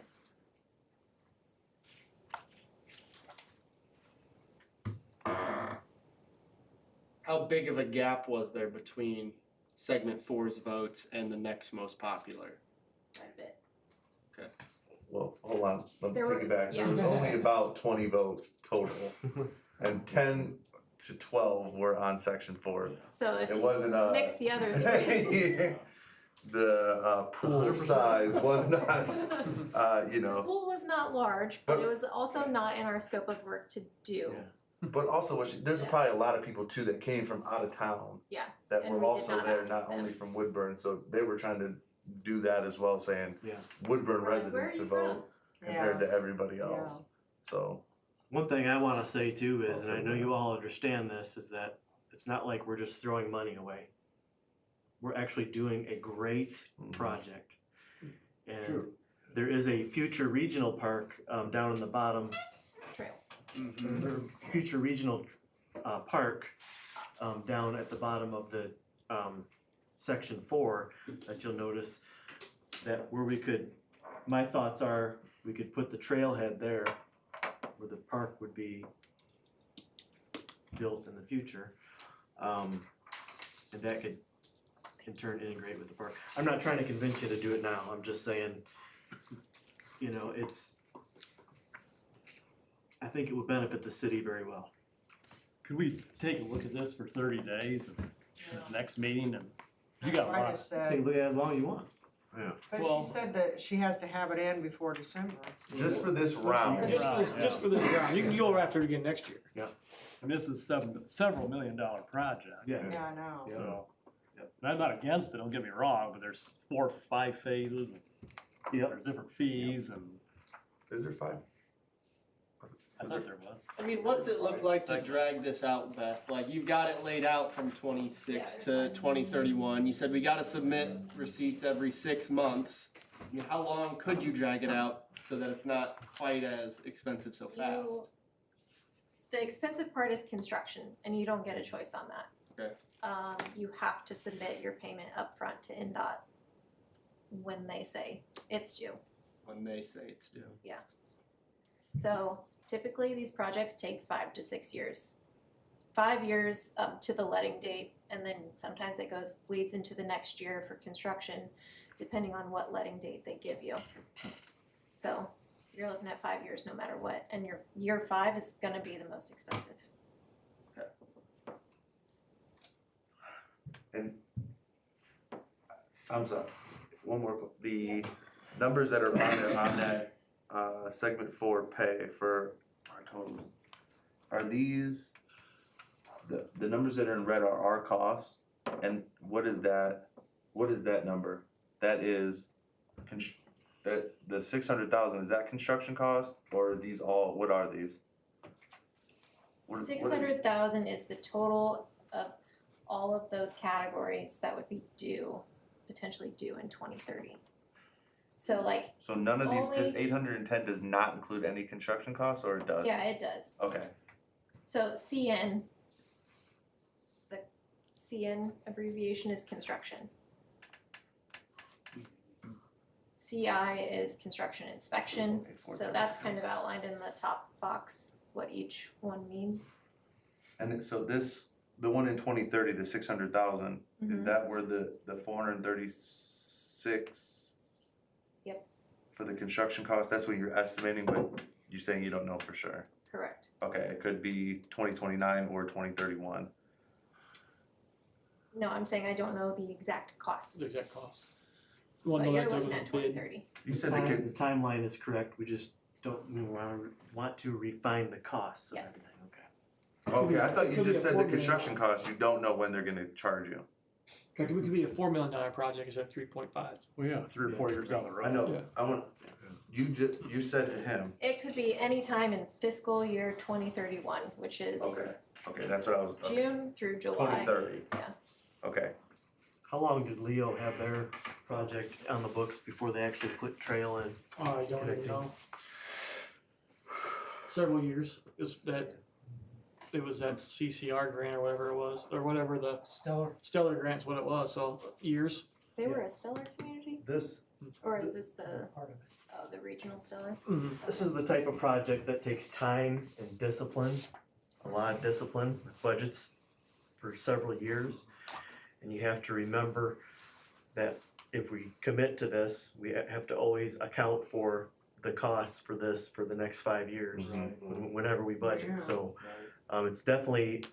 How big of a gap was there between segment 4's votes and the next most popular? Quite a bit. Well, hold on, let me There take were- it back. yeah. There was only about 20 votes total. And 10 to 12 were on section 4. So if It you wasn't mix the other three. The pool 100%. size was not, you The know, pool was not large, but it was also not in our scope of work to do. Yeah. but also there's probably a lot of people too that came from out of town. Yeah, That and were we did also not there, ask not them. only from Woodburn, so they were trying to do that as well, saying Yeah. Woodburn We're like, "Where residents are to you vote compared to everybody Yeah. else. So, One thing I wanna say too is, and I know you all understand this, is that it's not like we're just throwing money away. We're actually doing a great project. And there is a future regional park, down in the bottom, Trail. future regional, park, down at the bottom of the, section 4, that you'll notice that where we could, my thoughts are, we could put the trailhead there, where the park would be built in the future. And that could in turn integrate with the park. I'm not trying to convince you to do it now, I'm just saying, you know, I think it would benefit the city very well. Could we take a look at this for 30 days and at the next meeting and you got a I lot. just You can said, look at it as long as you want. but Well- she said that she has to have it in before December. just for this round, Just for this round, you can go after it again next year. And this is several $1 million project. Yeah. Yeah, I know. So, Yep. and I'm not against it, don't get me wrong, but there's 4 or 5 phases and Yep. there's different fees and is there 5? I thought there was. I mean, what's it look like to drag this out, Beth? Like, you've got it laid out from 26 to 2031. You said we gotta submit receipts every 6 months. I mean, how long could you drag it out so that it's not quite as expensive so fast? The expensive part is construction, and you don't get a choice on that. Okay. You have to submit your payment upfront to NDOT when they say it's due. When they say it's due. So typically, these projects take 5 to 6 years. 5 years up to the letting date, and then sometimes it bleeds into the next year for construction, depending on what letting date they give you. So you're looking at 5 years no matter what, and your year 5 is gonna be the most expensive. And I'm sorry, one more, the numbers that are on that, segment 4 pay for our total, are these, the numbers that are in red are our costs? And what is that number? That is, that, the 600,000, is that construction cost, or are these all, what are these? What- 600,000 is the total of all of those categories that would be potentially due in 2030. So like, So none of these, this Only- 810 does not include any construction costs, or it does? yeah, it does. Okay, So CN, the CN abbreviation is construction. CI is construction inspection, so that's kind of outlined in the top box, what each one means. And so this, the one in 2030, the 600,000, is that where the 436? Yep. For the construction cost, that's what you're estimating, but you're saying you don't know for sure. Correct. Okay, it could be 2029 or 2031. No, I'm saying I don't know the exact cost, The exact cost. You wanna but know you're that looking with at a bid. 2030. You said the The timeline is correct, we just don't, we want to refine the costs of Yes. everything, okay? Okay, I thought you Could be just a said the $4 million. construction cost, you don't know when they're gonna charge you. It could be a $4 million project, is at 3.5. Well, yeah, 3 or 4 years down the road. I know, Yeah. I want, you said to him, It could be any time in fiscal year 2031, which is okay, that's what I was, okay, June through July. 2030. Yeah. Okay, How long did Leo have their project on the books before they actually put trail in? I don't even Connecting. know. Several years, is that, it was that CCR grant or whatever it was, or whatever the Stellar grant's what it was, so years. They were a stellar community, This, or is this the the regional stellar? this is the type of project that takes time and discipline, a lot of discipline with budgets for several years. And you have to remember that if we commit to this, we have to always account for the costs for this for the next 5 years, whenever we budget, so. It's definitely,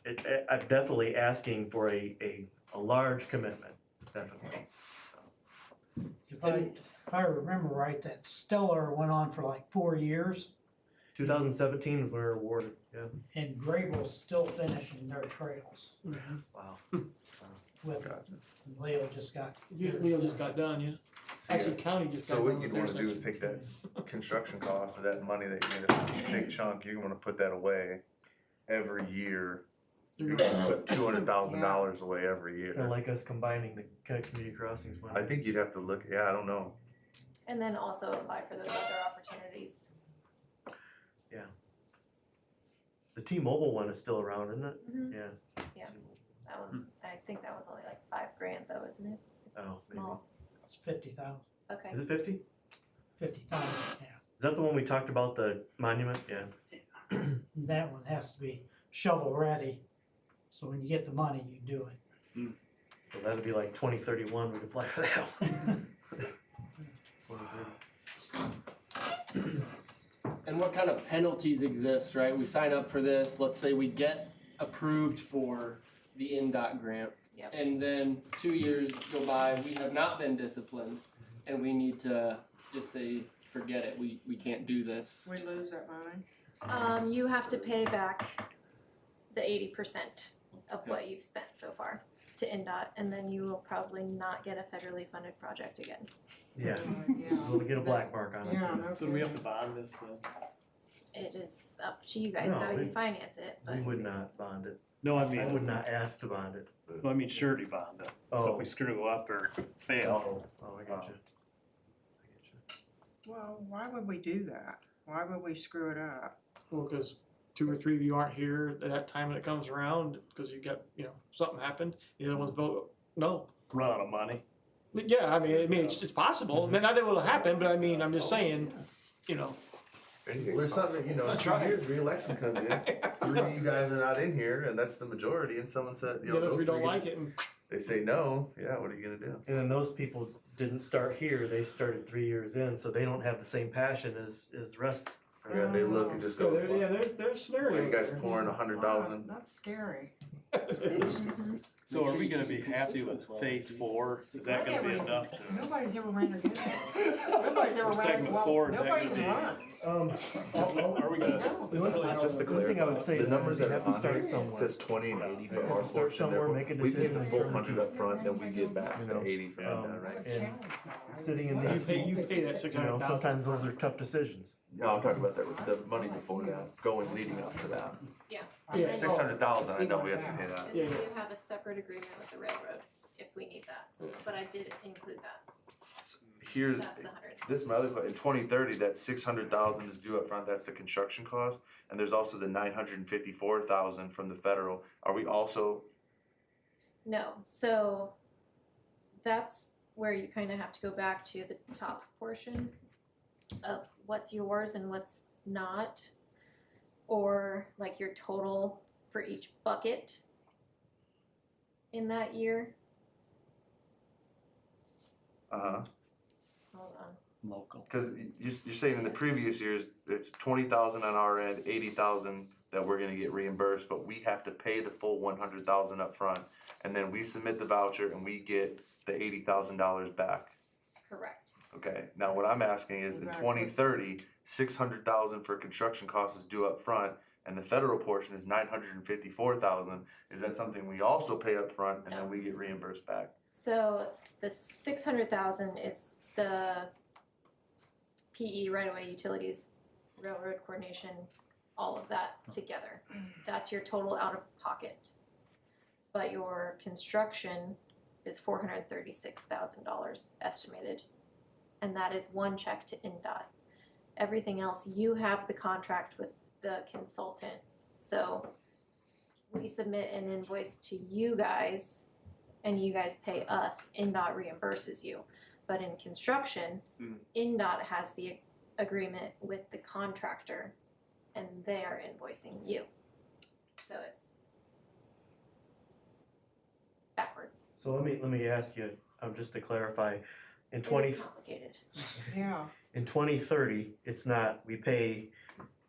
I'm definitely asking for a large commitment, definitely. If I remember right, that Stellar went on for like 4 years, 2017 is when we were awarded, yeah. and Grable's still finishing their trails Wow. with, Leo just got. Leo just got done, yeah. Actually, county just got so done what with you'd their wanna do is section. take that construction cost or that money that you're gonna take chunk, you wanna put that away every year. You're gonna put $200,000 away every year. Kinda like us combining the community crossings fund. I think you'd have to look, yeah, I don't know. And then also apply for those other opportunities. The T-Mobile one is still around, isn't it? Mhm. Yeah. Yeah. That one's, I think that one's only like $5,000 though, isn't it? Oh, It's small. It's 50,000. Okay. Is it 50? 50,000, yeah. Is that the one we talked about, the monument? Yeah. That one has to be shovel ready, so when you get the money, you do it. So that'd be like 2031, we'd apply for that one. 2030. And what kind of penalties exist, right? We sign up for this, let's say we get approved for the NDOT grant. Yep. And then 2 years go by, we have not been disciplined, and we need to just say, forget it, we can't do this. We lose that money. You have to pay back the 80% of what you've spent so far to NDOT, and then you will probably not get a federally funded project again. Yeah, Yeah. we'll get a black mark on us. Yeah, no So do we have kidding. to bond this then? It is up to you guys No, how we- you finance it, but We would not bond it. No, I I would mean, not ask to bond it. no, I mean surety bond it. So Oh. if we screw up or fail, Oh, I got you. Well, why would we do that? Why would we screw it up? Well, because 2 or 3 of you aren't here at that time when it comes around, because you got, something happened, the other ones vote no. run out of money. Yeah, I mean, it's possible, I mean, not that it'll happen, but I mean, I'm just saying, Well, there's something, that, That's 2 right. years, re-election comes in, 3 of you guys are not in here, and that's the majority, and someone said, the other those 3 don't three, like it, and they say no, yeah, what are you gonna do? And then those people didn't start here, they started 3 years in, so they don't have the same passion as the rest. Yeah, they look and just go, there's what scenarios. are you guys there. pouring $100,000? That's scary. So are we gonna be happy with phase 4? Is that gonna be enough to? Nobody's ever ran against it. Nobody's ever For ran, segment well, 4, is that nobody gonna even be? runs. Are we gonna? Just to The one thing I would clarify, say the is numbers you that have are to on start here, somewhere. it says 20 and 80 for You have our to start portion, somewhere, make a we get the decision, full and 100 up front, then we get back You the know, 80 from NDOT, right? And sitting in You these, pay that you know, 600,000. sometimes those are tough decisions. No, I'm talking about the money before that, leading up to that. yeah. Yeah. 600,000, I know we have to pay that. And Yeah, then yeah. you have a separate agreement with the railroad if we need that, but I did include that. here's, That's the 100. this is my other question, in 2030, that 600,000 is due up front. That's the construction cost. And there's also the 954,000 from the federal. Are we also, No, so that's where you kind of have to go back to the top portion of what's yours and what's not, or like your total for each bucket in that year. uh-huh, Hold on. Local. cause you're saying in the previous years, it's 20,000 on our end, 80,000 that we're gonna get reimbursed, but we have to pay the full 100,000 up front. And then we submit the voucher and we get the $80,000 back. Correct. Okay, now what I'm asking is in Exactly. 2030, 600,000 for construction costs is due up front, and the federal portion is 954,000. Is that something we also pay up front and No. then we get reimbursed back? So the 600,000 is the PE right-of-way utilities, railroad coordination, all of that together. That's your total out of pocket. But your construction is $436,000 estimated. And that is one check to NDOT. Everything else, you have the contract with the consultant. So we submit an invoice to you guys and you guys pay us, NDOT reimburses you. But in construction, NDOT has the agreement with the contractor and they are invoicing you. So it's backwards. So let me ask you, just to clarify, in It is complicated. Yeah. in 2030, it's not, we pay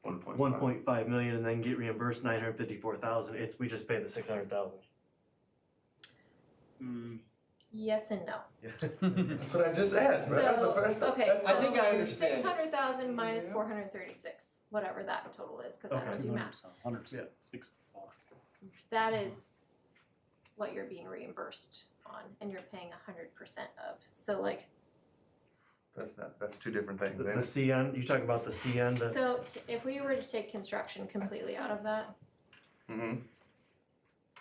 1.5 million and then get reimbursed 954,000, it's, we just pay the 600,000. Yes and no. That's what I just asked, right? That's the So, first. okay, that's so the- I think I understand. 600,000 minus 436, whatever that total is, cause I don't do math. 164. That is what you're being reimbursed on and you're paying 100% of. So like, That's two different things, The ain't it? CN, you talk about the CN, the, so if we were to take construction completely out of that, Mm-hmm,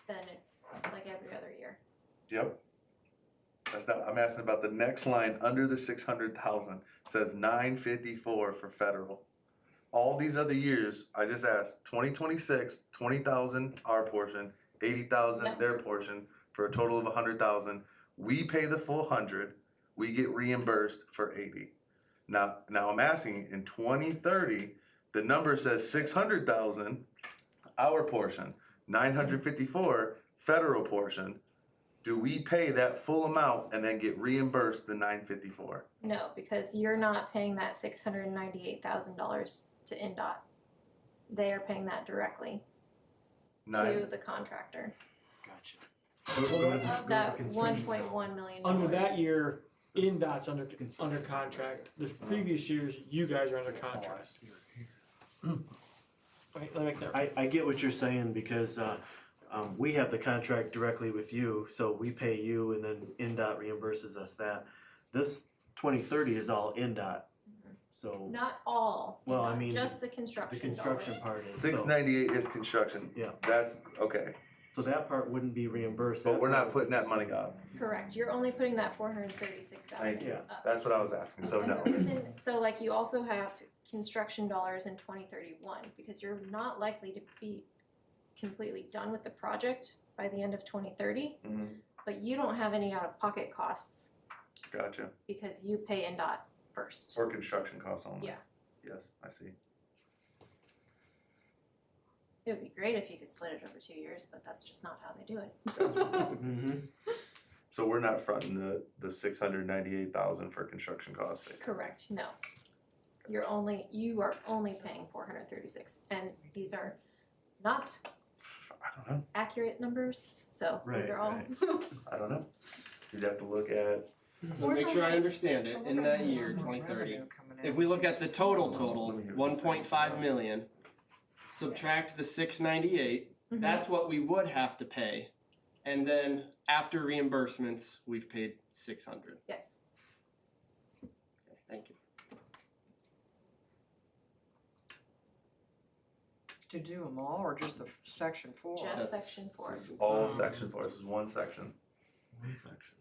then it's like every other year. yep. That's not, I'm asking about the next line under the 600,000, says 954 for federal. All these other years, I just asked, 2026, 20,000 our portion, 80,000 No. their portion, for a total of 100,000. We pay the full 100, we get reimbursed for 80. Now I'm asking, in 2030, the number says 600,000, our portion, 954 federal portion. Do we pay that full amount and then get reimbursed the 954? No, because you're not paying that $698,000 to NDOT. They are paying that directly to the contractor. gotcha. Of that $1.1 million. Under that year, NDOT's under contract. The previous years, you guys are under contract. Wait, let me make that. I get what you're saying because, we have the contract directly with you, so we pay you and then NDOT reimburses us that. This 2030 is all NDOT, so Not all, Well, I NDOT, mean, just the construction the construction dollars. part is, so, 698 is construction. Yeah. That's, okay, so that part wouldn't be reimbursed. but that we're part not would putting that just- money up. Correct, you're only putting that 436,000 Yeah. up. That's what I was asking, so And no. the reason, so like you also have construction dollars in 2031, because you're not likely to be completely done with the project by the end of 2030, Mhm. but you don't have any out-of-pocket costs Gotcha. because you pay NDOT first. For construction costs only? Yeah. Yes, I see. It would be great if you could split it over 2 years, but that's just not how they do it. Mhm. So we're not fronting the 698,000 for construction costs, basically? Correct, no. You are only paying 436, and these are not I don't know. accurate numbers, so these Right, are all. right. I don't know. You'd have to look at, So make sure I understand it, in that year, 2030, if we look at the total, 1.5 million, subtract the 698, Mhm. that's what we would have to pay. And then after reimbursements, we've paid 600. Yes. Okay, thank you. To do them all or just the section 4? Just section 4. this is all section 4, this is one section.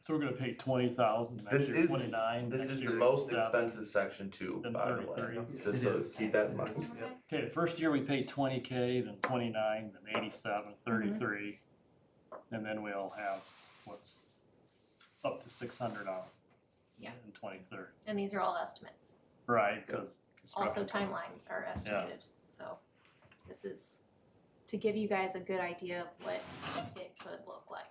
So we're gonna pay 20,000 next This year, is, 29, this next is the year, most 7, expensive section two, then by the way, 33. just It so is. keep that in mind. Okay, the first year we paid 20K, then 29, then 87, 33. And then we'll have what's up to 600 on Yeah. in 2030. And these are all estimates. Right, because Also, timelines are estimated, so this is to give you guys a good idea of what it could look like.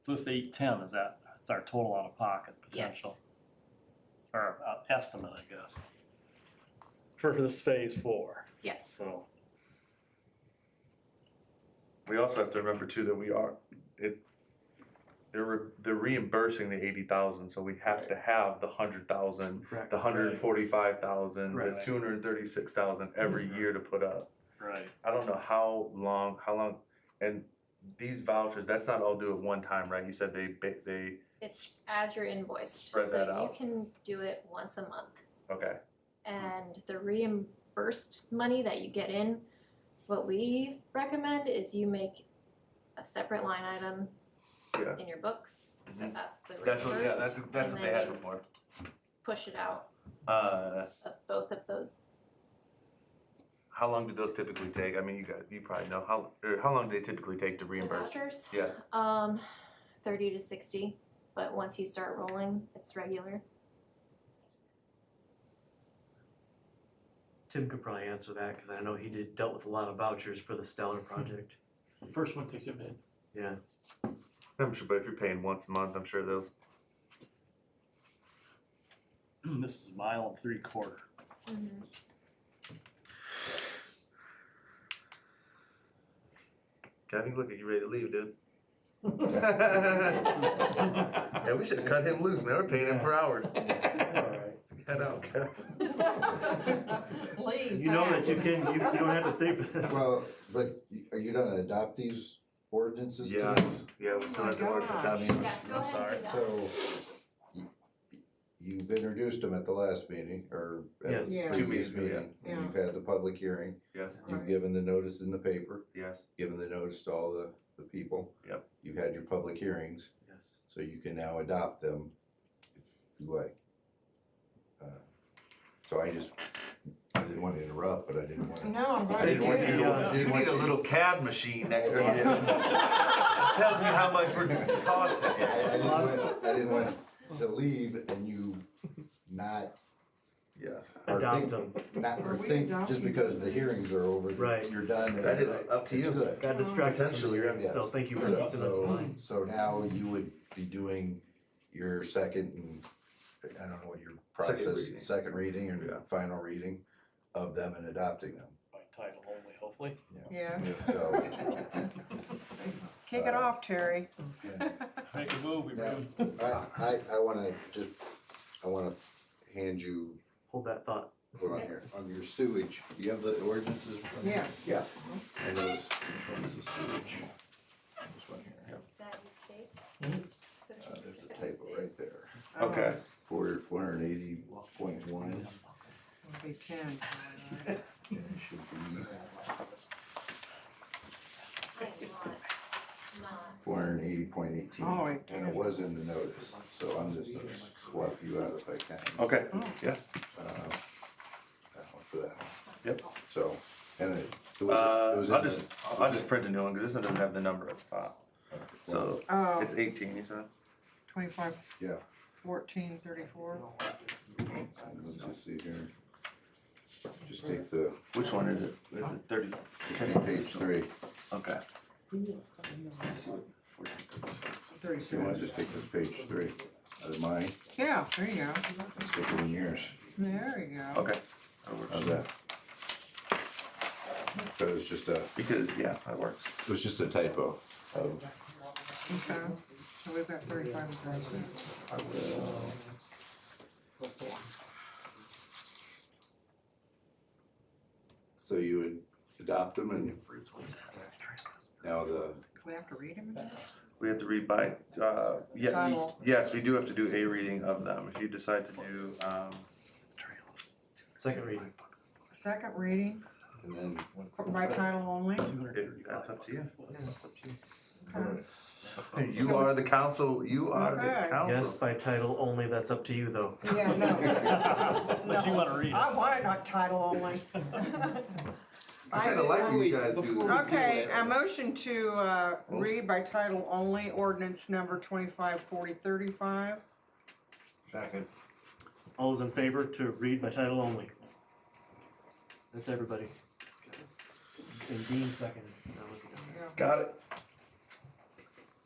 So this 810, that's our total out of pocket potential? Yes. Or estimate, I guess. For this phase 4, Yes. so. We also have to remember too that they're reimbursing the 80,000, so we have to have the 100,000, Correct. the 145,000, the Right. 236,000 every year to put up. Right. I don't know how long, and these vouchers, that's not all due at one time, right? You said they, It's as you're invoiced, Spread that so you out. can do it once a month. okay, And the reimbursed money that you get in, what we recommend is you make a separate line item yes. in your books, Mhm. that's the That's what, yeah, reimbursed, that's and what they then had you before. push it out Uh, of both of those. how long do those typically take? I mean, you probably know, how long do they typically take to The reimburse? vouchers, Yeah, 30 to 60, but once you start rolling, it's regular. Tim could probably answer that, because I know he dealt with a lot of vouchers for the Stellar project. The first one takes a bit. Yeah. I'm sure, but if you're paying once a month, I'm sure those, This is 1 3/4 miles. Kevin, you look like you ready to leave, dude. Yeah, we should have cut him loose, man. We're paying him per hour. Head out, Kev. Leave. You know that you don't have to stay for this. Well, but are you gonna adopt these ordinances? Yes, yeah, we still have to work with that. Yes, go I'm ahead sorry. and do that. So, you've introduced them at the last meeting, or at Yes. the Yeah. previous 2 meetings ago, meeting. yeah. You've had the public hearing, Yes, you've given the notice in the paper, yes, given the notice to all the people. Yep. You've had your public hearings, Yes. so you can now adopt them if you like. So I didn't want to interrupt, but I didn't want to. No, I'm glad I you didn't want did. you, you need a little CAD machine next to you. Tells me how much we're costing. I didn't want to leave and you not. Yes. or Adopt think- them. Not, or Are we think, adopting just because the hearings are over, Right. that you're done. and That is up to it's you. good. Got distracted from the Potentially, hearings, yes. so thank you for So- keeping us in line. So now you would be doing your second and, I don't know what your process, second reading Yeah. and final reading of them and adopting them. By title only, hopefully. Yeah, So, kick it off, Terry. Make a move, we Now, move. I wanna hand you, Hold that thought. hold on here, on your sewage, do you have the ordinances in front of you? Yeah. I know this, which one is the sewage? This one here. There's a typo right there. Okay. 480.1, It'll be 10. and it should be 480.18. Oh, it's And it was in the notice, so I'm just gonna swap you out if I can. Okay, yeah. That one for that one. Yep. So, and it was in I'll the- just print a new one, cause this one doesn't have the number at the top. So, Oh, it's 18, you said? 25, Yeah. 14, 34. Let's just see here. Just take the, Which one is it? Is it 30? page 3. Okay. So 36. you wanna just take this page 3 out of mine, Yeah, there you go. and stick it in yours. There you go. Okay. How's that? So it's just a, Because, yeah, that works. it was just a typo of, Okay, so we've got 35 and 36. so you would adopt them and now the, We have to read them again? We have to read by, yeah, Title. yes, we do have to do a reading of them. If you decide to do, Second reading. Second reading, and then by title only? that's up to you. Yeah, it's up to you. Okay. You are the council, you are the Okay. council. Yes, by title only, that's up to you though. Yeah, no. Unless you wanna read it. I want it on title only. I kinda like what you Wait, guys before do. we- Okay, a motion to read by title only ordinance number 254035. Second. All those in favor to read by title only? That's everybody. And Dean seconded. Got it.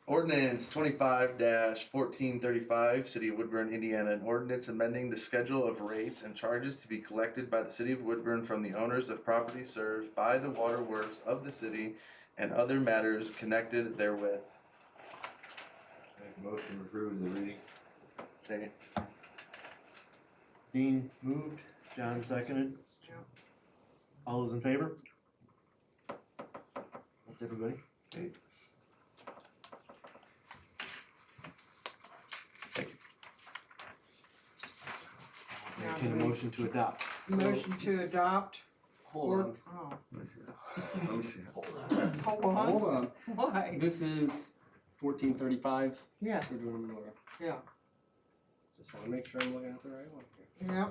Ordinance 25-1435, City of Woodburn, Indiana, an ordinance amending the schedule of rates and charges to be collected by the City of Woodburn from the owners of property served by the waterworks of the city and other matters connected therewith. Make a motion to approve the reading. Second. Dean moved, John seconded. All those in favor? That's everybody. Okay. Entertain a motion to adopt. Motion to adopt. Hold on. Oh, Let me see. Let me see. hold Hold on. on. Why? This is 1435. Yes, We're doing more. yeah, Just want to make sure I'm looking at the right one here. yeah.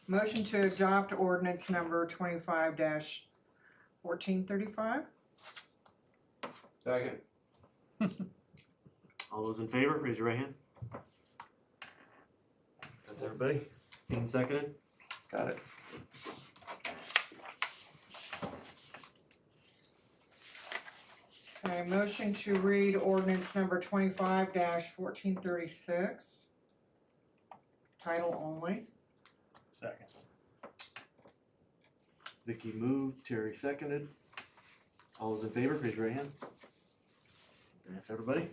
Motion to adopt ordinance number 25-1435. Second. All those in favor, raise your right hand. That's everybody. Dean seconded. Got it. Okay, motion to read ordinance number 25-1436. Title only. Second. Vicky moved, Terry seconded. All those in favor, raise your right hand. That's everybody.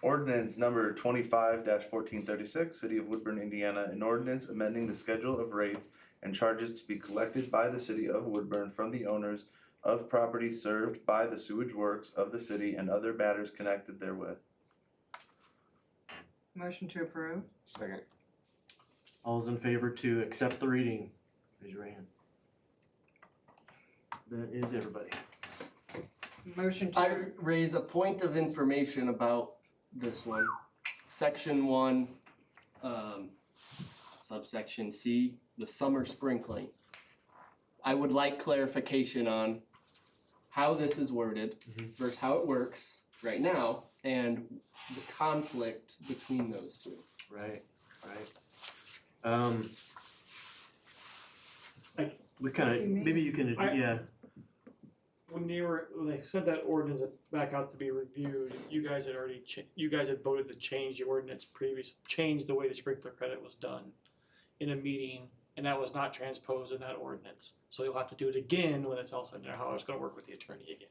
Ordinance number 25-1436, City of Woodburn, Indiana, an ordinance amending the schedule of rates and charges to be collected by the City of Woodburn from the owners of property served by the sewage works of the city and other matters connected therewith. Motion to approve. Second. All those in favor to accept the reading, raise your right hand. That is everybody. Motion I to, raise a point of information about this one. Section 1, subsection C, the summer sprinkling. I would like clarification on how this is worded versus how it works right now and the conflict between those two. Right. We kinda, maybe you can, yeah, When they sent that ordinance back out to be reviewed, you guys had already, you guys had voted to change the ordinance change the way the sprinkler credit was done in a meeting, and that was not transposed in that ordinance. So you'll have to do it again when it's all said and done, how I was gonna work with the attorney again.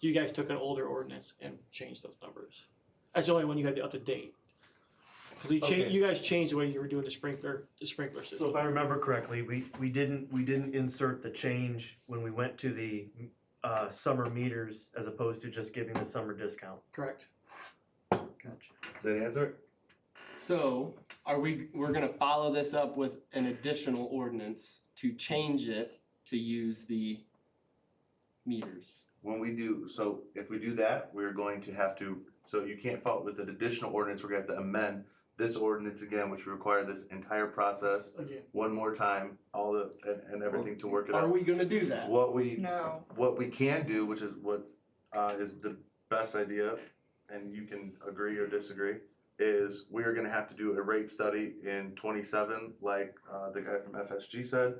You guys took an older ordinance and changed those numbers. That's the only one you had up to date. Cause Okay. you guys changed the way you were doing the sprinkler system. so if I remember correctly, we didn't insert the change when we went to the summer meters as opposed to just giving the summer discount. Correct. Gotcha. Does that answer it? So, we're gonna follow this up with an additional ordinance to change it to use the meters. When we do, so if we do that, we're going to have to, so you can't follow with an additional ordinance, we're gonna have to amend this ordinance again, which require this entire process Again. one more time, and everything to work it Are out. we gonna do that? What we no, can do, which is what is the best idea, and you can agree or disagree, is we are gonna have to do a rate study in 27, like the guy from FSG said,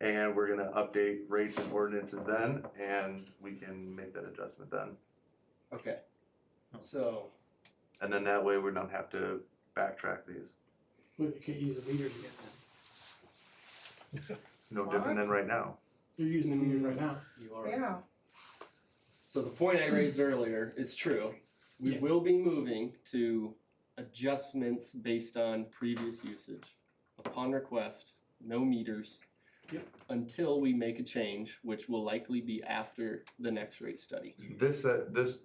and we're gonna update rates and ordinances then, and we can make that adjustment then. Okay. So, And then that way we don't have to backtrack these. Well, you can't use the meters again then. No different than right now. You're using the meters right now. you are. yeah, So the point I raised earlier is true. We Yeah. will be moving to adjustments based on previous usage. Upon request, no meters. Yep. Until we make a change, which will likely be after the next rate study. This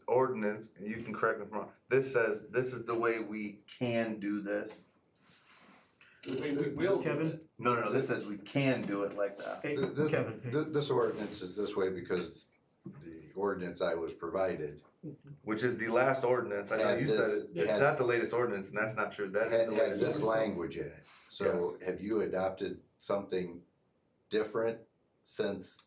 ordinance, and you can correct me if I'm wrong, this says this is the way we can do this. The way we will do Kevin? it. No, this says we can do it like that. Hey, This, Kevin. this ordinance is this way because the ordinance I was provided Which is the last ordinance, I know Had you said this- it, it's had- not the latest ordinance, and that's not true, that is had, the had latest this ordinance. language in it. So have you adopted something different since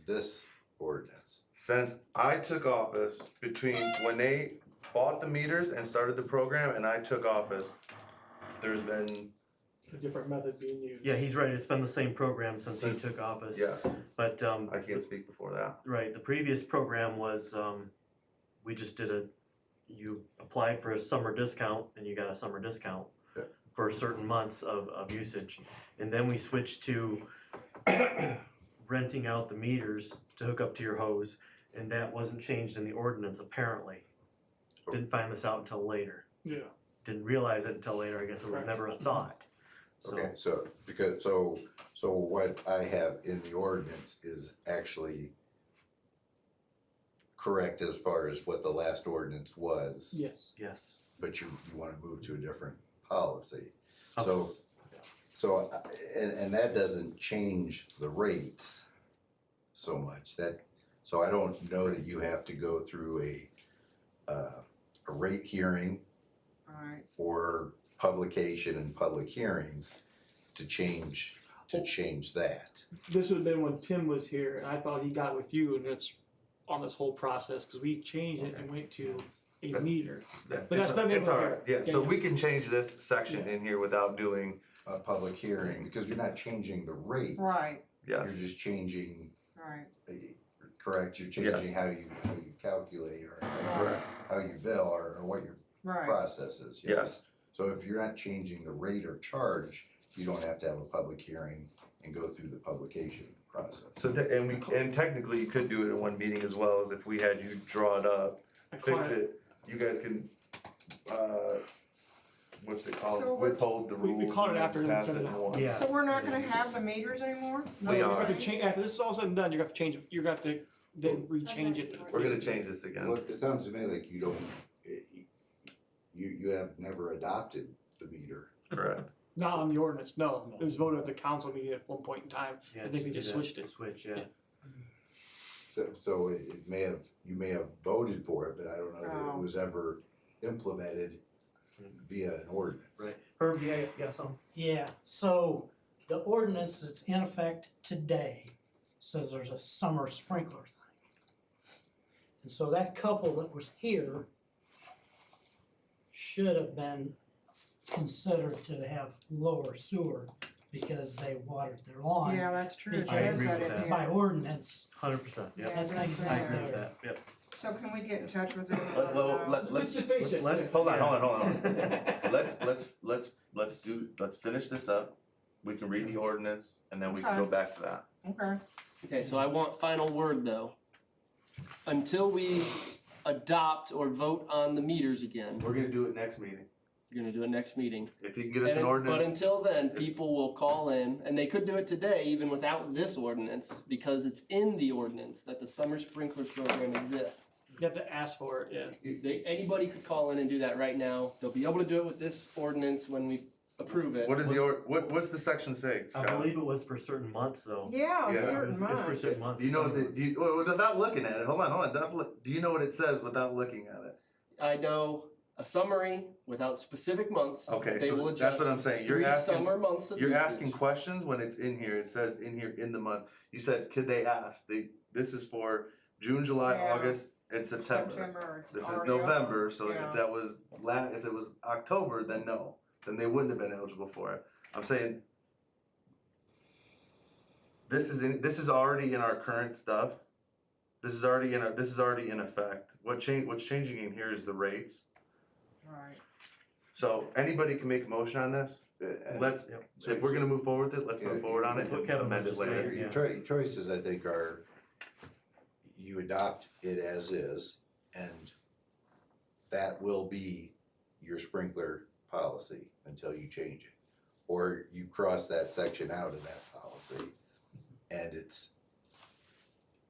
this ordinance? Since I took office, between when they bought the meters and started the program and I took office, there's been, A different method being used. Yeah, he's right, it's been the same program since he took office. yes, But, I can't speak before that. right, the previous program was, we just did you applied for a summer discount and you got a summer discount Yeah. for certain months of usage. And then we switched to renting out the meters to hook up to your hose, and that wasn't changed in the ordinance apparently. Didn't find this out until later. Yeah. Didn't realize it until later, I guess it was never a thought. So, Okay, so what I have in the ordinance is actually correct as far as what the last ordinance was, Yes. yes. but you wanna move to a different policy. And that doesn't change the rates so much, so I don't know that you have to go through a rate hearing Alright, or publication and public hearings to change that. This would have been when Tim was here, and I thought he got with you, and it's on this whole process, cause we changed it and went to a meter. But that's nothing It's over alright, here. yeah, so we can change this section in here without doing, A public hearing, because you're not changing the rate. right, You're yes, just changing, right, correct, you're changing how you calculate or correct, how you bill or what your right. process is. yes. So if you're not changing the rate or charge, you don't have to have a public hearing and go through the publication process. So, and technically you could do it in one meeting as well, as if we had you draw it up, I fix caught it, you guys can, what's it So called, what- withhold the We rules caught it and after and pass sent it it in out. one. Yeah. So we're not gonna have the meters anymore? No, We you're are. gonna have to change, after this is all said and done, you're gonna have to change, you're gonna have to then rechange it. We're gonna change this again. Well, it sounds to me like you don't, you have never adopted the meter. Correct. Not on the ordinance, no, it was voted at the council meeting at one point in time, Yeah, I think we to just do that, switched to it. switch, yeah. Yeah. So it may have, you may have voted for it, but I don't know that Oh. it was ever implemented via an ordinance. Right. Herb, you got some? Yeah, so the ordinance that's in effect today says there's a summer sprinkler thing. And so that couple that was here should have been considered to have lower sewer because they watered their lawn. Yeah, that's true, it Because I says agree that with in that. here. by ordinance, 100%, Yeah, yep. that it does thing's say I not agree with there. that, yep. So can we get in touch with them? Let's just face it. let's- hold on. Let's finish this up. We can read the ordinance and then we can go Okay. back to that. Okay, Okay, so I want final word though. Until we adopt or vote on the meters again, We're gonna do it next meeting. you're gonna do it next meeting. If you can get us an And- ordinance. But until then, people will call in, and they could do it today even without this ordinance, because it's in the ordinance that the summer sprinkler program exists. You have to ask for it, yeah. Anybody could call in and do that right now. They'll be able to do it with this ordinance when we approve it. What is what's the section say, I Scott? believe it was for certain months though. yeah, Yeah. certain It's for months. certain months. Do you know without looking at it, hold on, do you know what it says without looking at it? I know a summary without specific months. Okay, They so will that's adjust what I'm saying. You're 3 asking- summer months of You're usage. asking questions when it's in here, it says in here in the month. You said, could they ask? This is for June, July, Yeah. August, and September. September, it's This is already November, over. so Yeah. if that was if it was October, then no, then they wouldn't have been eligible for it. I'm saying this is already in our current stuff. This is already in effect. What's changing in here is the rates. Right. So anybody can make a motion on this. Let's Yep. if we're gonna move forward with it, let's move forward on it That's what and Kevin amend was it just later. saying. Your choices, I think, are you adopt it as is, and that will be your sprinkler policy until you change it. Or you cross that section out of that policy, and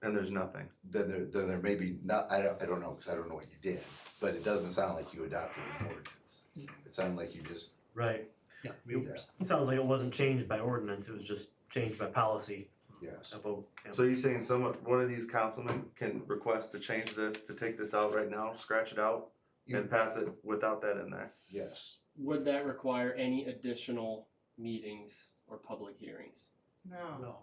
And there's nothing. then there may be not, I don't know, cause I don't know what you did, but it doesn't sound like you adopted an ordinance. It sounded like you just, Right. Yeah. It sounds like it wasn't changed by ordinance, it was just changed by policy. Yes. a vote. Yeah. So you're saying one of these councilmen can request to change this, to take this out right now, scratch it out, and pass it without that in there? Yes. Would that require any additional meetings or public hearings? No.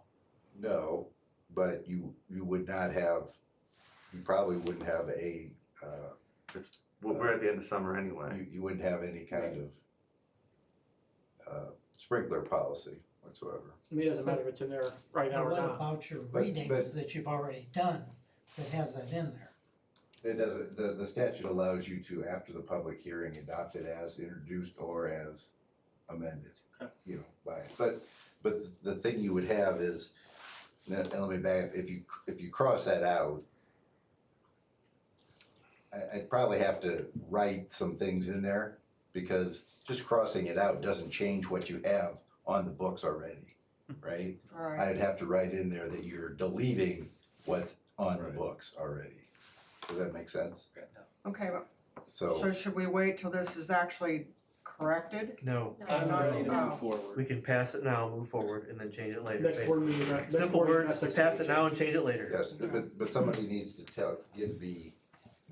No, but you would not have, you probably wouldn't have We're at the end of summer anyway. you wouldn't have any kind of sprinkler policy whatsoever. I mean, it doesn't matter if it's in there right now But or what not. about your But- readings but- that you've already done that has that in there? It doesn't, the statute allows you to, after the public hearing, adopt it as introduced or as amended. Okay. You know, by it, but the thing you would have is, and let me back, if you cross that out, I'd probably have to write some things in there, because just crossing it out doesn't change what you have on the books already, right? Right. I'd have to write in there that you're deleting what's on the books already. Does that make sense? Okay, but, So, so should we wait till this is actually corrected? No, I'm ready to No. move forward. we can pass it now, move forward, and then change it later. Next board basically. meeting, next Simple board meeting, words, next pass it meeting. now and change it later. yes, but somebody needs to give me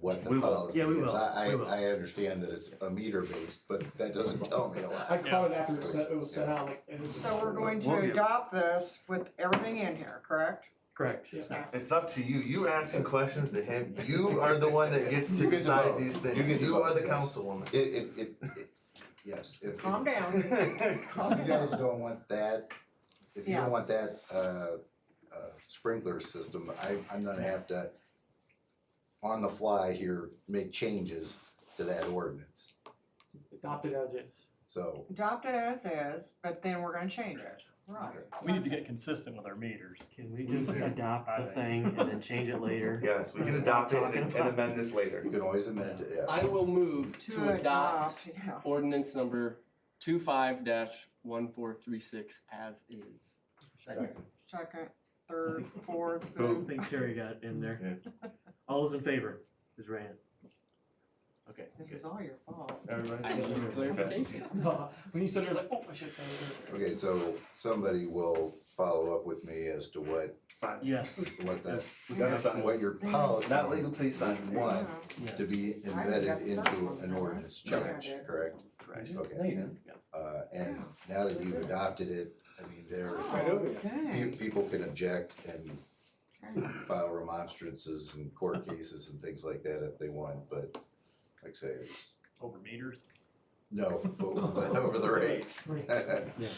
what the We will. policy Yeah, we is. will. We will. I understand that it's a meter based, but that doesn't tell me a lot. I caught it after it was sent out, like, and it was- So we're going We'll to get- adopt this with everything in here, correct? Correct. Yeah. It's up to you. You asking questions to him. You are the one that gets to You get to decide vote. these things. You get to You vote, are the yes. councilwoman. Yes, if Calm down. you guys don't want that, if you Yeah. don't want that, sprinkler system, I'm gonna have to, on the fly here, make changes to that ordinance, Adopt it as is. so. Adopt it as is, but then we're gonna change it. Right. We need to get consistent with our meters. Can we just adopt the thing and then change it later? Yes, we can Stop adopt it talking and about amend this later. You can always amend it, yes. I will move To to adopt yeah. ordinance number 25-1436 as is. Second. Second, third, fourth, I don't fifth. think Terry got in there. All those in favor, is ran. Okay, This good. is all your fault. Everybody? I need clarification. When you said it, I was like, oh, I should have said it earlier. Okay, so somebody will follow up with me as to what Sign. Yes, that, We gotta sign what it. your policy Not legal till you sign you it. want yes. to be embedded into an ordinance change, correct? Correct. No, Okay, you didn't. and now that you've adopted it, I mean, Oh, dang. people can object and Okay. file remonstrances and court cases and things like that if they want, but like I say, it's, Over meters. no, over the rates. Yeah.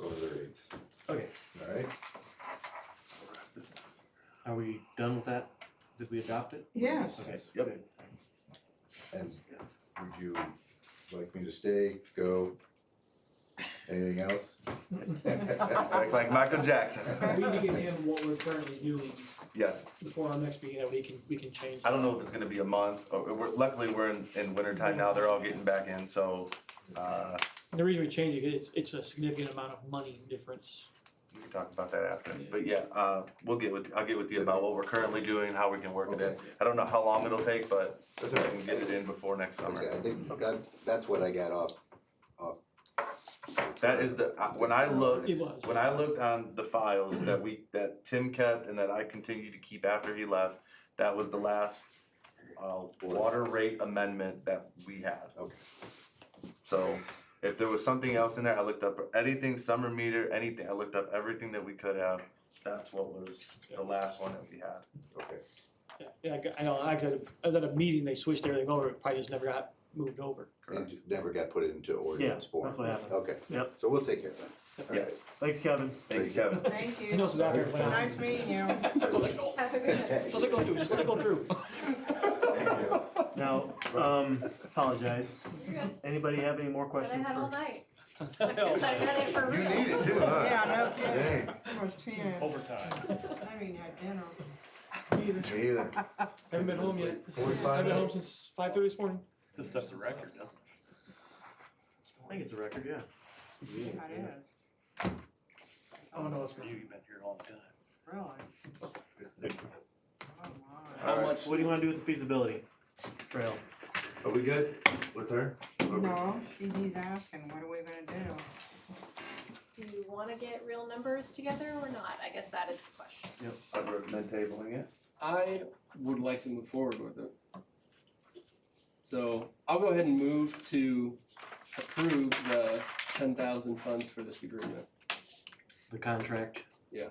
Over the rates, Okay, alright? are we done with that? Did we adopt it? Yes. Okay. Yep. good. And would you like me to stay, go? Anything else? Like Michael Jackson. We need to get him what we're currently doing Yes. before our next meeting, that we can change. I don't know if it's gonna be a month. Luckily, we're in winter time now. They're all getting back in, so, The reason we change it, it's a significant amount of money difference. we can talk about that after. But yeah, I'll get with you about what we're currently doing, how we can work it in. I don't know how long it'll take, but we can get it in before next summer. Okay, I think that's what I got off. That is when I looked It was. on the files that Tim kept and that I continued to keep after he left, that was the last water rate amendment that we had. Okay. So if there was something else in there, I looked up anything, summer meter, anything, I looked up everything that we could have. That's what was the last one that we had. Okay. Yeah, I know, I was at a meeting, they switched everything over, it probably just never got moved over. And never got put into ordinance form. that's what happened. Okay. Yep. So we'll take care of that. Yeah. Alright. Thanks, Kevin. Thank you, Kevin. Thank I you. know it's after it went out. Nice meeting you. So like, oh, so let it go through, just let it go through. Now, apologize. Anybody have any more questions Said I had all for? night. Because I got it for You real. need it too, huh? Yeah, no kidding. Dang. It was 10. Overtime. I haven't even had dinner. Me either. Haven't been home yet. 45 I've been home minutes. since 5:30 this morning. This sets a record, doesn't it? I think it's a record, yeah. Yeah, it is. Oh, no, it's For you, you've been here all the time. Really? Oh, my. How much, What do you wanna do with the feasibility trail? Are we good with her? No, he's asking, what are we gonna do? Do you wanna get real numbers together or not? I guess that is the question. I'd recommend tabling it. I would like to move forward with it. So I'll go ahead and move to approve the 10,000 funds for this agreement. The contract. Yeah.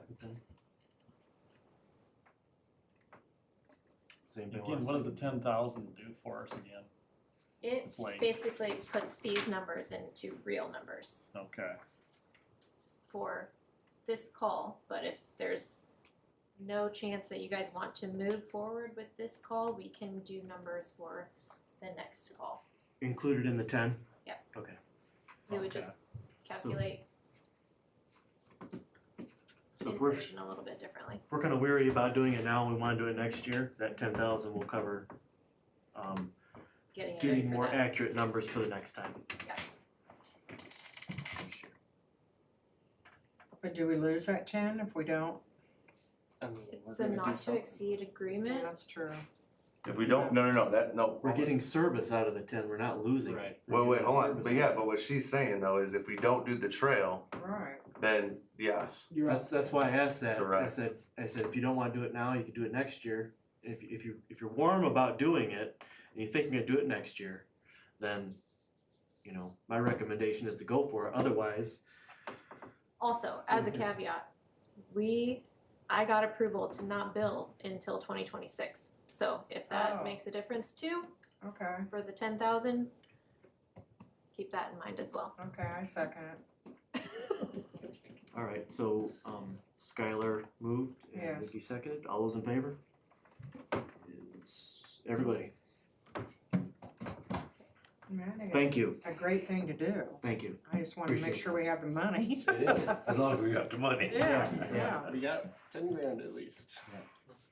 Again, what does the 10,000 do for us again? It It's like- basically puts these numbers into real numbers Okay. for this call, but if there's no chance that you guys want to move forward with this call, we can do numbers for the next call. Included in the 10? Yep. Okay. We would just calculate So if we're inflation a little bit differently. If we're kind of weary about doing it now and we want to do it next year, that 10,000 will cover Getting it ready getting for more that. accurate numbers for the next time. But do we lose that 10 if we don't? I mean, It's a not to exceed agreement. That's true. If we don't, no. We're getting service out of the 10, we're not losing. Right. We're Wait, getting hold on, service but out yeah, of it. but what she's saying though is if we don't do the trail, Right. then yes. You're right. That's why I asked that. Correct. I said if you don't want to do it now, you can do it next year. If you're warm about doing it and you think you're gonna do it next year, then my recommendation is to go for it. Otherwise, Also, as a caveat, I got approval to not bill until 2026. So if that Oh. makes a difference too, Okay. for the 10,000, keep that in mind as well. Okay, I second it. all right. So Skylar moved and Yes. Nikki seconded. All those in favor? It's everybody. I mean, I think Thank you. it's a great thing to do. Thank you. I just want to make Appreciate sure we have the money. As long as we got the money. Yeah. We got 10 grand at least.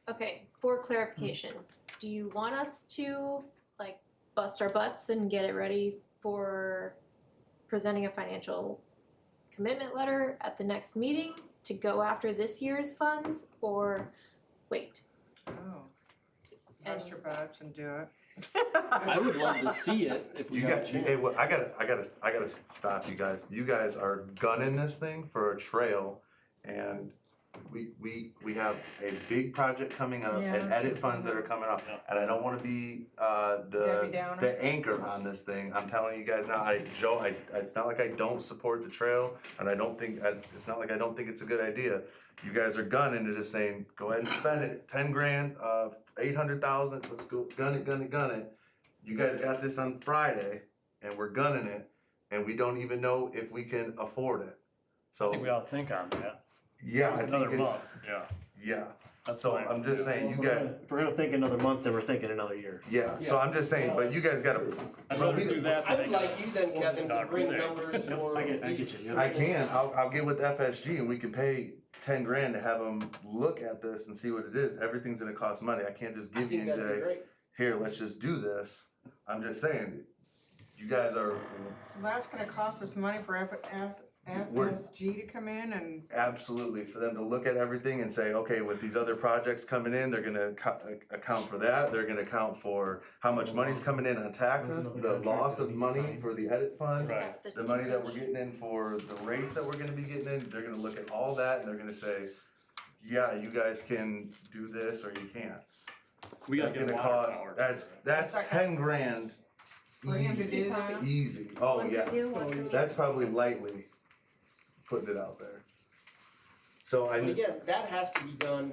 Okay, for clarification, do you want us to bust our butts and get it ready for presenting a financial commitment letter at the next meeting to go after this year's funds, or wait? Oh. Bust your butts and do it. I would love to see it if we You have a got, chance. hey, well, I gotta stop you guys. You guys are gunning this thing for a trail, and we have a big project coming up and Yeah. edit funds that are coming up, and I don't want to be Debbie Downer. the anchor on this thing. I'm telling you guys now, it's not like I don't support the trail, and it's not like I don't think it's a good idea. You guys are gunning and just saying, go ahead and spend it, 10 grand, 800,000, let's go, gun it. You guys got this on Friday, and we're gunning it, and we don't even know if we can afford it. I So, think we ought to think on that. yeah, I It's another think it's, month, yeah. yeah, That's so fine. I'm just saying, you If guys, we're gonna think another month, then we're thinking another year. yeah, so I'm just saying, but you guys gotta, I'd well, rather we- do that I than would like you then, Kevin, to bring Mistake. numbers for. I get you. Yeah. I can, I'll get with FSG and we can pay 10 grand to have them look at this and see what it is. Everything's gonna cost money. I can't just I give you think and that'd be say, great. here, let's just do this. I'm just saying, you guys are So that's gonna cost us money for FSG to come in and, absolutely for them to look at everything and say, okay, with these other projects coming in, they're gonna account for that. They're gonna account for how much money's coming in on taxes, the loss of money for the edit funds, Right. the money that we're getting in for the rates that we're gonna be getting in. They're gonna look at all that and they're gonna say, yeah, you guys can do this or you can't. We gotta That's get gonna water cost, power. that's 10 grand. for him to Easy. do that. Easy, oh One yeah, for you, one for me. that's probably lightly putting it out there. So But I, again, that has to be done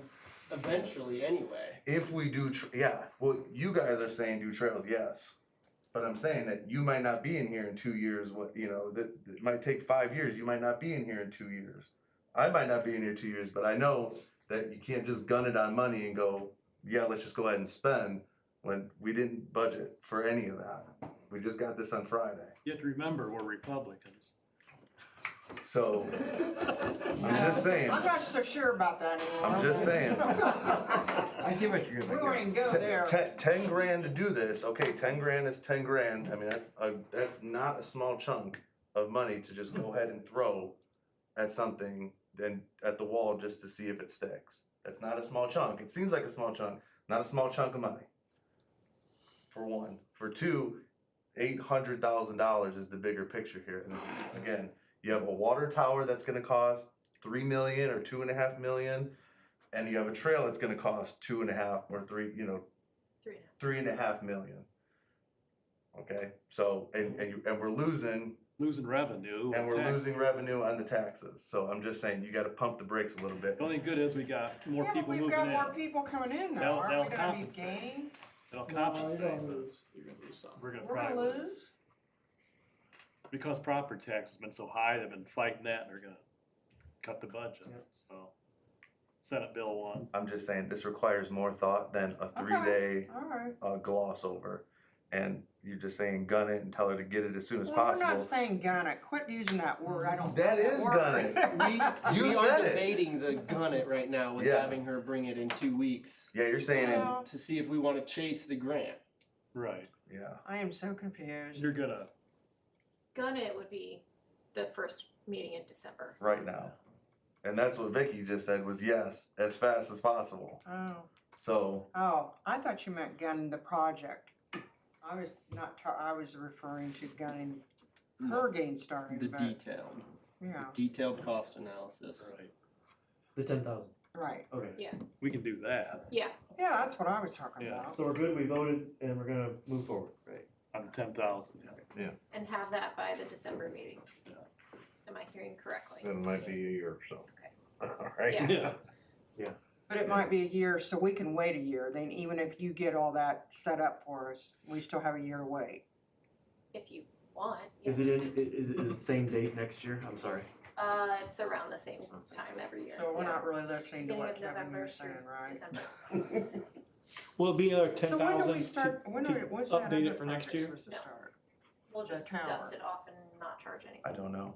eventually anyway. if we do, yeah, well, you guys are saying do trails, yes. But I'm saying that you might not be in here in 2 years, that it might take 5 years, you might not be in here in 2 years. I might not be in here 2 years, but I know that you can't just gun it on money and go, yeah, let's just go ahead and spend, when we didn't budget for any of that. We just got this on Friday. You have to remember, we're Republicans. So, I'm just saying, I'm not so sure about that anymore. I'm just saying. I see what you're We won't even go there. 10 grand to do this, okay, 10 grand is 10 grand, I mean, that's not a small chunk of money to just go ahead and throw at something, then at the wall just to see if it sticks. That's not a small chunk, it seems like a small chunk, not a small chunk of money. For one. For two, $800,000 is the bigger picture here, and again, You have a water tower that's gonna cost 3 million or 2.5 million, and you have a trail that's gonna cost 2.5 or 3, you know, 3.5 million. Okay, so, and we're losing revenue. and we're tax. losing revenue on the taxes, so I'm just saying, you gotta pump the brakes a little bit. The only good is we got more people We've moving got in. more people coming in though, That'll- aren't that'll we gonna be compensate. gaining? It'll No, you're compensate, gonna but lose, you're gonna lose some. we're gonna We're gonna probably lose? because property tax has been so high, they've been fighting that, and they're gonna cut the budget, so. Senate Bill 1. I'm just saying, this requires more thought than a 3-day Alright. gloss over. And you're just saying gun it and tell her to get it as soon as Well, we're possible. not saying gun it, quit using that word, I don't. That like is word. gun it. You We said are it. debating the gun it right now with Yeah. having her bring it in 2 weeks. Yeah, you're saying it. To see if we wanna chase the grant. Right. Yeah. I am so confused. You're gonna. Gun it would be the first meeting in December. Right now. And that's what Vicky just said was yes, as fast as possible. Oh. So, Oh, I thought you meant gunning the project. I was not, I was referring to gunning her getting started, The but, detailed, yeah, detailed cost analysis. Right. The 10,000. right. Okay. Yeah. We can do that Yeah. Yeah, that's what I was talking Yeah. about. So we're good, we voted, and we're gonna move forward, right? on the 10,000, yeah. And have that by the December meeting. Am I hearing correctly? Then it might be a year or so. Okay. Alright. Yeah. But it might be a year, so we can wait a year, then even if you get all that set up for us, we still have a year to wait. If you want. Is it is it the same date next year? I'm sorry. It's around the same time every year. So we're yeah. not really listening to Beginning what of Kevin November was saying, through right? December. Will it be another So when do 10,000 we start, when to do, when's that update other it for next project year? supposed to No. start? We'll The just tower. dust it off and not charge anything. I don't know.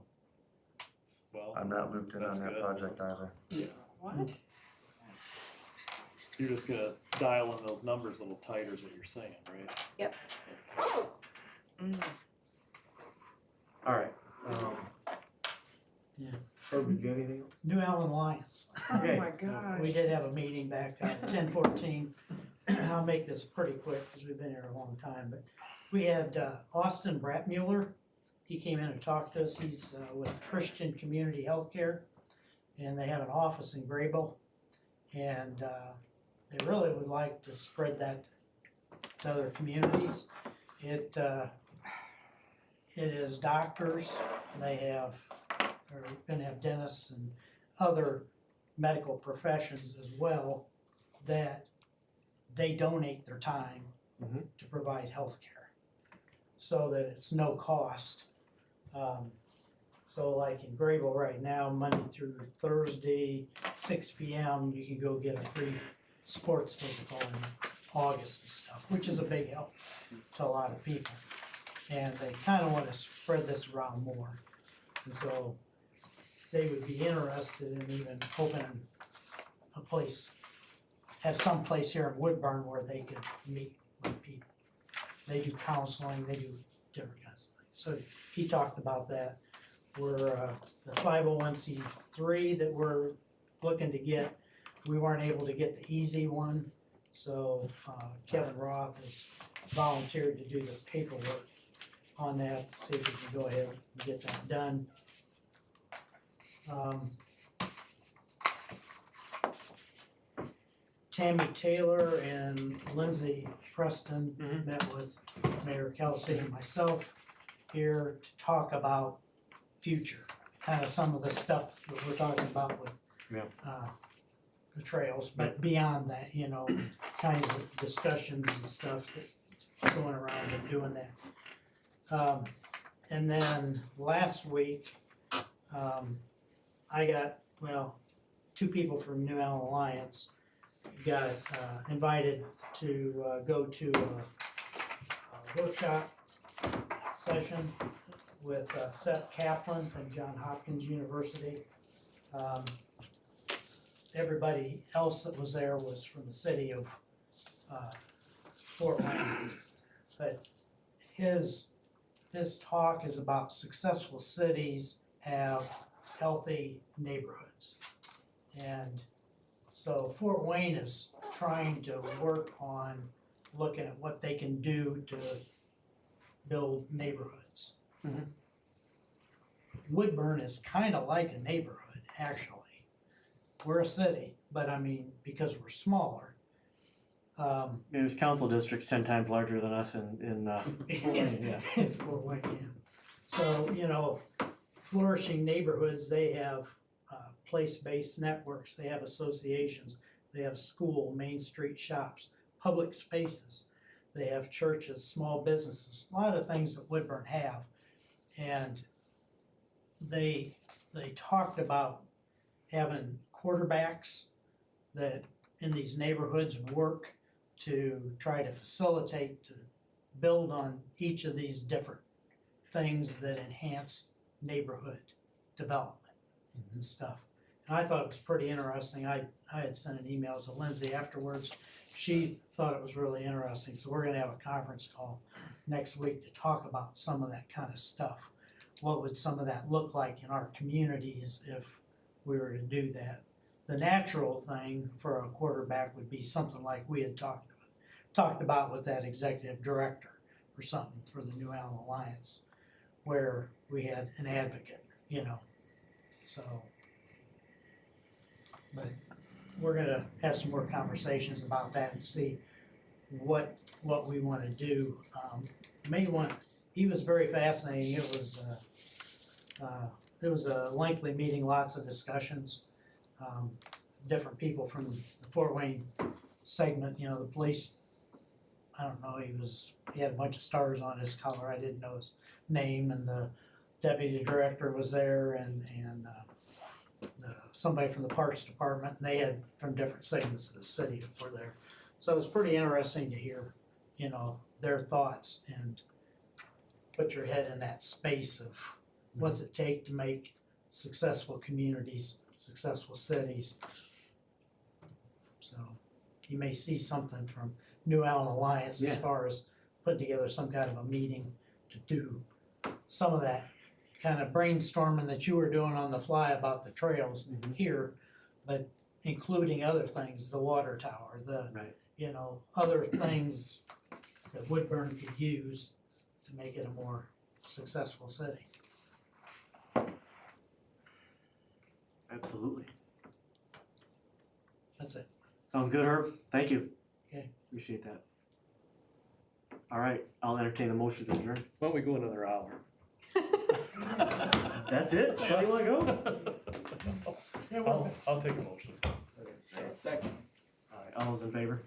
Well, I'm not looped in on That's that good. project either. What? you're just gonna dial in those numbers a little tighter is what you're saying, right? Yep. All right. Yeah. Herbie, do you have anything else? New Allen Alliance. Oh Okay. my gosh. We did have a meeting back on 10/14. I'll make this pretty quick because we've been here a long time, but we had Austin Bratmuller. He came in and talked to us. He's with Christian Community Healthcare, and they have an office in Graybill. And they really would like to spread that to other communities. It is doctors, they're gonna have dentists and other medical professions as well, that they donate their time to provide health care, so that it's no cost. So like in Graybill right now, Monday through Thursday, at 6 p.m., you can go get a free sports physical in August and stuff, which is a big help to a lot of people. And they kind of want to spread this around more. And so they would be interested in even opening a place, have some place here in Woodburn where they could meet with people. They do counseling, they do different kinds of things. So he talked about that. We're the 501c3 that we're looking to get. We weren't able to get the easy one, so Kevin Roth has volunteered to do the paperwork on that to see if we can go ahead and get that done. Tammy Taylor and Lindsay Preston met with Mayor Kelsey and myself here to talk about future, kind of some of the stuff that we're talking about with the trails, but beyond that, you know, kinds of discussions and stuff that's going around and doing that. And then last week, I got, two people from New Allen Alliance got invited to go to a workshop session with Seth Kaplan from Johns Hopkins University. Everybody else that was there was from the city of Fort Wayne. But his talk is about successful cities have healthy neighborhoods. And so Fort Wayne is trying to work on looking at what they can do to build neighborhoods. Woodburn is kinda like a neighborhood, actually. We're a city, but I mean, because we're smaller. There's council districts 10 times larger than us in Fort Wayne, yeah. Fort Wayne, yeah. So, you know, flourishing neighborhoods, they have place-based networks, they have associations, they have school, Main Street shops, public spaces, they have churches, small businesses, a lot of things that Woodburn have. And they talked about having quarterbacks that in these neighborhoods work to try to facilitate, to build on each of these different things that enhance neighborhood development and stuff. And I thought it was pretty interesting. I had sent an email to Lindsay afterwards. She thought it was really interesting. So we're gonna have a conference call next week to talk about some of that kind of stuff. What would some of that look like in our communities if we were to do that? The natural thing for a quarterback would be something like we had talked about with that executive director or something for the New Allen Alliance, where we had an advocate, you know, so. But we're gonna have some more conversations about that and see what we wanna do. He was very fascinating. It was a lengthy meeting, lots of discussions. Different people from the Fort Wayne segment, you know, the police, I don't know, he had a bunch of stars on his collar, I didn't know his name, and the deputy director was there, and somebody from the parks department, and they had from different segments of the city that were there. So it was pretty interesting to hear, you know, their thoughts and put your head in that space of what's it take to make successful communities, successful cities. So you may see something from New Allen Alliance as far as putting together some kind of a meeting to do some of that kind of brainstorming that you were doing on the fly about the trails here, but including other things, the water tower, you know, other things that Woodburn could use to make it a more successful city. Absolutely. That's it. Sounds good, Herb. Thank you. Okay. Appreciate that. All right, I'll entertain a motion to adjourn. Why don't we go another hour? That's it? That's how you wanna go? I'll take a motion. Second. All right, all those in favor?